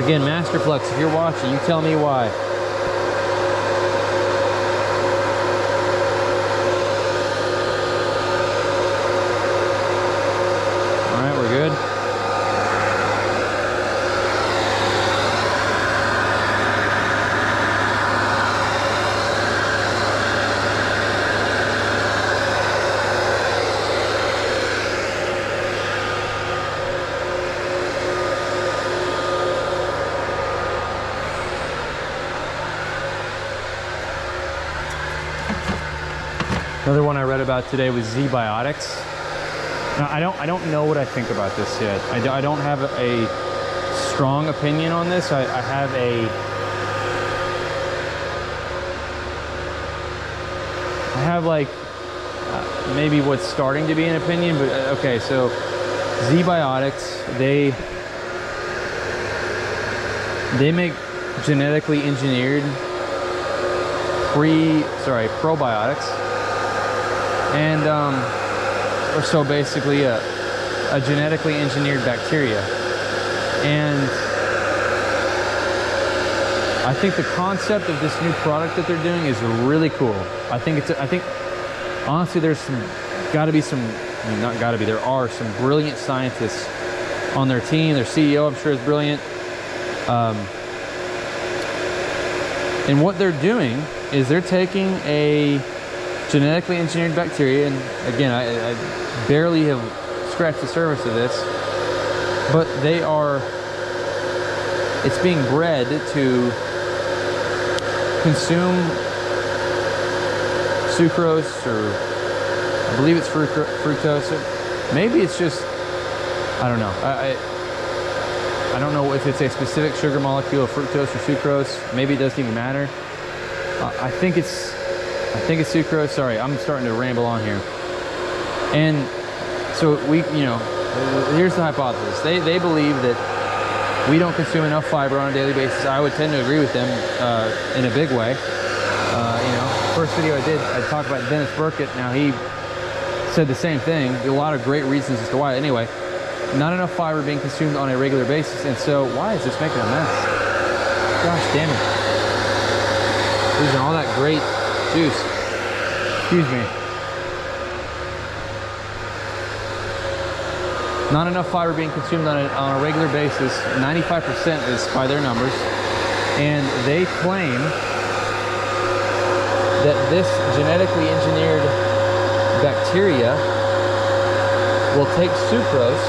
Speaker 2: Again, Masterflex, if you're watching, you tell me why. Good. Another one I read about today was Z-Biotics. Now, I don't know what I think about this yet. I don't have a strong opinion on this. I have like maybe what's starting to be an opinion, but okay. So Z-Biotics, they make genetically engineered probiotics, and so basically a genetically engineered bacteria. And I think the concept of this new product that they're doing is really cool. I think honestly there are some brilliant scientists on their team. Their CEO, I'm sure, is brilliant. And what they're doing is they're taking a genetically engineered bacteria, and again, I barely have scratched the surface of this, but it's being bred to consume sucrose, or I believe it's fructose. Maybe it's just, I don't know. I don't know if it's a specific sugar molecule, fructose or sucrose. Maybe it doesn't even matter. I think it's sucrose. Sorry, I'm starting to ramble on here. And so here's the hypothesis. They believe that we don't consume enough fiber on a daily basis. I would tend to agree with them in a big way. First video I did, I talked about Dennis Burkett. Now he said the same thing. A lot of great reasons as to why. Anyway, not enough fiber being consumed on a regular basis. And so why is this making a mess? Gosh damn it. Losing all that great juice. Excuse me. Not enough fiber being consumed on a regular basis. 95% is by their numbers. And they claim that this genetically engineered bacteria will take sucrose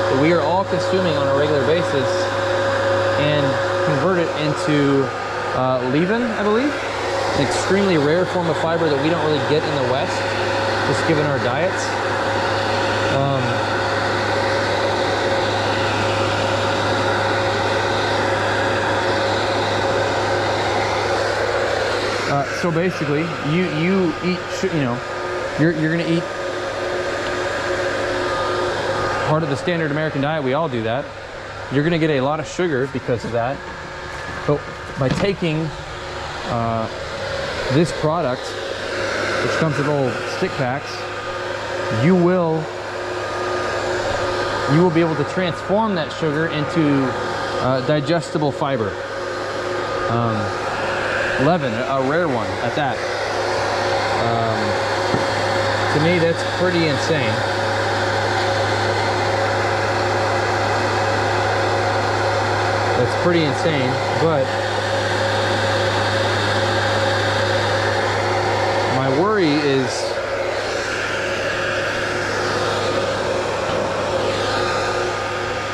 Speaker 2: that we are all consuming on a regular basis and convert it into leaven, I believe. An extremely rare form of fiber that we don't really get in the West, just given our diets. So basically, you eat, you're going to eat part of the standard American diet. We all do that. You're going to get a lot of sugar because of that. But by taking this product, which comes in little stick packs, you will be able to transform that sugar into digestible fiber. Leaven, a rare one at that. To me, that's pretty insane. That's pretty insane, but my worry is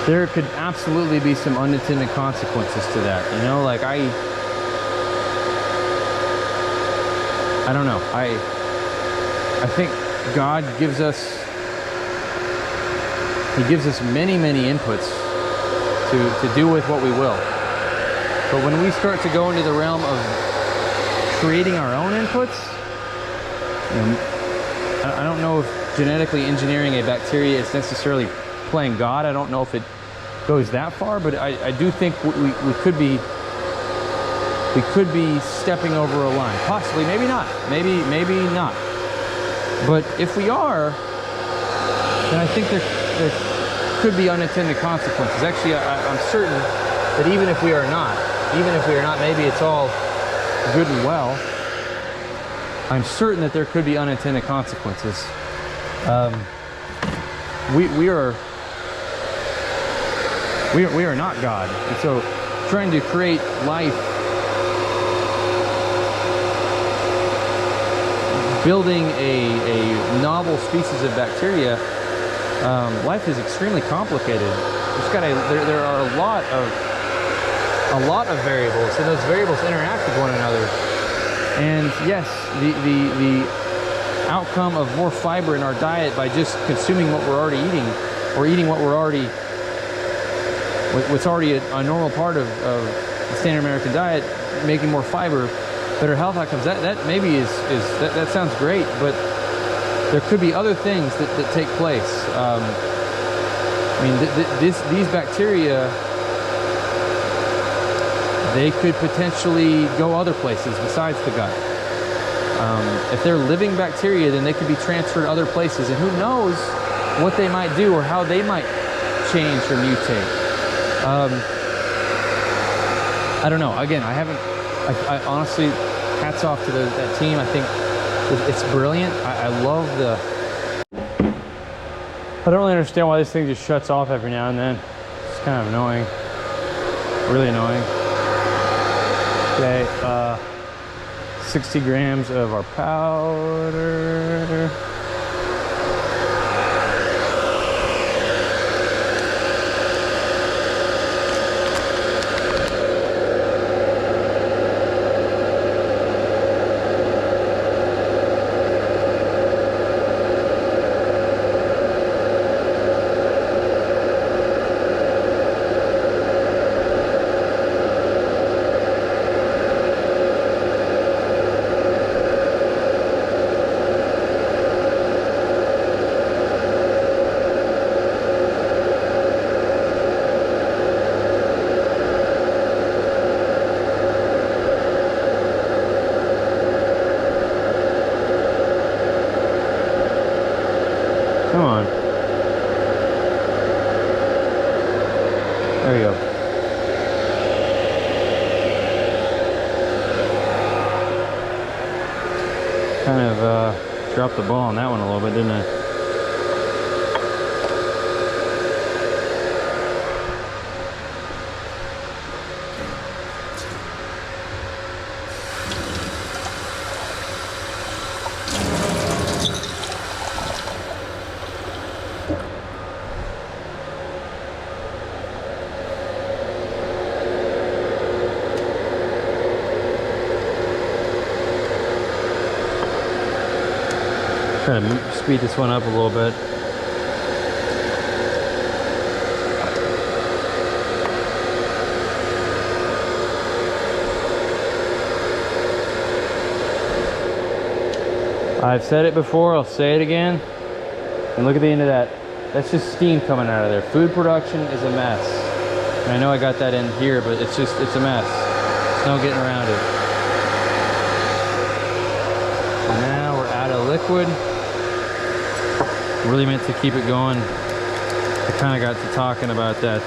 Speaker 2: there could absolutely be some unintended consequences to that. Like I don't know. I think God gives us, He gives us many, many inputs to do with what we will. But when we start to go into the realm of creating our own inputs, I don't know if genetically engineering a bacteria is necessarily playing God. I don't know if it goes that far, but I do think we could be stepping over a line. Possibly, maybe not. Maybe not. But if we are, then I think there could be unintended consequences. Actually, I'm certain that even if we are not, maybe it's all good and well. I'm certain that there could be unintended consequences. We are not God, and so trying to create life, building a novel species of bacteria, life is extremely complicated. There are a lot of variables, and those variables interact with one another. And yes, the outcome of more fiber in our diet by just consuming what we're already eating, or eating what's already a normal part of the standard American diet, making more fiber, better health outcomes. That maybe that sounds great, but there could be other things that take place. These bacteria, they could potentially go other places besides the gut. If they're living bacteria, then they could be transferred other places, and who knows what they might do or how they might change or mutate. I don't know. Again, I honestly, hats off to that team. I think it's brilliant. I love I don't really understand why this thing just shuts off every now and then. It's kind of annoying. Really annoying. Okay, 60 grams of our powder. Come on. There you go. Kind of dropped the ball on that one a little bit, didn't I? Try to speed this one up a little bit. I've said it before, I'll say it again. And look at the end of that. That's just steam coming out of there. Food production is a mess. And I know I got that in here, but it's a mess. There's no getting around it. And now we're out of liquid. Really meant to keep it going. I kind of got to talking about that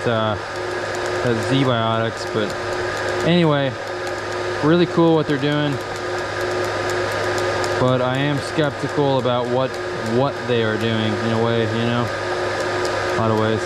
Speaker 2: Z-biotics, but anyway, really cool what they're doing. But I am skeptical about what they are doing in a way, you know, a lot of ways.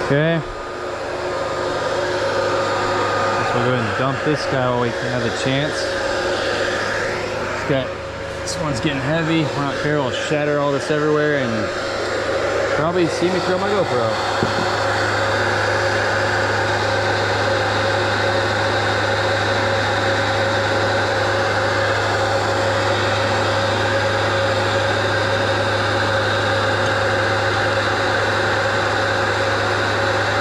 Speaker 2: Okay. So we'll go ahead and dump this guy while we have the chance. This one's getting heavy. We're not careful, I'll shatter all this everywhere and probably see me throw my GoPro.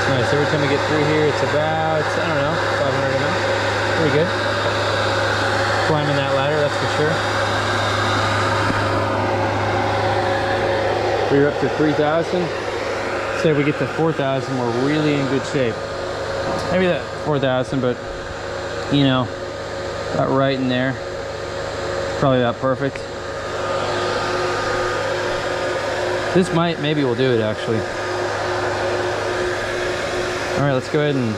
Speaker 2: Nice. Every time we get through here, it's about, I don't know, 500 mm. Pretty good. Climbing that ladder, that's for sure. We're up to 3,000. Say if we get to 4,000, we're really in good shape. Maybe that 4,000, but you know, about right in there. Probably about perfect. This maybe we'll do it actually. All right, let's go ahead and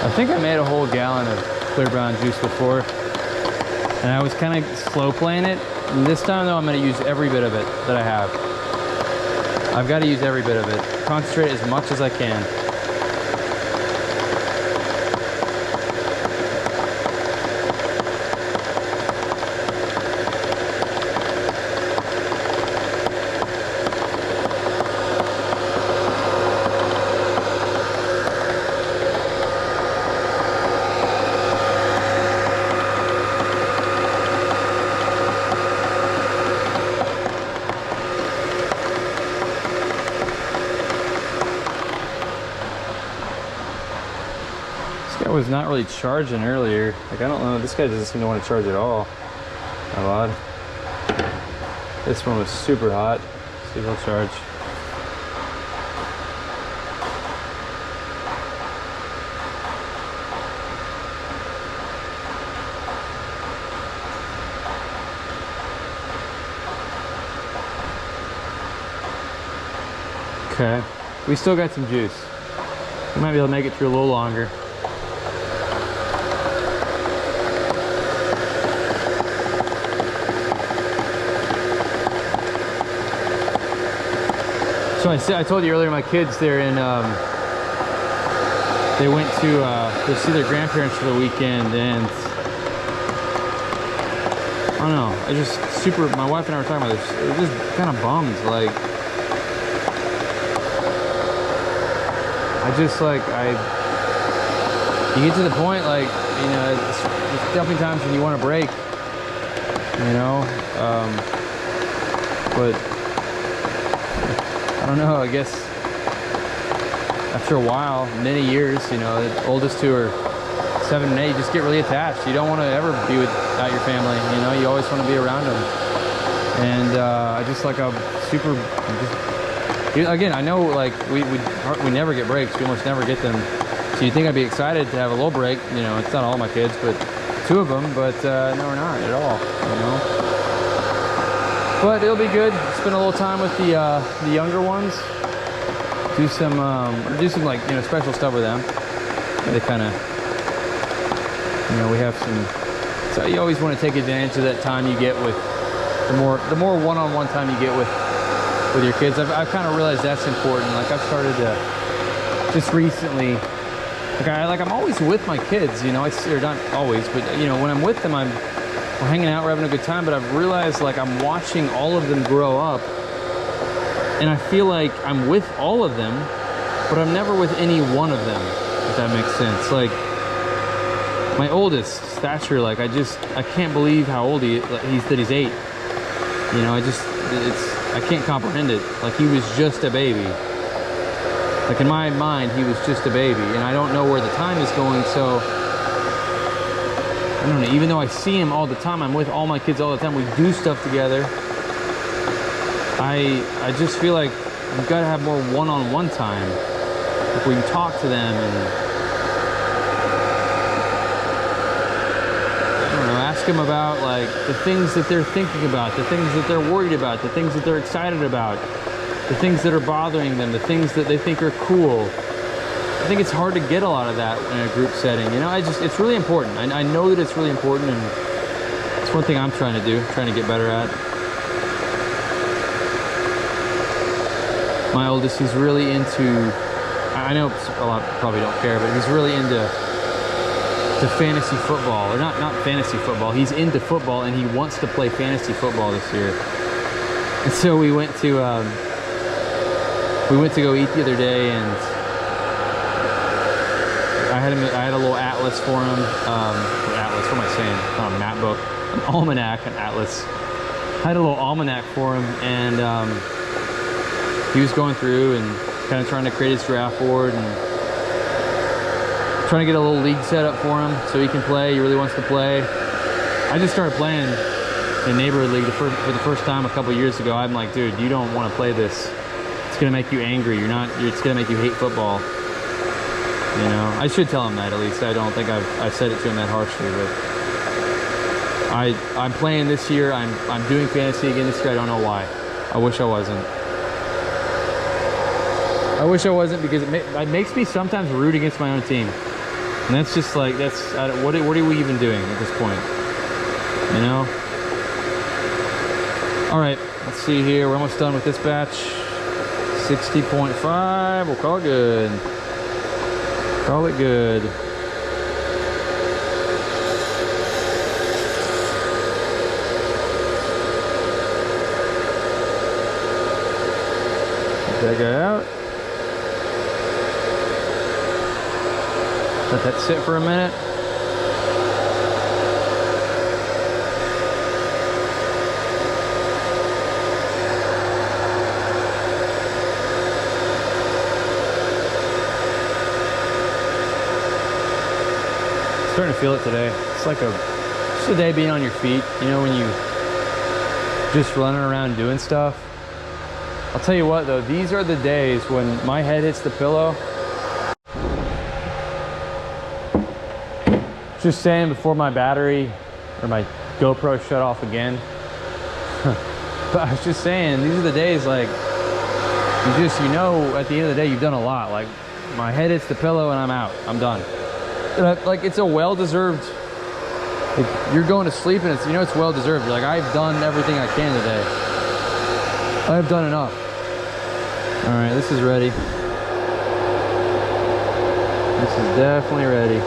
Speaker 2: I think I made a whole gallon of clear brown juice before, and I was kind of slow playing it. And this time though, I'm going to use every bit of it that I have. I've got to use every bit of it. Concentrate as much as I can. was not really charging earlier. Like, I don't know, this guy doesn't seem to want to charge at all. How odd. This one was super hot. See if he'll charge. Okay, we still got some juice. We might be able to make it through a little longer. So I told you earlier, my kids, they're in, they went to see their grandparents for the weekend, and I don't know, I just my wife and I were talking about this, it was just kind of bummed, like, you get to the point, like, you know, it's definitely times when you want to break, you know, but I don't know, I guess after a while, many years, you know, the oldest two are 7 and 8, you just get really attached. You don't want to ever be without your family, you know, you always want to be around them. And I just like a super, again, I know, like, we never get breaks, we almost never get them. So you'd think I'd be excited to have a little break, you know, it's not all my kids, but 2 of them, but no, we're not at all, you know. But it'll be good. Spend a little time with the younger ones. Do some like, you know, special stuff with them. They kind of, you know, we have some. So you always want to take advantage of that time you get with the more one-on-one time you get with your kids. I've kind of realized that's important. Like, I've started to just recently. Like I'm always with my kids, you know. Or not always, but you know, when I'm with them, we're hanging out, we're having a good time, but I've realized, like, I'm watching all of them grow up, and I feel like I'm with all of them, but I'm never with any one of them, if that makes sense. Like, my oldest, Thatcher, like, I can't believe how old he's 8. You know, I can't comprehend it. Like, he was just a baby. Like, in my mind, he was just a baby, and I don't know where the time is going, so I don't know, even though I see him all the time, I'm with all my kids all the time, we do stuff together, I just feel like we've got to have more one-on-one time. Like, we can talk to them and, I don't know, ask them about, like, the things that they're thinking about, the things that they're worried about, the things that they're excited about, the things that are bothering them, the things that they think are cool. I think it's hard to get a lot of that in a group setting, you know. It's really important. I know that it's really important, and it's one thing I'm trying to do, trying to get better at. My oldest, he's really into, I know a lot probably don't care, but he's really into fantasy football, or not fantasy football. He's into football, and he wants to play fantasy football this year. And so we went to go eat the other day, and I had a little atlas for him. Atlas, what am I saying? Not a map book, an almanac, an atlas. I had a little almanac for him, and he was going through and kind of trying to create his draft board and trying to get a little league set up for him so he can play. He really wants to play. I just started playing in neighborhood league for the first time a couple years ago. I'm like, dude, you don't want to play this. It's gonna make you angry. It's gonna make you hate football. You know, I should tell him that, at least. I don't think I've said it to him that harshly, but I'm playing this year. I'm doing fantasy again this year. I don't know why. I wish I wasn't. I wish I wasn't, because it makes me sometimes root against my own team, and that's just like, what are we even doing at this point? You know. All right, let's see here. We're almost done with this batch. 60.5. We'll call it good. Call it good. Get that guy out. Let that sit for a minute. Starting to feel it today. It's like just a day being on your feet. You know, when you just running around doing stuff. I'll tell you what though, these are the days when my head hits the pillow. Just saying before my battery or my GoPro shut off again. But I was just saying, these are the days like, you know at the end of the day you've done a lot. Like my head hits the pillow and I'm out, I'm done. Like it's a well-deserved, like, you're going to sleep and it's, you know, it's well-deserved. You're like, I've done everything I can today. I've done enough. All right, this is ready. This is definitely ready.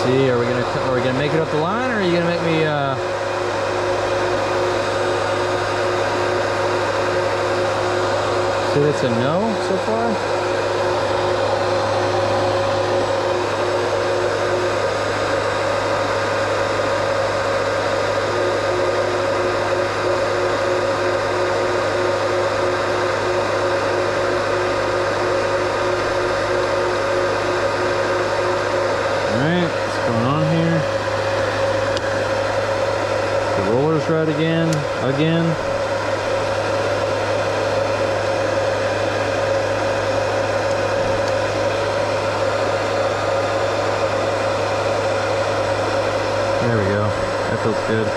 Speaker 2: See, are we gonna make it up the line, or are you gonna make me say that's a no so far? Right again. There we go. That feels good.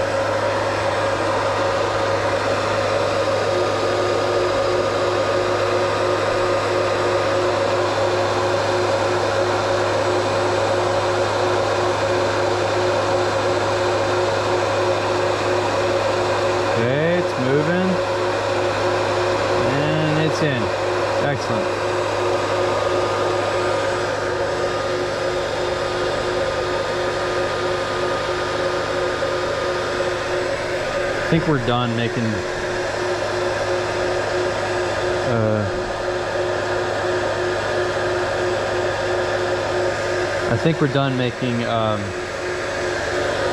Speaker 2: Moving, and it's in. Excellent. I think we're done making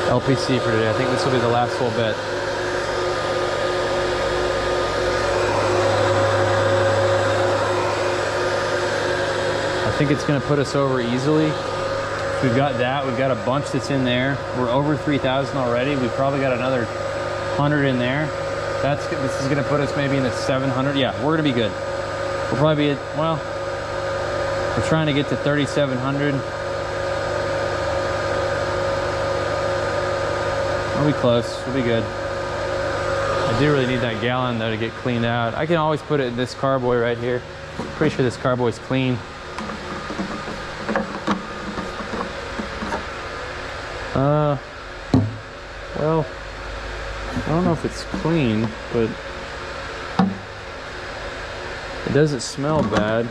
Speaker 2: LPC for today. I think this will be the last little bit. I think it's going to put us over easily. We've got that. We've got a bunch that's in there. We're over 3,000 already. We've probably got another 100 in there. This is going to put us maybe in the 700. Yeah, we're going to be good. We'll probably be at, well, we're trying to get to 3,700. We'll be close. We'll be good. I do really need that gallon though to get cleaned out. I can always put it in this carboy right here. Pretty sure this carboy's clean. Well, I don't know if it's clean, but it doesn't smell bad.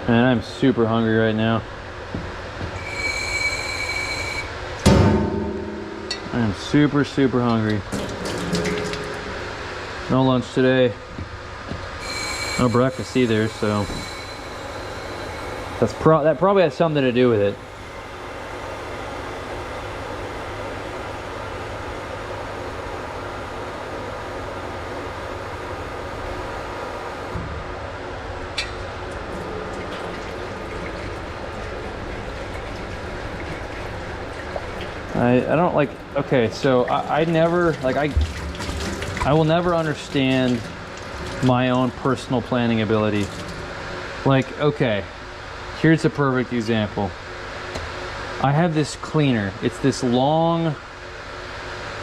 Speaker 2: Man, I'm super hungry right now. I am super hungry. No lunch today. No breakfast either, so that probably has something to do with it. I don't like, okay, so I never, like I will never understand my own personal planning ability. Like, okay, here's a perfect example. I have this cleaner. It's this long,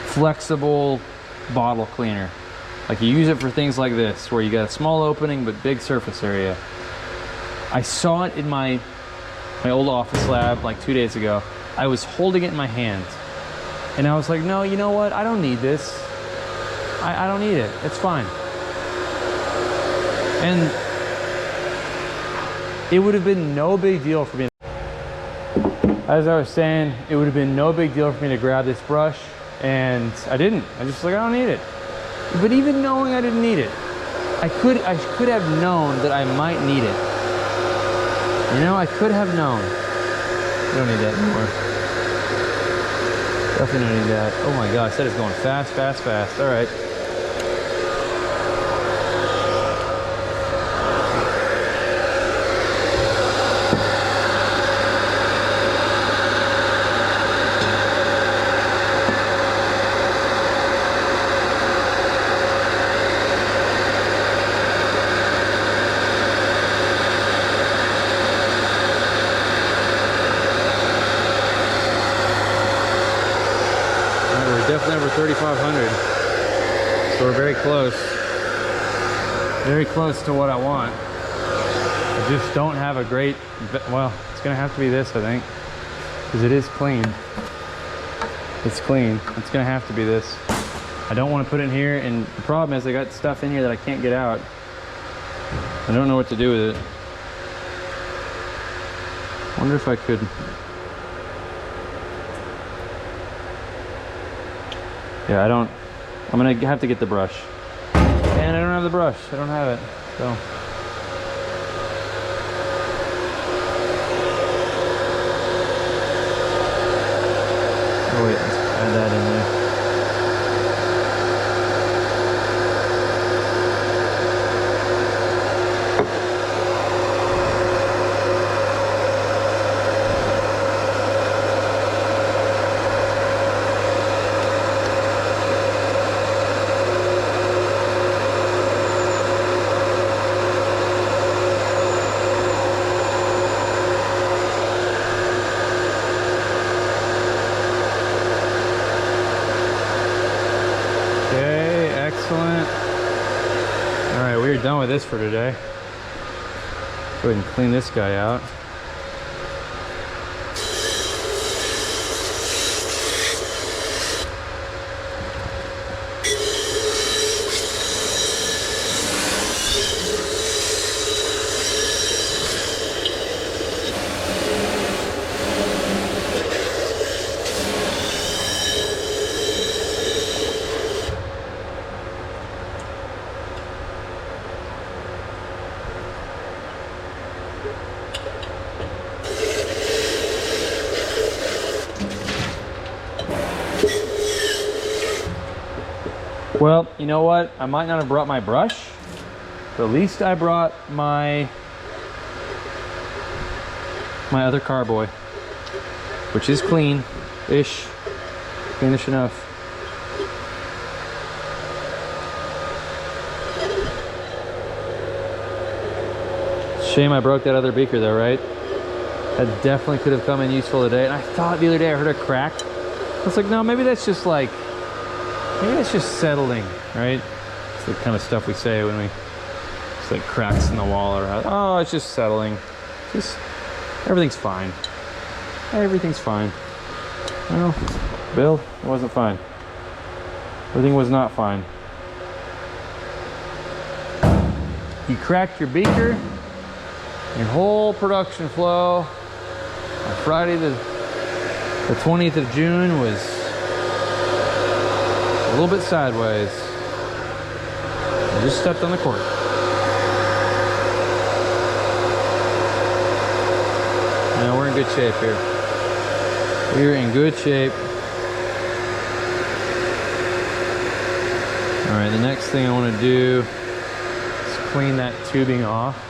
Speaker 2: flexible bottle cleaner. Like you use it for things like this, where you got a small opening but big surface area. I saw it in my old office lab like 2 days ago. I was holding it in my hands and I was like, no, you know what? I don't need this. I don't need it. It's fine. And it would have been no big deal for me. As I was saying, it would have been no big deal for me to grab this brush, and I didn't. I just like, I don't need it. But even knowing I didn't need it, I could have known that I might need it. You know, I could have known. I don't need that anymore. Definitely don't need that. Oh my gosh, that is going fast, fast, fast. All right. Definitely over 3,500. So we're very close to what I want. I just don't have a great, well, it's gonna have to be this, I think, because it is clean. It's clean. It's gonna have to be this. I don't want to put it in here, and the problem is I got stuff in here that I can't get out. I don't know what to do with it. I wonder if I could. Yeah, I'm gonna have to get the brush. And I don't have the brush, I don't have it, so. Oh wait, let's add that in there. Excellent. All right, we're done with this for today. Go ahead and clean this guy out. Well, you know what? I might not have brought my brush, but at least I brought my other carboy, which is clean-ish, cleanish enough. Shame I broke that other beaker though, right? That definitely could have come in useful today. And I thought the other day I heard a crack. I was like, no, maybe that's just like, maybe it's just settling, right? It's the kind of stuff we say when it's like cracks in the wall or, oh, it's just settling. Just, everything's fine. Everything's fine. Well, Bill, it wasn't fine. Everything was not fine. You cracked your beaker, your whole production flow on Friday the 20th of June was a little bit sideways. I just stepped on the cork. Now we're in good shape here. We're in good shape. All right, the next thing I want to do is clean that tubing off.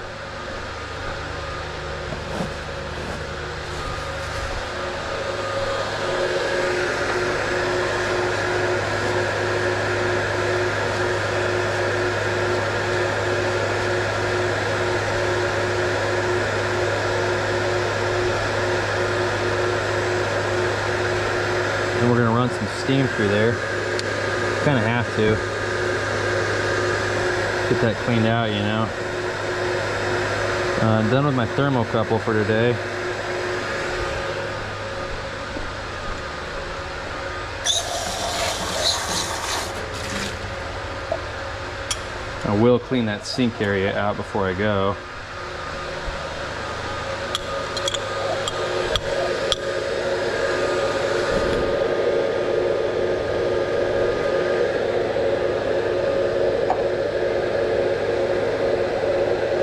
Speaker 2: And we're gonna run some steam through there. Kind of have to. Get that cleaned out, you know. I'm done with my thermocouple for today. I will clean that sink area out before I go.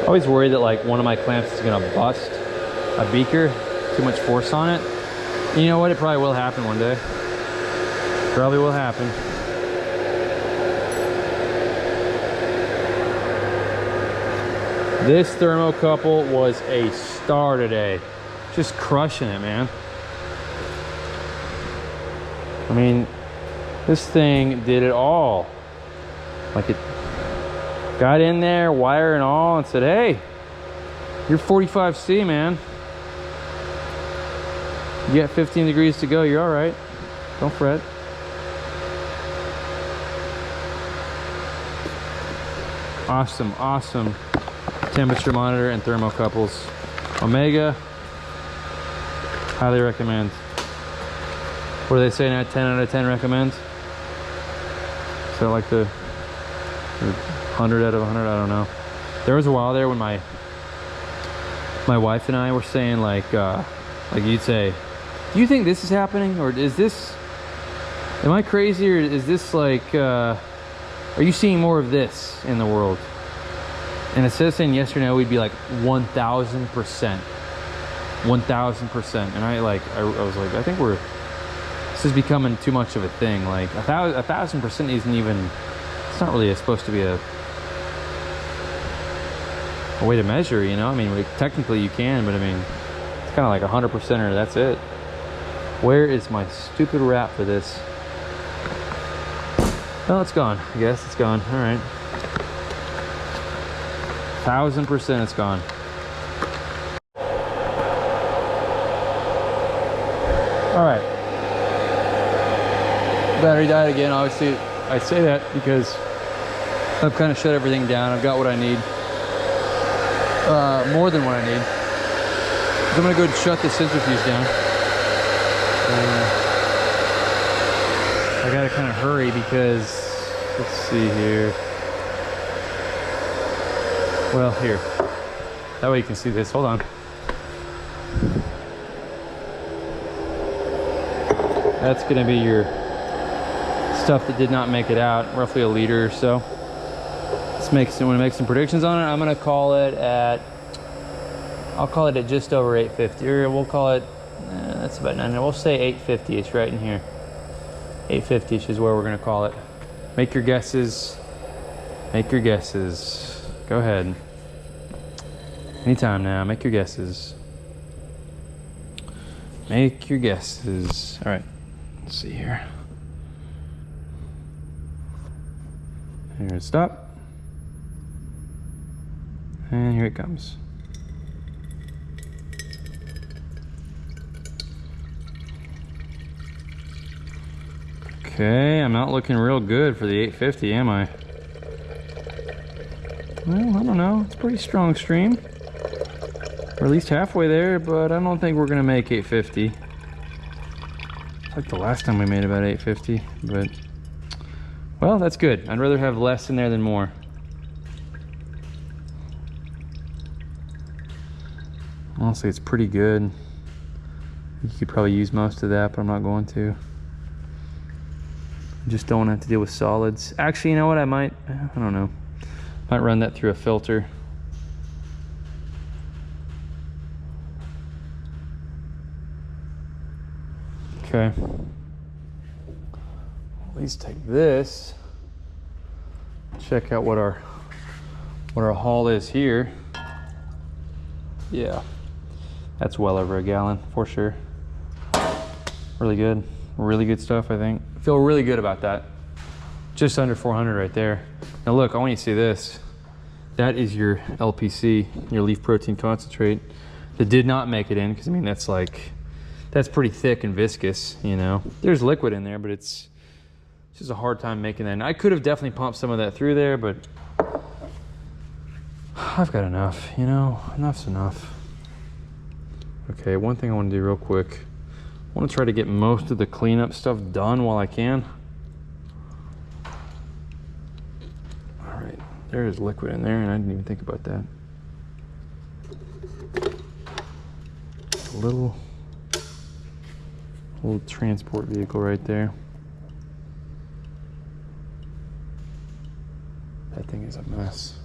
Speaker 2: I always worry that like one of my clamps is gonna bust a beaker, too much force on it. And you know what? It probably will happen one day. Probably will happen. This thermocouple was a star today. Just crushing it, man. I mean, this thing did it all. Like it got in there, wire and all, and said, hey, you're 45C, man. You got 15 degrees to go, you're all right. Don't fret. Awesome, awesome temperature monitor and thermocouples. Omega, highly recommend. What do they say now? 10 out of 10 recommend? Is that like the 100 out of 100? I don't know. There was a while there when my wife and I were saying like you'd say, do you think this is happening, or is this, am I crazy, or is this like are you seeing more of this in the world? And instead of saying yes or no, we'd be like 1000%, 1000%. And I was like, I think this is becoming too much of a thing. Like 1000% isn't even, it's not really supposed to be a way to measure, you know? I mean, technically you can, but I mean, it's kind of like 100% or that's it. Where is my stupid wrap for this? Oh, it's gone. I guess it's gone. All right. 1000% it's gone. All right. Battery died again. Obviously, I say that because I've kind of shut everything down. I've got what I need. More than what I need. So I'm gonna go and shut the centrifuge down. I gotta kind of hurry because, let's see here. Well, here. That way you can see this. Hold on. That's gonna be your stuff that did not make it out, roughly a liter or so. Let's make some predictions on it. I'm gonna call it at, I'll call it at just over 850, or we'll call it, that's about 9. We'll say 850ish right in here. 850ish is where we're gonna call it. Make your guesses. Make your guesses. Go ahead. Anytime now, make your guesses. Make your guesses. All right, let's see here. Here it stop. And here it comes. Okay, I'm not looking real good for the 850, am I? Well, I don't know. It's a pretty strong stream. We're at least halfway there, but I don't think we're gonna make 850. It's like the last time we made about 850, but well, that's good. I'd rather have less in there than more. Honestly, it's pretty good. You could probably use most of that, but I'm not going to. I just don't have to deal with solids. Actually, you know what? I don't know. Might run that through a filter. Okay. At least take this. Check out what our haul is here. Yeah. That's well over a gallon for sure. Really good. Really good stuff, I think. I feel really good about that. Just under 400 right there. Now look, I want you to see this. That is your LPC, your leaf protein concentrate, that did not make it in, because I mean, that's pretty thick and viscous, you know. There's liquid in there, but it's just a hard time making that. And I could have definitely pumped some of that through there, but I've got enough, you know, enough's enough. Okay, one thing I want to do real quick. I want to try to get most of the cleanup stuff done while I can. All right, There is liquid in there, and I didn't even think about that. A little transport vehicle right there. That thing is a mess.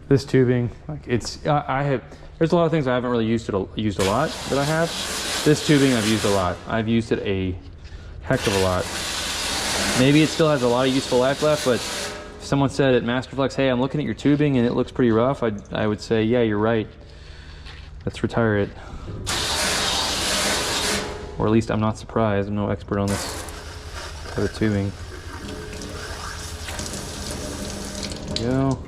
Speaker 2: This tubing, like there's a lot of things I haven't really used a lot that I have. This tubing I've used a lot. I've used it a heck of a lot. Maybe it still has a lot of useful life left, but if someone said at Masterflex, hey, I'm looking at your tubing and it looks pretty rough, I would say, yeah, you're right. Let's retire it. Or at least I'm not surprised. I'm no expert on this type of tubing. There we go.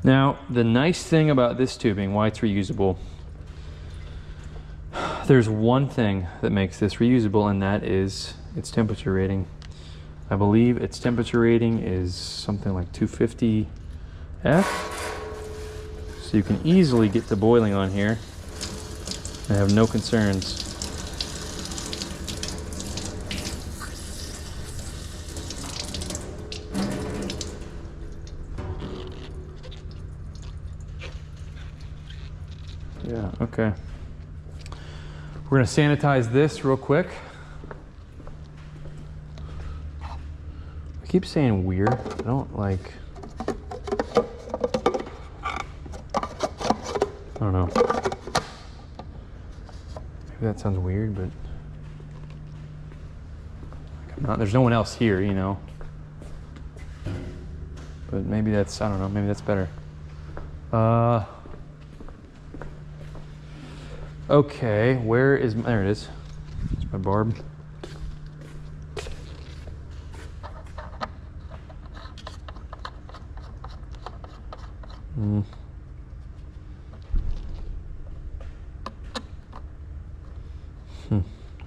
Speaker 2: Now, the nice thing about this tubing, why it's reusable, there's one thing that makes this reusable, and that is its temperature rating. I believe its temperature rating is something like 250 F. So you can easily get to boiling on here and have no concerns. Yeah, okay. We're gonna sanitize this real quick. I keep saying weird. I don't like, I don't know. Maybe that sounds weird, but I'm not, there's no one else here, you know. But maybe that's, I don't know, maybe that's better. Okay, where is, there it is. It's my barb.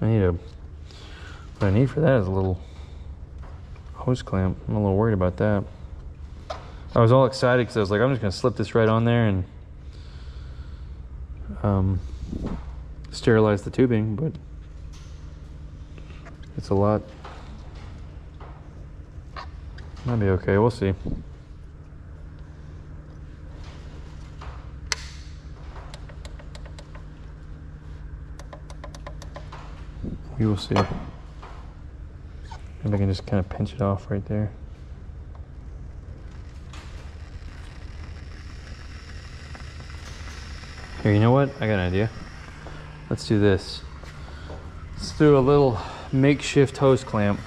Speaker 2: I need a, what I need for that is a little hose clamp. I'm a little worried about that. I was all excited because I was like, I'm just gonna slip this right on there and sterilize the tubing, but it's a lot. Might be okay, we'll see. We will see. Maybe I can just kind of pinch it off right there. Here, you know what? I got an idea. Let's do this. Let's do a little makeshift hose clamp.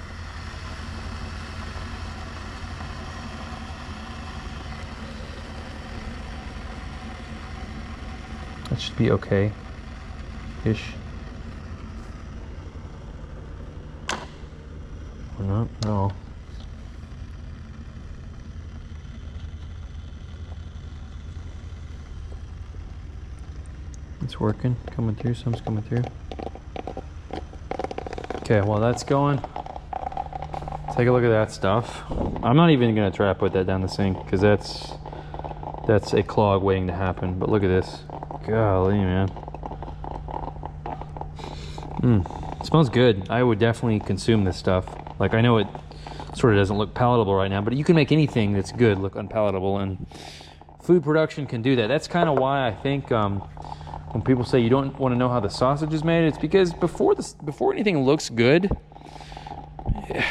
Speaker 2: That should be okay-ish. Or not? No. It's working, coming through, some's coming through. Okay, while that's going, take a look at that stuff. I'm not even gonna try to put that down the sink because that's a clog waiting to happen. But look at this. Golly, man. It smells good. I would definitely consume this stuff. Like, I know it sort of doesn't look palatable right now, but you can make anything that's good look unpalatable, and food production can do that. That's kind of why I think when people say you don't want to know how the sausage is made, it's because before anything looks good,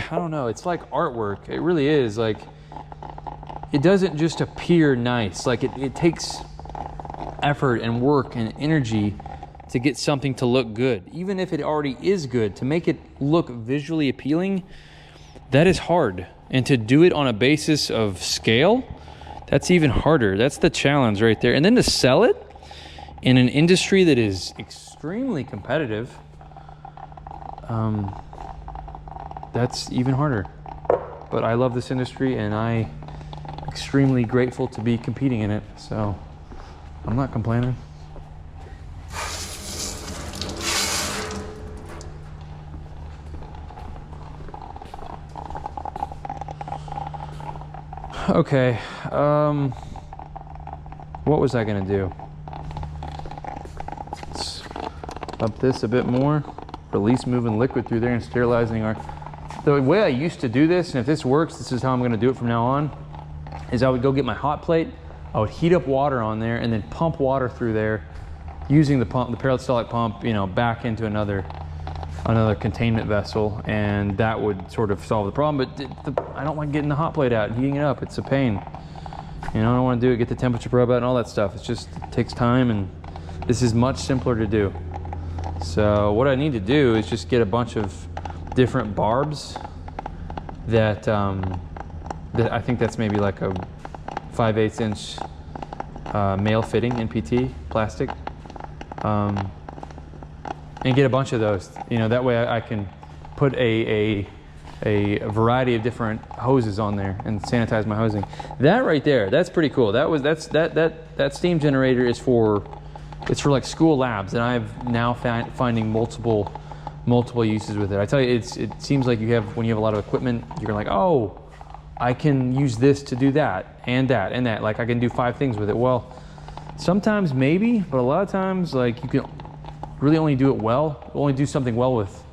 Speaker 2: I don't know, it's like artwork. It really is. Like, it doesn't just appear nice. Like, it takes effort and work and energy to get something to look good. Even if it already is good, to make it look visually appealing, that is hard. And to do it on a basis of scale, that's even harder. That's the challenge right there. And then to sell it in an industry that is extremely competitive, that's even harder. But I love this industry, and I'm extremely grateful to be competing in it, so I'm not complaining. Okay, what was I gonna do? Let's up this a bit more, release moving liquid through there and sterilizing our The way I used to do this, and if this works, this is how I'm gonna do it from now on, is I would go get my hot plate, I would heat up water on there and then pump water through there using the pump, the peristaltic pump, you know, back into another containment vessel, and that would sort of solve the problem. But I don't like getting the hot plate out and heating it up. It's a pain. You know, I don't want to do it, get the temperature probe out and all that stuff. It's just, it takes time, and this is much simpler to do. So what I need to do is just get a bunch of different barbs that, that I think that's maybe like a 5/8 inch male fitting NPT plastic, and get a bunch of those. You know, that way I can put a variety of different hoses on there and sanitize my hosing. That right there, that's pretty cool. That steam generator is for, it's for like school labs, and I've now finding multiple uses with it. I tell you, it seems like when you have a lot of equipment, you're like, oh, I can use this to do that and that and that. Like I can do 5 things with it. Well, sometimes maybe, but a lot of times, like, you can really only do it well, only do something well with,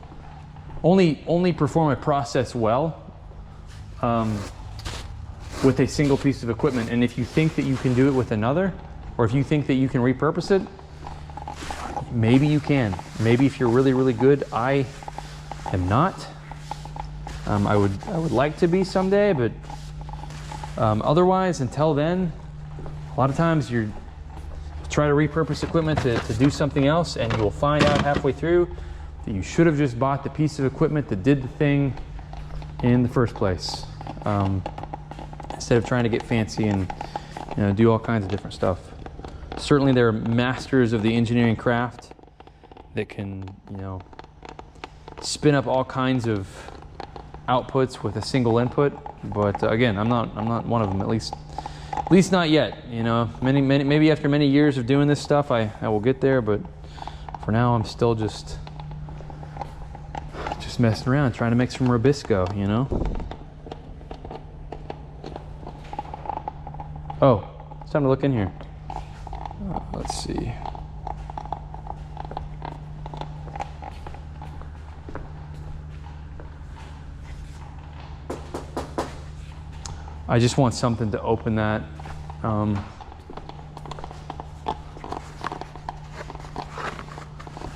Speaker 2: only perform a process well with a single piece of equipment. And if you think that you can do it with another, or if you think that you can repurpose it, maybe you can. Maybe if you're really, really good. I am not. I would like to be someday, but otherwise, until then, a lot of times you're try to repurpose equipment to do something else, and you will find out halfway through that you should have just bought the piece of equipment that did the thing in the first place, instead of trying to get fancy and, you know, do all kinds of different stuff. Certainly there are masters of the engineering craft that can, you know, spin up all kinds of outputs with a single input, but again, I'm not one of them, at least not yet. You know, maybe after many years of doing this stuff, I will get there, but for now I'm still just messing around, trying to make some Rubisco, you know. Oh, it's time to look in here. Let's see. I just want something to open that.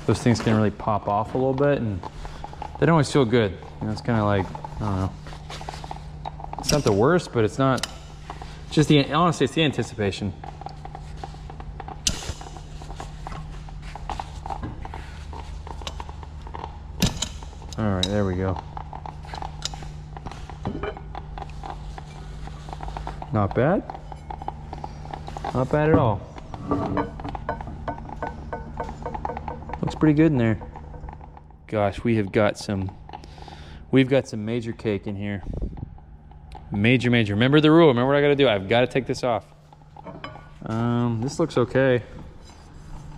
Speaker 2: Those things can really pop off a little bit, and they don't always feel good. You know, it's kind of like, I don't know. It's not the worst, but it's not. Just honestly, it's the anticipation. All right, there we go. Not bad. Not bad at all. Looks pretty good in there. Gosh, we've got some major cake in here. Major. Remember the rule. Remember what I got to do. I've got to take this off. This looks okay.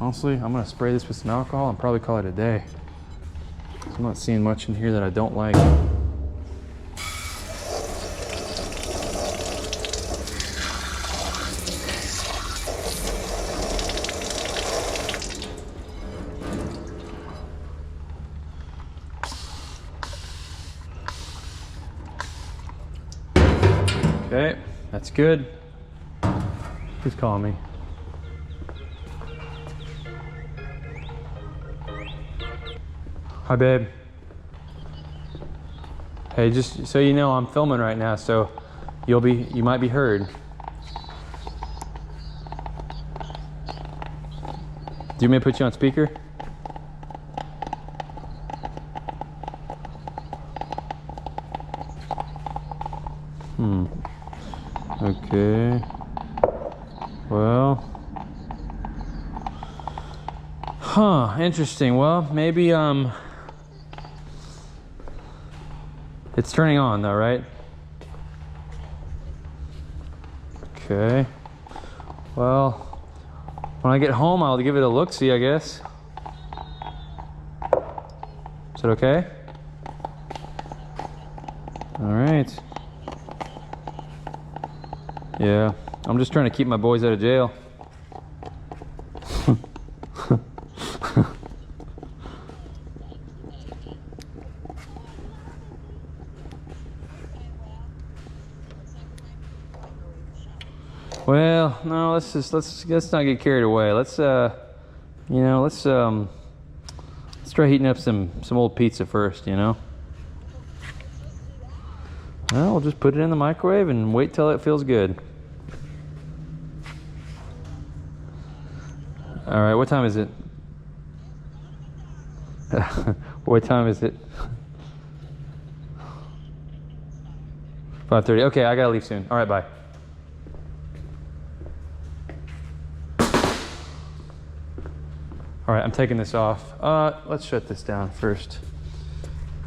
Speaker 2: Honestly, I'm gonna spray this with some alcohol and probably call it a day. I'm not seeing much in here that I don't like. Okay, that's good. Who's calling me? Hi, babe. Hey, just so you know, I'm filming right now, so you might be heard. Do you want me to put you on speaker? Okay. Well. Huh, interesting. Well, maybe it's turning on though, right? Okay. Well, when I get home, I'll give it a look-see, I guess. Is it okay? All right. Yeah, I'm just trying to keep my boys out of jail. Well, no, let's not get carried away. Let's let's try heating up some old pizza first, you know. Well, we'll just put it in the microwave and wait till it feels good. All right, what time is it? What time is it? 5:30. Okay, I gotta leave soon. All right, bye. All right, I'm taking this off. Let's shut this down first.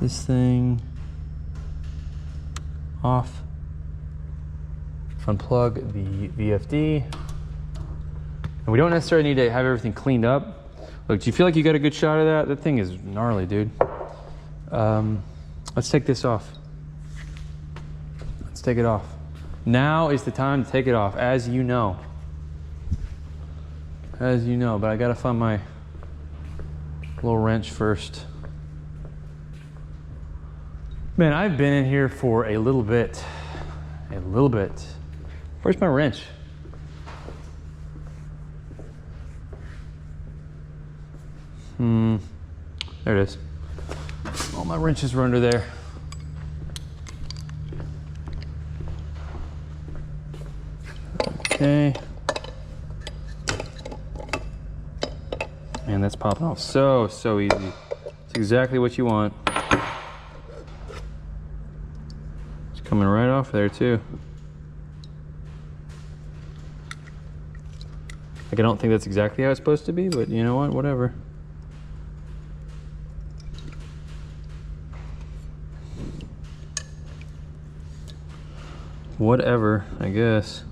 Speaker 2: This thing off. Unplug the VFD. And we don't necessarily need to have everything cleaned up. Look, do you feel like you got a good shot of that? That thing is gnarly, dude. Let's take this off. Let's take it off. Now is the time to take it off, as you know. As you know, but I gotta find my little wrench first. Man, I've been in here for a little bit. A little bit. Where's my wrench? There it is. All my wrenches were under there. Okay. Man, that's popping off so easy. It's exactly what you want. It's coming right off there too. Like, I don't think that's exactly how it's supposed to be, but you know what, whatever. Whatever, I guess.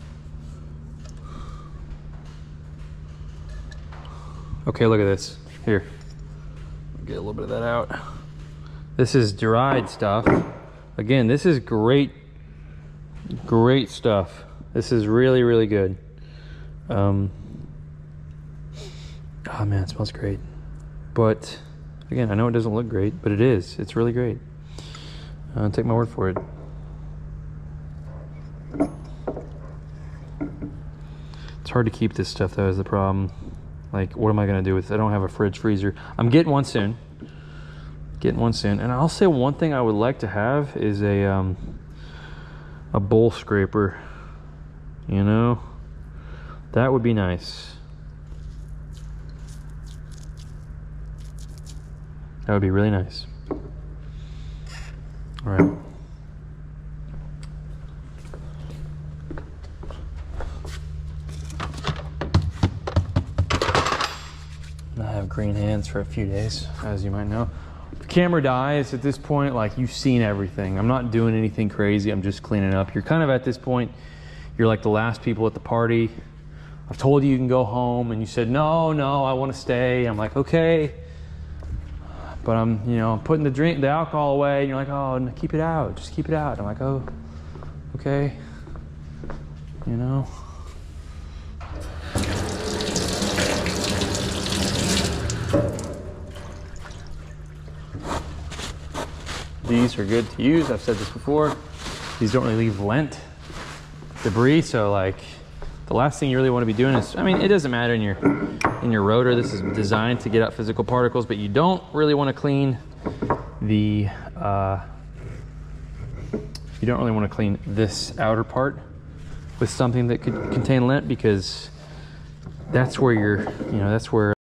Speaker 2: Okay, look at this. Here, get a little bit of that out. This is dried stuff. Again, this is great stuff. This is really, really good. Oh man, it smells great. But again, I know it doesn't look great, but it is. It's really great. Take my word for it. It's hard to keep this stuff though, is the problem. Like, what am I gonna do with it? I don't have a fridge freezer. I'm getting one soon. And I'll say one thing I would like to have is a bowl scraper. You know, that would be nice. That would be really nice. All right. I have green hands for a few days, as you might know. If the camera dies at this point, like, you've seen everything. I'm not doing anything crazy. I'm just cleaning up. You're kind of at this point, you're like the last people at the party. I've told you can go home, and you said, no, I want to stay. I'm like, okay. But I'm, you know, putting the alcohol away, and you're like, oh, no, keep it out. Just keep it out. I'm like, oh, okay. You know. These are good to use. I've said this before. These don't really leave lint debris, so like the last thing you really want to be doing is, I mean, it doesn't matter in your rotor. This is designed to get out physical particles, but you don't really want to clean the you don't really want to clean this outer part with something that could contain lint, because that's where that's where